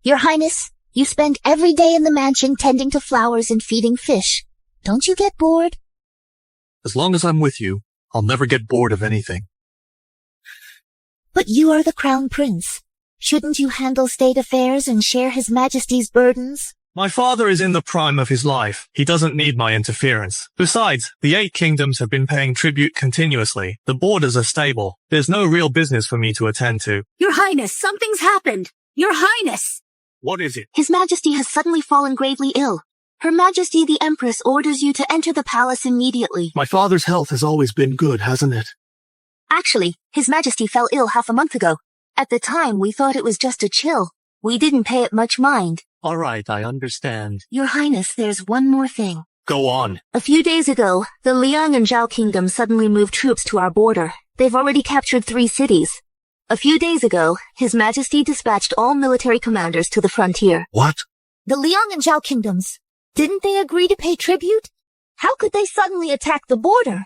S3: Your Highness, you spend every day in the mansion tending to flowers and feeding fish. Don't you get bored?
S21: As long as I'm with you, I'll never get bored of anything.
S3: But you are the Crown Prince. Shouldn't you handle state affairs and share His Majesty's burdens?
S21: My father is in the prime of his life. He doesn't need my interference. Besides, the 8 kingdoms have been paying tribute continuously. The borders are stable. There's no real business for me to attend to.
S19: Your Highness, something's happened. Your Highness!
S4: What is it?
S3: His Majesty has suddenly fallen gravely ill. Her Majesty the Empress orders you to enter the palace immediately.
S21: My father's health has always been good, hasn't it?
S3: Actually, His Majesty fell ill half a month ago. At the time, we thought it was just a chill. We didn't pay it much mind.
S16: All right, I understand.
S3: Your Highness, there's one more thing.
S21: Go on.
S3: A few days ago, the Liang and Zhao kingdoms suddenly moved troops to our border. They've already captured 3 cities. A few days ago, His Majesty dispatched all military commanders to the frontier.
S4: What?
S19: The Liang and Zhao kingdoms. Didn't they agree to pay tribute?
S3: How could they suddenly attack the border?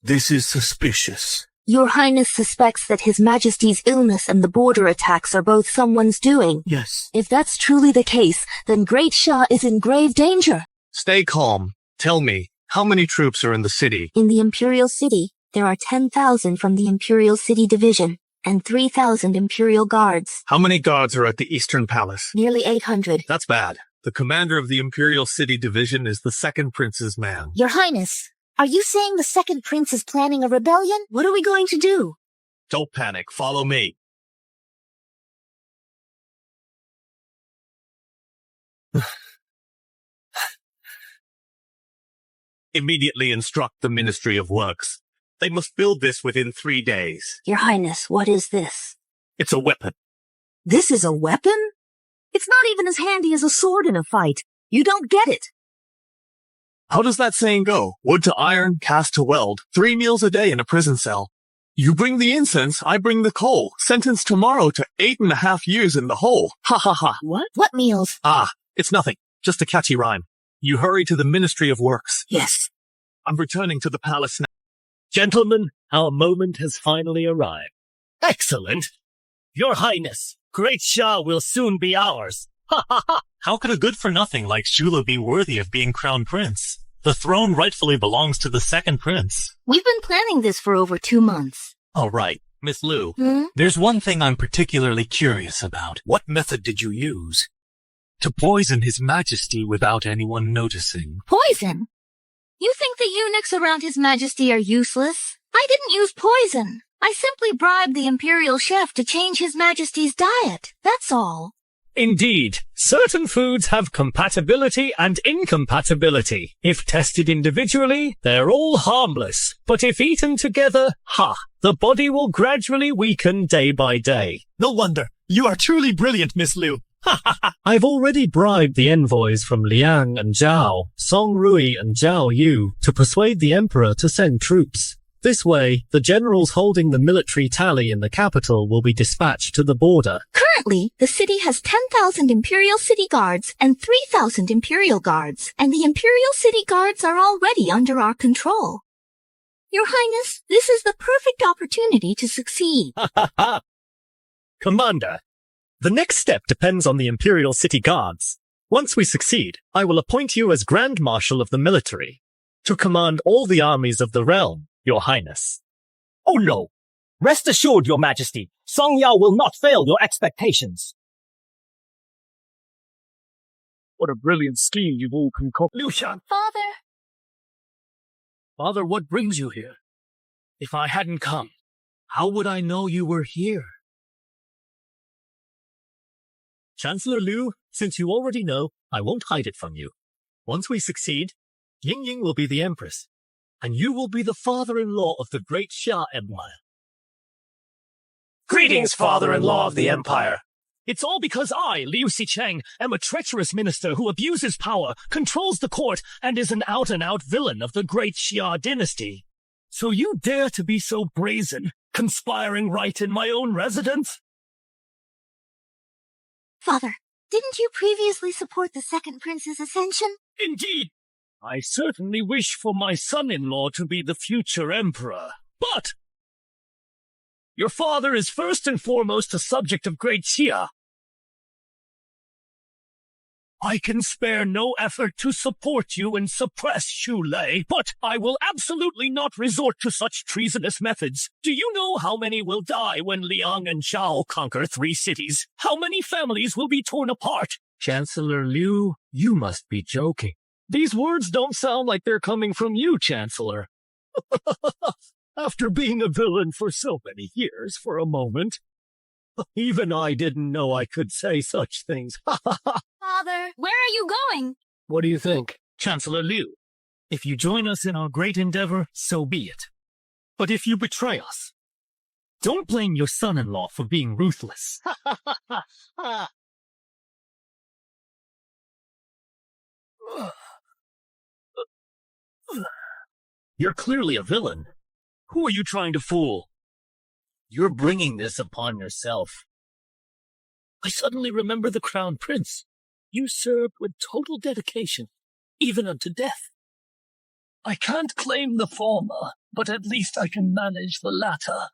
S4: This is suspicious.
S3: Your Highness suspects that His Majesty's illness and the border attacks are both someone's doing.
S4: Yes.
S3: If that's truly the case, then Great Xia is in grave danger.
S21: Stay calm. Tell me, how many troops are in the city?
S3: In the Imperial City, there are 10,000 from the Imperial City Division and 3,000 Imperial Guards.
S21: How many guards are at the Eastern Palace?
S3: Nearly 800.
S21: That's bad. The commander of the Imperial City Division is the second prince's man.
S5: Your Highness, are you saying the second prince is planning a rebellion? What are we going to do?
S21: Don't panic. Follow me. Immediately instruct the Ministry of Works. They must build this within 3 days.
S3: Your Highness, what is this?
S21: It's a weapon.
S13: This is a weapon? It's not even as handy as a sword in a fight. You don't get it.
S21: How does that saying go? Wood to iron, cast to weld. 3 meals a day in a prison cell. You bring the incense, I bring the coal. Sentenced tomorrow to 8.5 years in the hole. Ha ha ha.
S13: What?
S5: What meals?
S21: Ah, it's nothing. Just a catchy rhyme. You hurry to the Ministry of Works.
S13: Yes.
S21: I'm returning to the palace now.
S16: Gentlemen, our moment has finally arrived.
S7: Excellent. Your Highness, Great Xia will soon be ours. Ha ha ha!
S2: How could a good-for-nothing like Shula be worthy of being crowned prince? The throne rightfully belongs to the second prince.
S15: We've been planning this for over 2 months.
S2: All right, Miss Lu.
S15: Hmm?
S2: There's one thing I'm particularly curious about.
S4: What method did you use?
S2: To poison His Majesty without anyone noticing.
S15: Poison? You think the eunuchs around His Majesty are useless? I didn't use poison. I simply bribed the Imperial chef to change His Majesty's diet. That's all.
S16: Indeed, certain foods have compatibility and incompatibility. If tested individually, they're all harmless. But if eaten together, the body will gradually weaken day by day.
S6: No wonder. You are truly brilliant, Miss Liu.
S16: I've already bribed the envoys from Liang and Zhao, Song Rui and Zhao Yu to persuade the emperor to send troops. This way, the generals holding the military tally in the capital will be dispatched to the border.
S8: Currently, the city has 10,000 Imperial City Guards and 3,000 Imperial Guards, and the Imperial City Guards are already under our control. Your Highness, this is the perfect opportunity to succeed.
S16: Commander, the next step depends on the Imperial City Guards. Once we succeed, I will appoint you as Grand Marshal of the military to command all the armies of the realm, Your Highness.
S7: Oh no! Rest assured, Your Majesty, Song Yao will not fail your expectations.
S14: What a brilliant scheme you've all concocted.
S7: Liu Shan!
S15: Father!
S14: Father, what brings you here? If I hadn't come, how would I know you were here?
S16: Chancellor Liu, since you already know, I won't hide it from you. Once we succeed, Ying Ying will be the Empress, and you will be the father-in-law of the Great Xia Empire.
S7: Greetings, father-in-law of the Empire.
S16: It's all because I, Liu Xicheng, am a treacherous minister who abuses power, controls the court, and is an out-and-out villain of the Great Xia dynasty.
S7: So you dare to be so brazen, conspiring right in my own residence?
S5: Father, didn't you previously support the second prince's ascension?
S16: Indeed. I certainly wish for my son-in-law to be the future emperor. But your father is first and foremost a subject of Great Xia. I can spare no effort to support you and suppress Xu Lei, but I will absolutely not resort to such treasonous methods. Do you know how many will die when Liang and Zhao conquer 3 cities? How many families will be torn apart? Chancellor Liu, you must be joking. These words don't sound like they're coming from you, Chancellor. After being a villain for so many years, for a moment, even I didn't know I could say such things.
S15: Father, where are you going?
S14: What do you think?
S7: Chancellor Liu, if you join us in our great endeavor, so be it. But if you betray us, don't blame your son-in-law for being ruthless.
S16: You're clearly a villain. Who are you trying to fool? You're bringing this upon yourself. I suddenly remember the Crown Prince. You served with total dedication, even unto death. I can't claim the former, but at least I can manage the latter.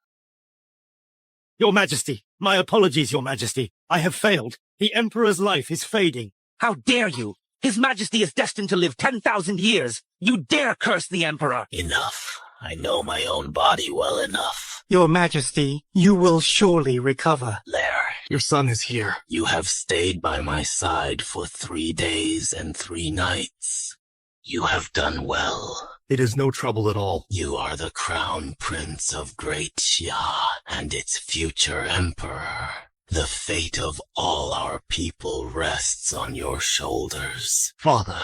S6: Your Majesty, my apologies, Your Majesty. I have failed. The Emperor's life is fading.
S7: How dare you? His Majesty is destined to live 10,000 years. You dare curse the Emperor.
S12: Enough. I know my own body well enough.
S18: Your Majesty, you will surely recover.
S12: Lair,
S21: your son is here.
S12: You have stayed by my side for 3 days and 3 nights. You have done well.
S21: It is no trouble at all.
S12: You are the Crown Prince of Great Xia and its future Emperor. The fate of all our people rests on your shoulders.
S21: Father.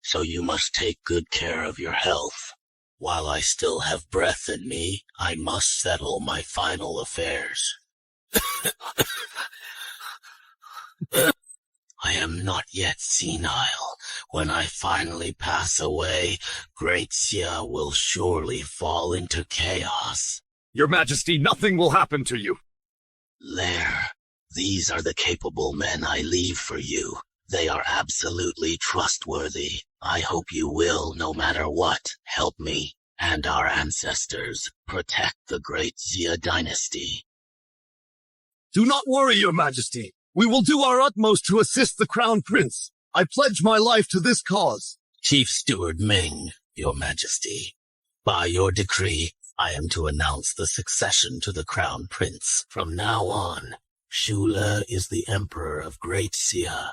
S12: So you must take good care of your health. While I still have breath in me, I must settle my final affairs. I am not yet senile. When I finally pass away, Great Xia will surely fall into chaos.
S4: Your Majesty, nothing will happen to you.
S12: Lair, these are the capable men I leave for you. They are absolutely trustworthy. I hope you will, no matter what, help me and our ancestors protect the Great Xia dynasty.
S4: Do not worry, Your Majesty. We will do our utmost to assist the Crown Prince. I pledge my life to this cause.
S12: Chief Steward Ming, Your Majesty, by your decree, I am to announce the succession to the Crown Prince. From now on, Shula is the Emperor of Great Xia.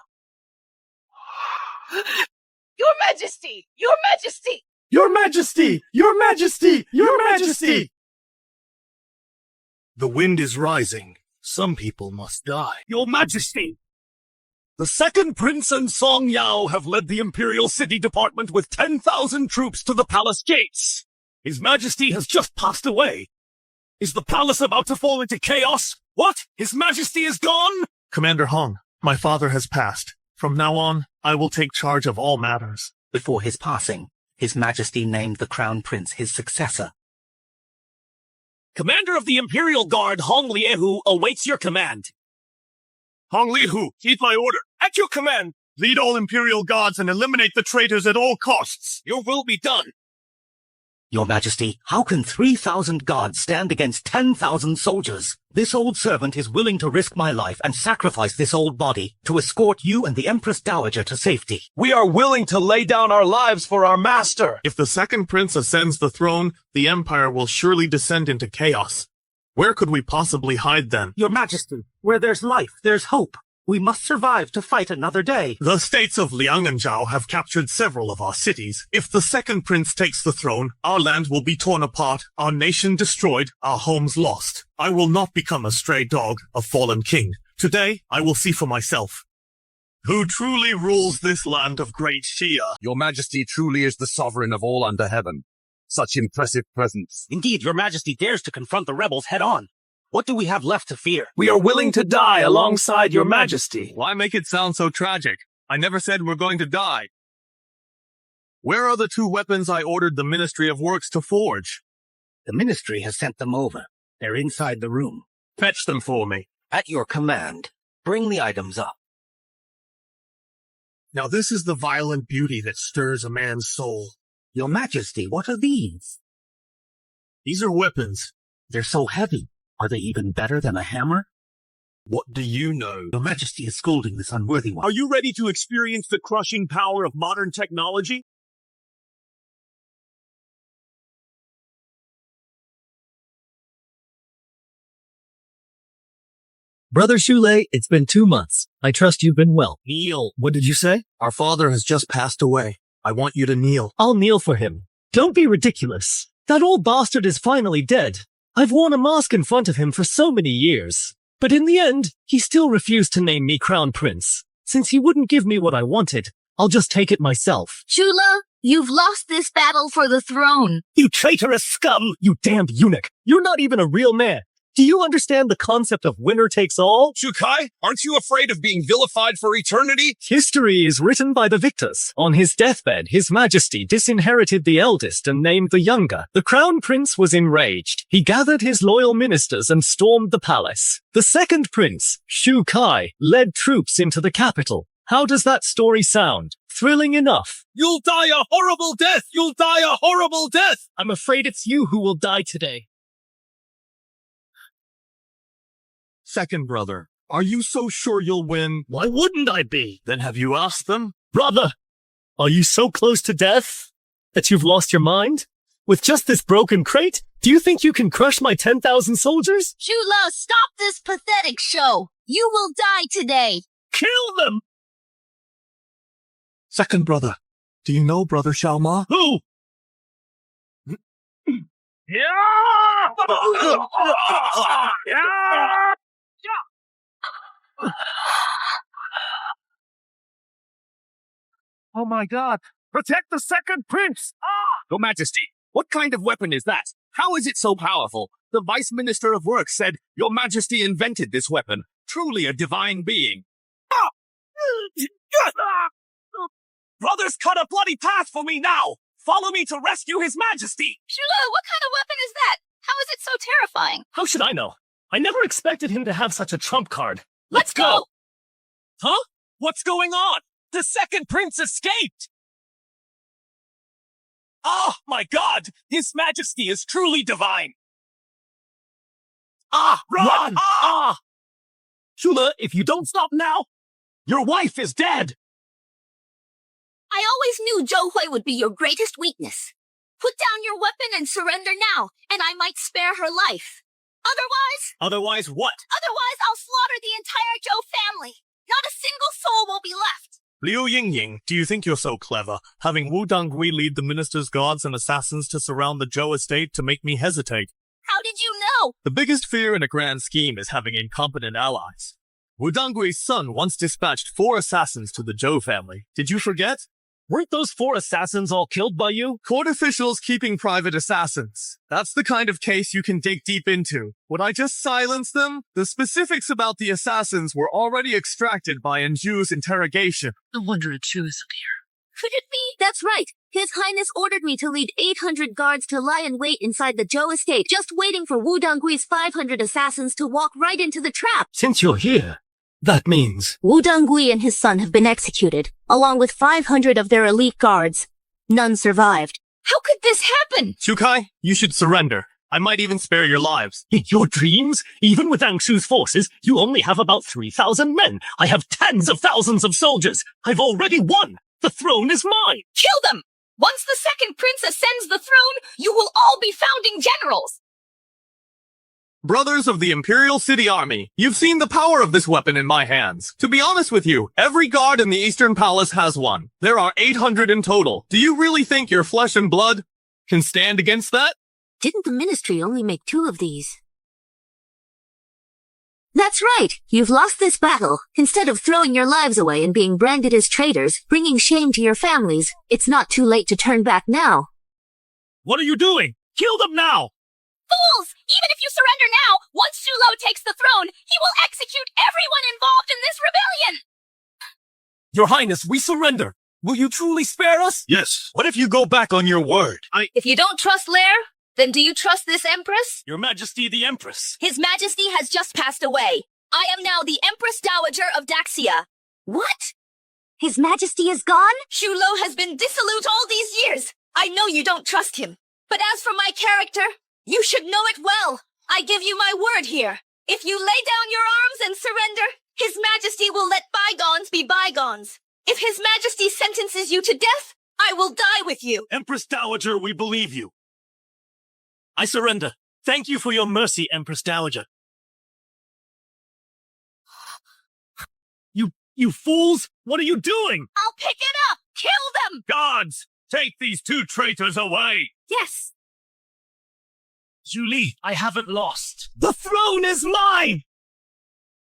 S13: Your Majesty! Your Majesty!
S4: Your Majesty! Your Majesty! Your Majesty! The wind is rising. Some people must die. Your Majesty! The second Prince and Song Yao have led the Imperial City Department with 10,000 troops to the palace gates. His Majesty has just passed away. Is the palace about to fall into chaos? What? His Majesty is gone? Commander Hong, my father has passed. From now on, I will take charge of all matters.
S7: Before his passing, His Majesty named the Crown Prince his successor.
S16: Commander of the Imperial Guard Hong Liehu awaits your command.
S4: Hong Liehu, heed my order. At your command, lead all Imperial Guards and eliminate the traitors at all costs. Your will be done.
S7: Your Majesty, how can 3,000 guards stand against 10,000 soldiers? This old servant is willing to risk my life and sacrifice this old body to escort you and the Empress Dowager to safety.
S4: We are willing to lay down our lives for our master. If the second prince ascends the throne, the empire will surely descend into chaos. Where could we possibly hide then?
S7: Your Majesty, where there's life, there's hope. We must survive to fight another day.
S4: The states of Liang and Zhao have captured several of our cities. If the second prince takes the throne, our land will be torn apart, our nation destroyed, our homes lost. I will not become a stray dog, a fallen king. Today, I will see for myself. Who truly rules this land of Great Xia?
S20: Your Majesty truly is the sovereign of all under heaven. Such impressive presence.
S7: Indeed, Your Majesty dares to confront the rebels head-on. What do we have left to fear?
S4: We are willing to die alongside Your Majesty.
S21: Why make it sound so tragic? I never said we're going to die. Where are the 2 weapons I ordered the Ministry of Works to forge?
S7: The Ministry has sent them over. They're inside the room.
S21: Fetch them for me.
S7: At your command. Bring the items up.
S4: Now this is the violent beauty that stirs a man's soul.
S7: Your Majesty, what are these?
S4: These are weapons.
S7: They're so heavy. Are they even better than a hammer?
S4: What do you know?
S7: Your Majesty is scolding this unworthy one.
S4: Are you ready to experience the crushing power of modern technology?
S22: Brother Shule, it's been 2 months. I trust you've been well.
S4: Kneel. What did you say? Our father has just passed away. I want you to kneel.
S22: I'll kneel for him. Don't be ridiculous. That old bastard is finally dead. I've worn a mask in front of him for so many years. But in the end, he still refused to name me Crown Prince. Since he wouldn't give me what I wanted, I'll just take it myself.
S15: Shula, you've lost this battle for the throne.
S22: You traitorous scum! You damned eunuch! You're not even a real man! Do you understand the concept of winner takes all?
S4: Shukai, aren't you afraid of being vilified for eternity?
S22: History is written by the victors. On his deathbed, His Majesty disinherited the eldest and named the younger. The Crown Prince was enraged. He gathered his loyal ministers and stormed the palace. The second prince, Shu Kai, led troops into the capital. How does that story sound? Thrilling enough.
S4: You'll die a horrible death! You'll die a horrible death!
S22: I'm afraid it's you who will die today.
S4: Second brother, are you so sure you'll win?
S16: Why wouldn't I be?
S4: Then have you asked them?
S16: Brother, are you so close to death that you've lost your mind? With just this broken crate, do you think you can crush my 10,000 soldiers?
S15: Shula, stop this pathetic show. You will die today.
S16: Kill them!
S4: Second brother, do you know Brother Xiaoma?
S16: Who?
S4: Oh my god! Protect the second prince! Your Majesty, what kind of weapon is that? How is it so powerful? The Vice Minister of Works said Your Majesty invented this weapon. Truly a divine being.
S6: Brothers, cut a bloody path for me now! Follow me to rescue His Majesty!
S19: Shula, what kind of weapon is that? How is it so terrifying?
S16: How should I know? I never expected him to have such a trump card.
S19: Let's go!
S6: Huh? What's going on? The second prince escaped! Oh my god! His Majesty is truly divine! Run!
S16: Shula, if you don't stop now, your wife is dead!
S19: I always knew Zhou Hui would be your greatest weakness. Put down your weapon and surrender now, and I might spare her life.
S6: Otherwise what?
S19: Otherwise I'll slaughter the entire Zhou family. Not a single soul will be left.
S4: Liu Yingying, do you think you're so clever, having Wu Dongui lead the minister's guards and assassins to surround the Zhou estate to make me hesitate?
S19: How did you know?
S4: The biggest fear in a grand scheme is having incompetent allies. Wu Dongui's son once dispatched 4 assassins to the Zhou family. Did you forget?
S16: Weren't those 4 assassins all killed by you?
S4: Court officials keeping private assassins. That's the kind of case you can dig deep into. Would I just silence them? The specifics about the assassins were already extracted by Enju's interrogation.
S8: No wonder Chu isn't here.
S19: Could it be?
S3: That's right. His Highness ordered me to lead 800 guards to lie in wait inside the Zhou estate, just waiting for Wu Donggui's 500 assassins to walk right into the trap.
S16: Since you're here, that means
S3: Wu Donggui and his son have been executed, along with 500 of their elite guards. None survived.
S19: How could this happen?
S4: Shukai, you should surrender. I might even spare your lives.
S16: in your dreams, even with Angshu's forces, you only have about 3,000 men. I have tens of thousands of soldiers. I've already won. The throne is mine.
S19: Kill them! Once the second prince ascends the throne, you will all be founding generals.
S4: Brothers of the Imperial City Army, you've seen the power of this weapon in my hands. To be honest with you, every guard in the Eastern Palace has one. There are 800 in total. Do you really think your flesh and blood can stand against that?
S3: Didn't the ministry only make 2 of these? That's right. You've lost this battle. Instead of throwing your lives away and being branded as traitors, bringing shame to your families, it's not too late to turn back now.
S6: What are you doing? Kill them now!
S19: Fools! Even if you surrender now, once Shulo takes the throne, he will execute everyone involved in this rebellion!
S6: Your Highness, we surrender. Will you truly spare us?
S4: Yes.
S6: What if you go back on your word?
S9: If you don't trust Lair, then do you trust this Empress?
S6: Your Majesty the Empress.
S9: His Majesty has just passed away. I am now the Empress Dowager of Daxia.
S3: What? His Majesty is gone?
S9: Shulo has been dissolute all these years. I know you don't trust him. But as for my character, you should know it well. I give you my word here. If you lay down your arms and surrender, His Majesty will let bygones be bygones. If His Majesty sentences you to death, I will die with you.
S6: Empress Dowager, we believe you. I surrender. Thank you for your mercy, Empress Dowager. You fools! What are you doing?
S19: I'll pick it up! Kill them!
S4: Guards, take these 2 traitors away!
S19: Yes!
S6: Julie, I haven't lost. The throne is mine!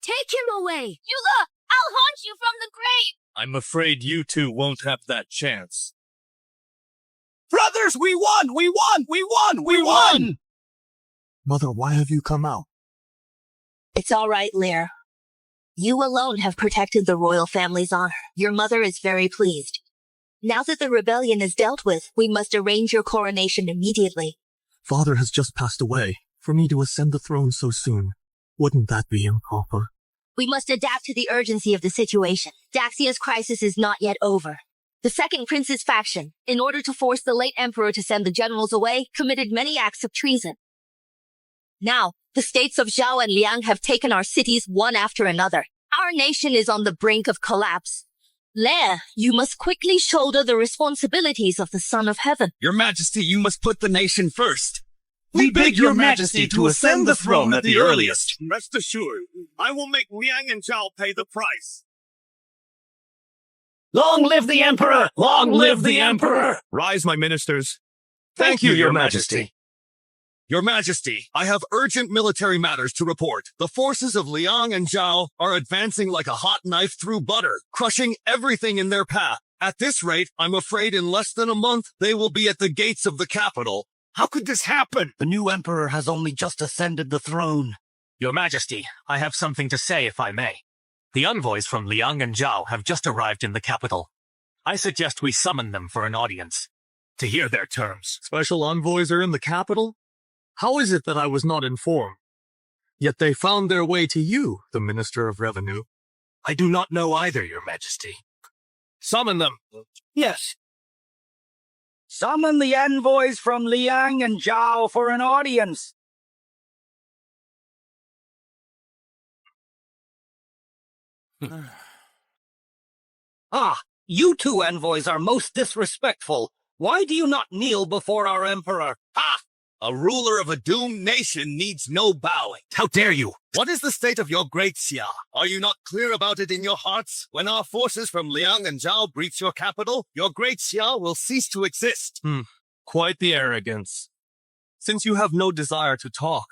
S3: Take him away!
S19: Yula, I'll haunt you from the grave!
S4: I'm afraid you 2 won't have that chance.
S6: Brothers, we won! We won! We won! We won!
S4: Mother, why have you come out?
S11: It's all right, Lear. You alone have protected the royal family's honor. Your mother is very pleased. Now that the rebellion is dealt with, we must arrange your coronation immediately.
S21: Father has just passed away. For me to ascend the throne so soon, wouldn't that be improper?
S11: We must adapt to the urgency of the situation. Daxia's crisis is not yet over. The second prince's faction, in order to force the late emperor to send the generals away, committed many acts of treason. Now, the states of Zhao and Liang have taken our cities one after another. Our nation is on the brink of collapse. Lear, you must quickly shoulder the responsibilities of the Son of Heaven.
S4: Your Majesty, you must put the nation first.
S6: We beg your majesty to ascend the throne at the earliest.
S4: Rest assured, I will make Liang and Zhao pay the price.
S6: Long live the Emperor! Long live the Emperor!
S4: Rise, my ministers.
S6: Thank you, your majesty.
S4: Your Majesty, I have urgent military matters to report. The forces of Liang and Zhao are advancing like a hot knife through butter, crushing everything in their path. At this rate, I'm afraid in less than a month, they will be at the gates of the capital. How could this happen?
S2: The new emperor has only just ascended the throne.
S1: Your Majesty, I have something to say if I may. The envoys from Liang and Zhao have just arrived in the capital. I suggest we summon them for an audience, to hear their terms.
S21: Special envoys are in the capital? How is it that I was not informed? Yet they found their way to you, the Minister of Revenue.
S1: I do not know either, Your Majesty.
S4: Summon them.
S6: Yes.
S7: Summon the envoys from Liang and Zhao for an audience. You two envoys are most disrespectful. Why do you not kneel before our emperor?
S4: A ruler of a doomed nation needs no bowing. How dare you? What is the state of your great Xia? Are you not clear about it in your hearts? When our forces from Liang and Zhao breach your capital, your great Xia will cease to exist.
S21: Quite the arrogance. Since you have no desire to talk,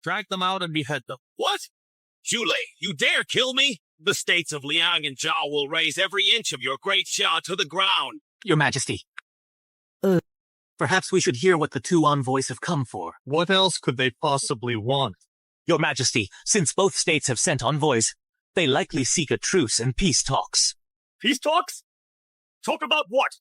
S21: drag them out and behead them.
S4: What? Zhule, you dare kill me? The states of Liang and Zhao will raise every inch of your great Xia to the ground.
S1: Your Majesty. Perhaps we should hear what the two envoys have come for.
S21: What else could they possibly want?
S1: Your Majesty, since both states have sent envoys, they likely seek a truce and peace talks.
S4: Peace talks? Talk about what?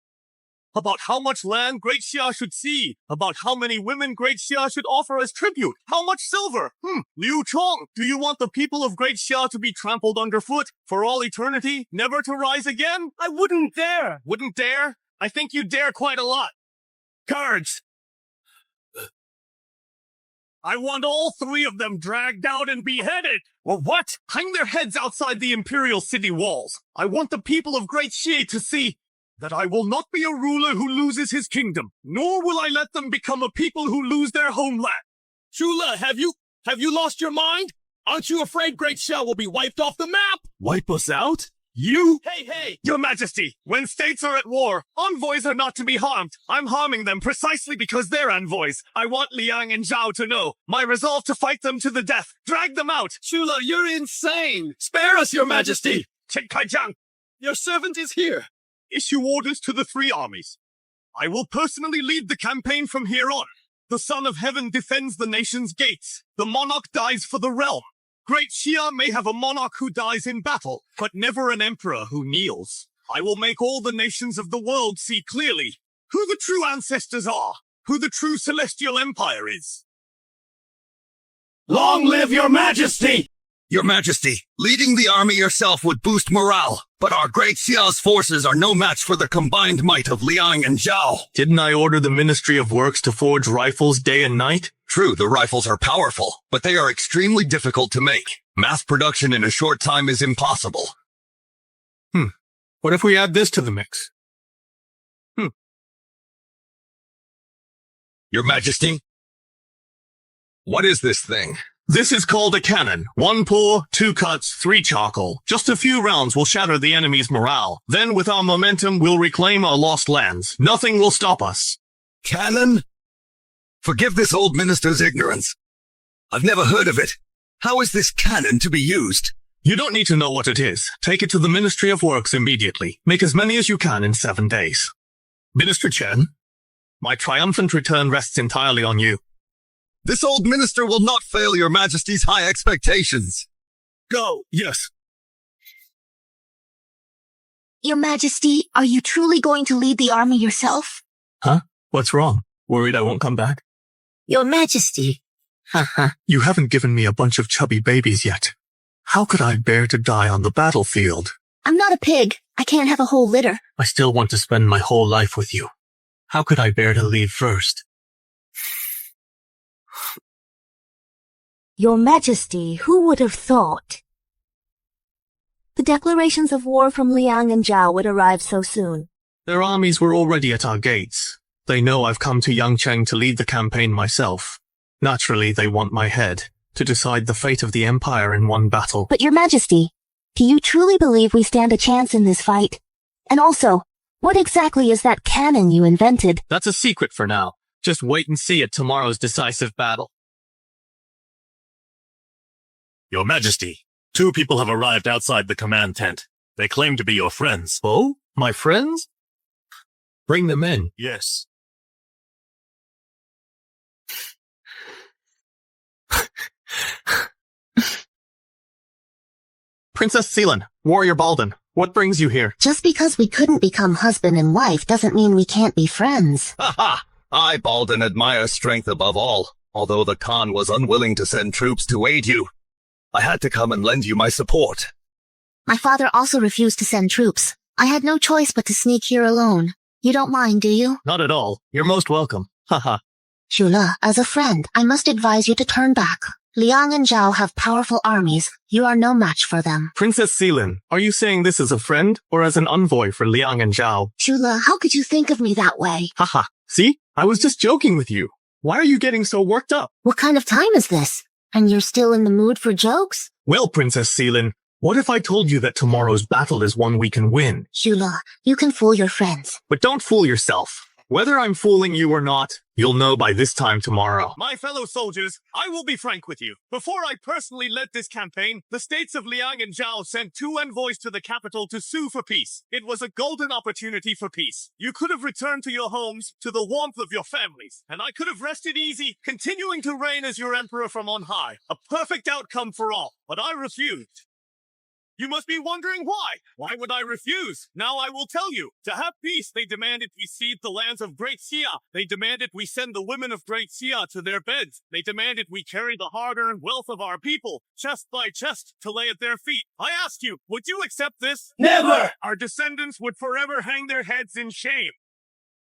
S21: About how much land Great Xia should see. About how many women Great Xia should offer as tribute. How much silver? Liu Chong, do you want the people of Great Xia to be trampled underfoot for all eternity, never to rise again?
S4: I wouldn't dare.
S21: Wouldn't dare? I think you dare quite a lot.
S4: Cards!
S21: I want all three of them dragged out and beheaded!
S4: Well, what?
S21: Hang their heads outside the imperial city walls. I want the people of Great Xie to see that I will not be a ruler who loses his kingdom, nor will I let them become a people who lose their homeland.
S4: Shula, have you lost your mind? Aren't you afraid Great Xia will be wiped off the map?
S21: Wipe us out? You?
S4: Hey!
S21: Your Majesty, when states are at war, envoys are not to be harmed. I'm harming them precisely because they're envoys. I want Liang and Zhao to know my resolve to fight them to the death. Drag them out.
S4: Shula, you're insane. Spare us, Your Majesty.
S21: Chen Kaijiang,
S4: your servant is here.
S21: Issue orders to the three armies. I will personally lead the campaign from here on. The Son of Heaven defends the nation's gates. The monarch dies for the realm. Great Xia may have a monarch who dies in battle, but never an emperor who kneels. I will make all the nations of the world see clearly who the true ancestors are, who the true celestial empire is.
S6: Long live your majesty!
S4: Your Majesty, leading the army yourself would boost morale, but our great Xia's forces are no match for the combined might of Liang and Zhao.
S21: Didn't I order the Ministry of Works to forge rifles day and night?
S4: True, the rifles are powerful, but they are extremely difficult to make. Mass production in a short time is impossible.
S21: What if we add this to the mix?
S4: Your Majesty? What is this thing?
S21: This is called a cannon. 1 pour, 2 cuts, 3 charcoal. Just a few rounds will shatter the enemy's morale. Then with our momentum, we'll reclaim our lost lands. Nothing will stop us.
S4: Cannon? Forgive this old minister's ignorance. I've never heard of it. How is this cannon to be used?
S21: You don't need to know what it is. Take it to the Ministry of Works immediately. Make as many as you can in 7 days. Minister Chen, my triumphant return rests entirely on you.
S20: This old minister will not fail your majesty's high expectations.
S4: Go, yes.
S5: Your Majesty, are you truly going to lead the army yourself?
S21: Huh? What's wrong? Worried I won't come back?
S9: Your Majesty. Haha.
S21: You haven't given me a bunch of chubby babies yet. How could I bear to die on the battlefield?
S9: I'm not a pig. I can't have a whole litter.
S21: I still want to spend my whole life with you. How could I bear to leave first?
S3: Your Majesty, who would have thought? The declarations of war from Liang and Zhao would arrive so soon.
S21: Their armies were already at our gates. They know I've come to Yangcheng to lead the campaign myself. Naturally, they want my head, to decide the fate of the Empire in one battle.
S5: But Your Majesty, do you truly believe we stand a chance in this fight? And also, what exactly is that cannon you invented?
S21: That's a secret for now. Just wait and see at tomorrow's decisive battle.
S6: Your Majesty, 2 people have arrived outside the command tent. They claim to be your friends.
S21: Oh? My friends? Bring them in.
S6: Yes.
S21: Princess Seelan, Warrior Balden, what brings you here?
S9: Just because we couldn't become husband and wife doesn't mean we can't be friends.
S20: Ha ha! I, Balden, admire strength above all, although the Khan was unwilling to send troops to aid you. I had to come and lend you my support.
S9: My father also refused to send troops. I had no choice but to sneak here alone. You don't mind, do you?
S21: Not at all. You're most welcome. Haha.
S9: Shula, as a friend, I must advise you to turn back. Liang and Zhao have powerful armies. You are no match for them.
S21: Princess Seelan, are you saying this as a friend or as an envoy for Liang and Zhao?
S9: Shula, how could you think of me that way?
S21: Haha. See? I was just joking with you. Why are you getting so worked up?
S9: What kind of time is this? And you're still in the mood for jokes?
S21: Well, Princess Seelan, what if I told you that tomorrow's battle is one we can win?
S9: Shula, you can fool your friends.
S21: But don't fool yourself. Whether I'm fooling you or not, you'll know by this time tomorrow.
S4: My fellow soldiers, I will be frank with you. Before I personally led this campaign, the states of Liang and Zhao sent 2 envoys to the capital to sue for peace. It was a golden opportunity for peace. You could have returned to your homes, to the warmth of your families, and I could have rested easy, continuing to reign as your emperor from on high. A perfect outcome for all, but I refused. You must be wondering why. Why would I refuse? Now I will tell you. To have peace, they demanded we cede the lands of Great Xia. They demanded we send the women of Great Xia to their beds. They demanded we carry the hard-earned wealth of our people, chest by chest, to lay at their feet. I ask you, would you accept this?
S6: Never!
S4: Our descendants would forever hang their heads in shame.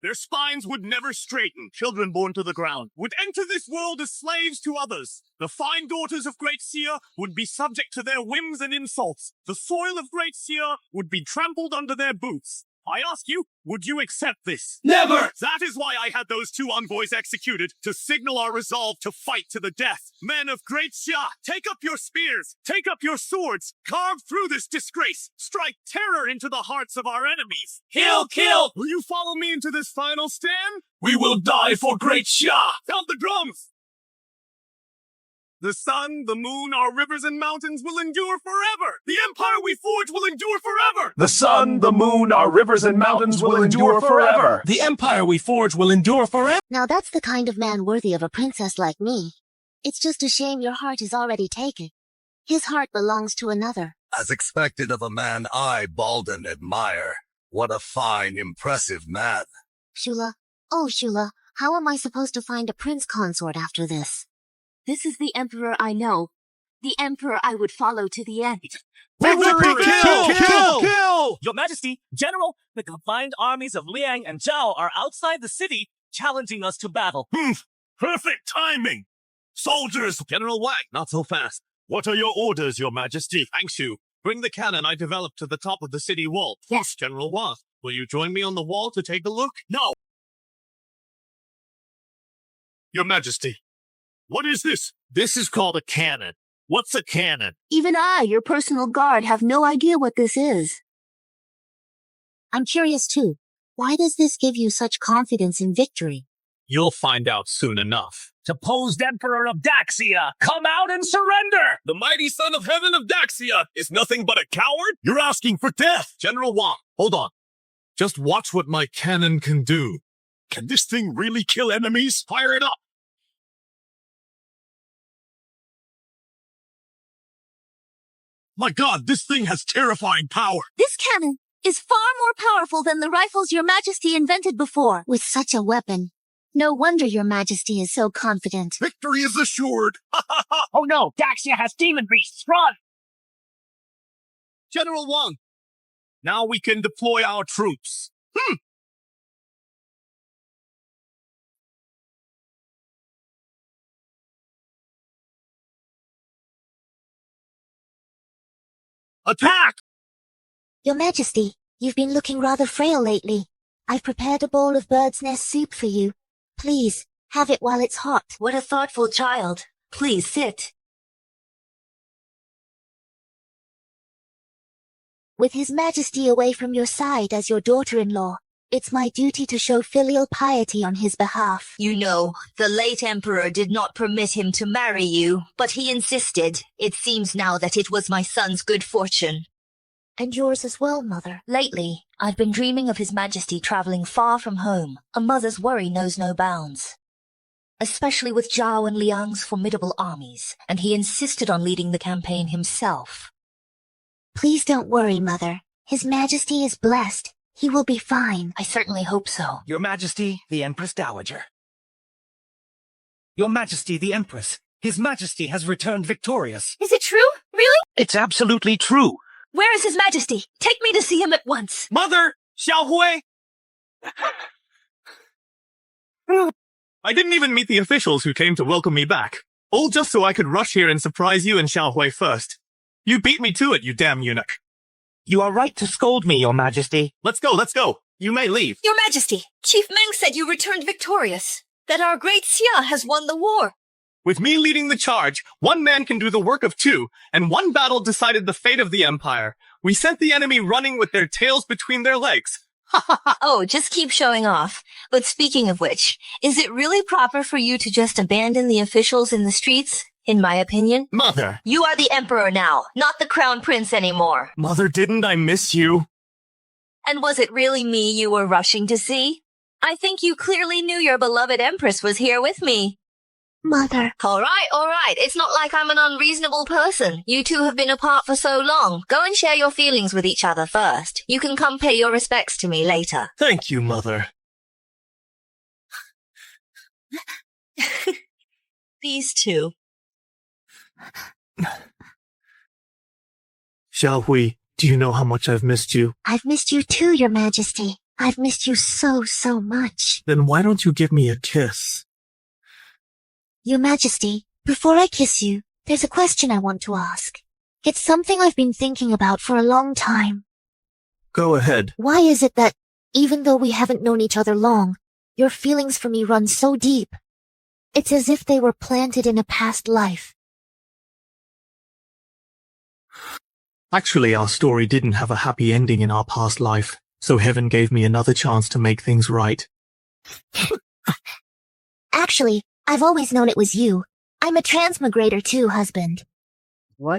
S4: Their spines would never straighten. Children born to the ground would enter this world as slaves to others. The fine daughters of Great Xia would be subject to their whims and insults. The soil of Great Xia would be trampled under their boots. I ask you, would you accept this?
S6: Never!
S4: That is why I had those 2 envoys executed, to signal our resolve to fight to the death. Men of Great Xia, take up your spears, take up your swords, carve through this disgrace, strike terror into the hearts of our enemies.
S6: Kill, kill!
S4: Will you follow me into this final stand?
S6: We will die for Great Xia!
S4: Sound the drums! The sun, the moon, our rivers and mountains will endure forever. The empire we forge will endure forever.
S14: The sun, the moon, our rivers and mountains will endure forever. The empire we forge will endure forever.
S9: Now that's the kind of man worthy of a princess like me. It's just a shame your heart is already taken. His heart belongs to another.
S20: As expected of a man I, Balden, admire. What a fine, impressive man.
S9: Shula, oh Shula, how am I supposed to find a prince consort after this?
S3: This is the emperor I know. The emperor I would follow to the end.
S4: Victory! Kill!
S7: Your Majesty, General, the combined armies of Liang and Zhao are outside the city, challenging us to battle.
S6: Perfect timing! Soldiers!
S4: General Wang, not so fast.
S6: What are your orders, Your Majesty?
S4: Angshu, bring the cannon I developed to the top of the city wall.
S9: Yes.
S4: General Wang, will you join me on the wall to take a look?
S6: No! Your Majesty, what is this?
S4: This is called a cannon.
S6: What's a cannon?
S3: Even I, your personal guard, have no idea what this is.
S9: I'm curious too. Why does this give you such confidence in victory?
S4: You'll find out soon enough.
S7: Deposed Emperor of Daxia, come out and surrender!
S4: The mighty son of heaven of Daxia is nothing but a coward?
S6: You're asking for death!
S4: General Wang, hold on. Just watch what my cannon can do.
S6: Can this thing really kill enemies?
S4: Fire it up! My god, this thing has terrifying power.
S5: This cannon is far more powerful than the rifles your majesty invented before.
S19: With such a weapon, no wonder your majesty is so confident.
S4: Victory is assured.
S7: Oh no, Daxia has demon beasts, run!
S4: General Wang, now we can deploy our troops. Attack!
S19: Your majesty, you've been looking rather frail lately. I've prepared a bowl of bird's nest soup for you. Please, have it while it's hot.
S11: What a thoughtful child. Please sit.
S19: With His Majesty away from your side as your daughter-in-law, it's my duty to show filial piety on his behalf.
S11: You know, the late emperor did not permit him to marry you, but he insisted. It seems now that it was my son's good fortune.
S19: And yours as well, mother.
S11: Lately, I've been dreaming of His Majesty traveling far from home. A mother's worry knows no bounds. Especially with Zhao and Liang's formidable armies, and he insisted on leading the campaign himself.
S19: Please don't worry, mother. His Majesty is blessed. He will be fine.
S11: I certainly hope so.
S2: Your Majesty, the Empress Dowager. Your Majesty, the Empress. His Majesty has returned victorious.
S13: Is it true? Really?
S2: It's absolutely true.
S11: Where is His Majesty? Take me to see him at once.
S4: Mother! Xiaohui! I didn't even meet the officials who came to welcome me back. All just so I could rush here and surprise you and Xiaohui first. You beat me to it, you damn eunuch.
S2: You are right to scold me, Your Majesty.
S4: Let's go. You may leave.
S13: Your Majesty, Chief Meng said you returned victorious. That our great Xia has won the war.
S4: With me leading the charge, one man can do the work of two, and one battle decided the fate of the empire. We sent the enemy running with their tails between their legs.
S11: Oh, just keep showing off. But speaking of which, is it really proper for you to just abandon the officials in the streets? In my opinion,
S4: Mother!
S11: You are the emperor now, not the crown prince anymore.
S4: Mother, didn't I miss you?
S11: And was it really me you were rushing to see? I think you clearly knew your beloved empress was here with me.
S19: Mother.
S11: All right. It's not like I'm an unreasonable person. You two have been apart for so long. Go and share your feelings with each other first. You can come pay your respects to me later.
S4: Thank you, Mother.
S11: These two.
S4: Xiaohui, do you know how much I've missed you?
S19: I've missed you too, Your Majesty. I've missed you so much.
S4: Then why don't you give me a kiss?
S19: Your Majesty, before I kiss you, there's a question I want to ask. It's something I've been thinking about for a long time.
S4: Go ahead.
S19: Why is it that, even though we haven't known each other long, your feelings for me run so deep? It's as if they were planted in a past life.
S4: Actually, our story didn't have a happy ending in our past life, so heaven gave me another chance to make things right.
S19: Actually, I've always known it was you. I'm a transmigrator too, husband.
S18: What?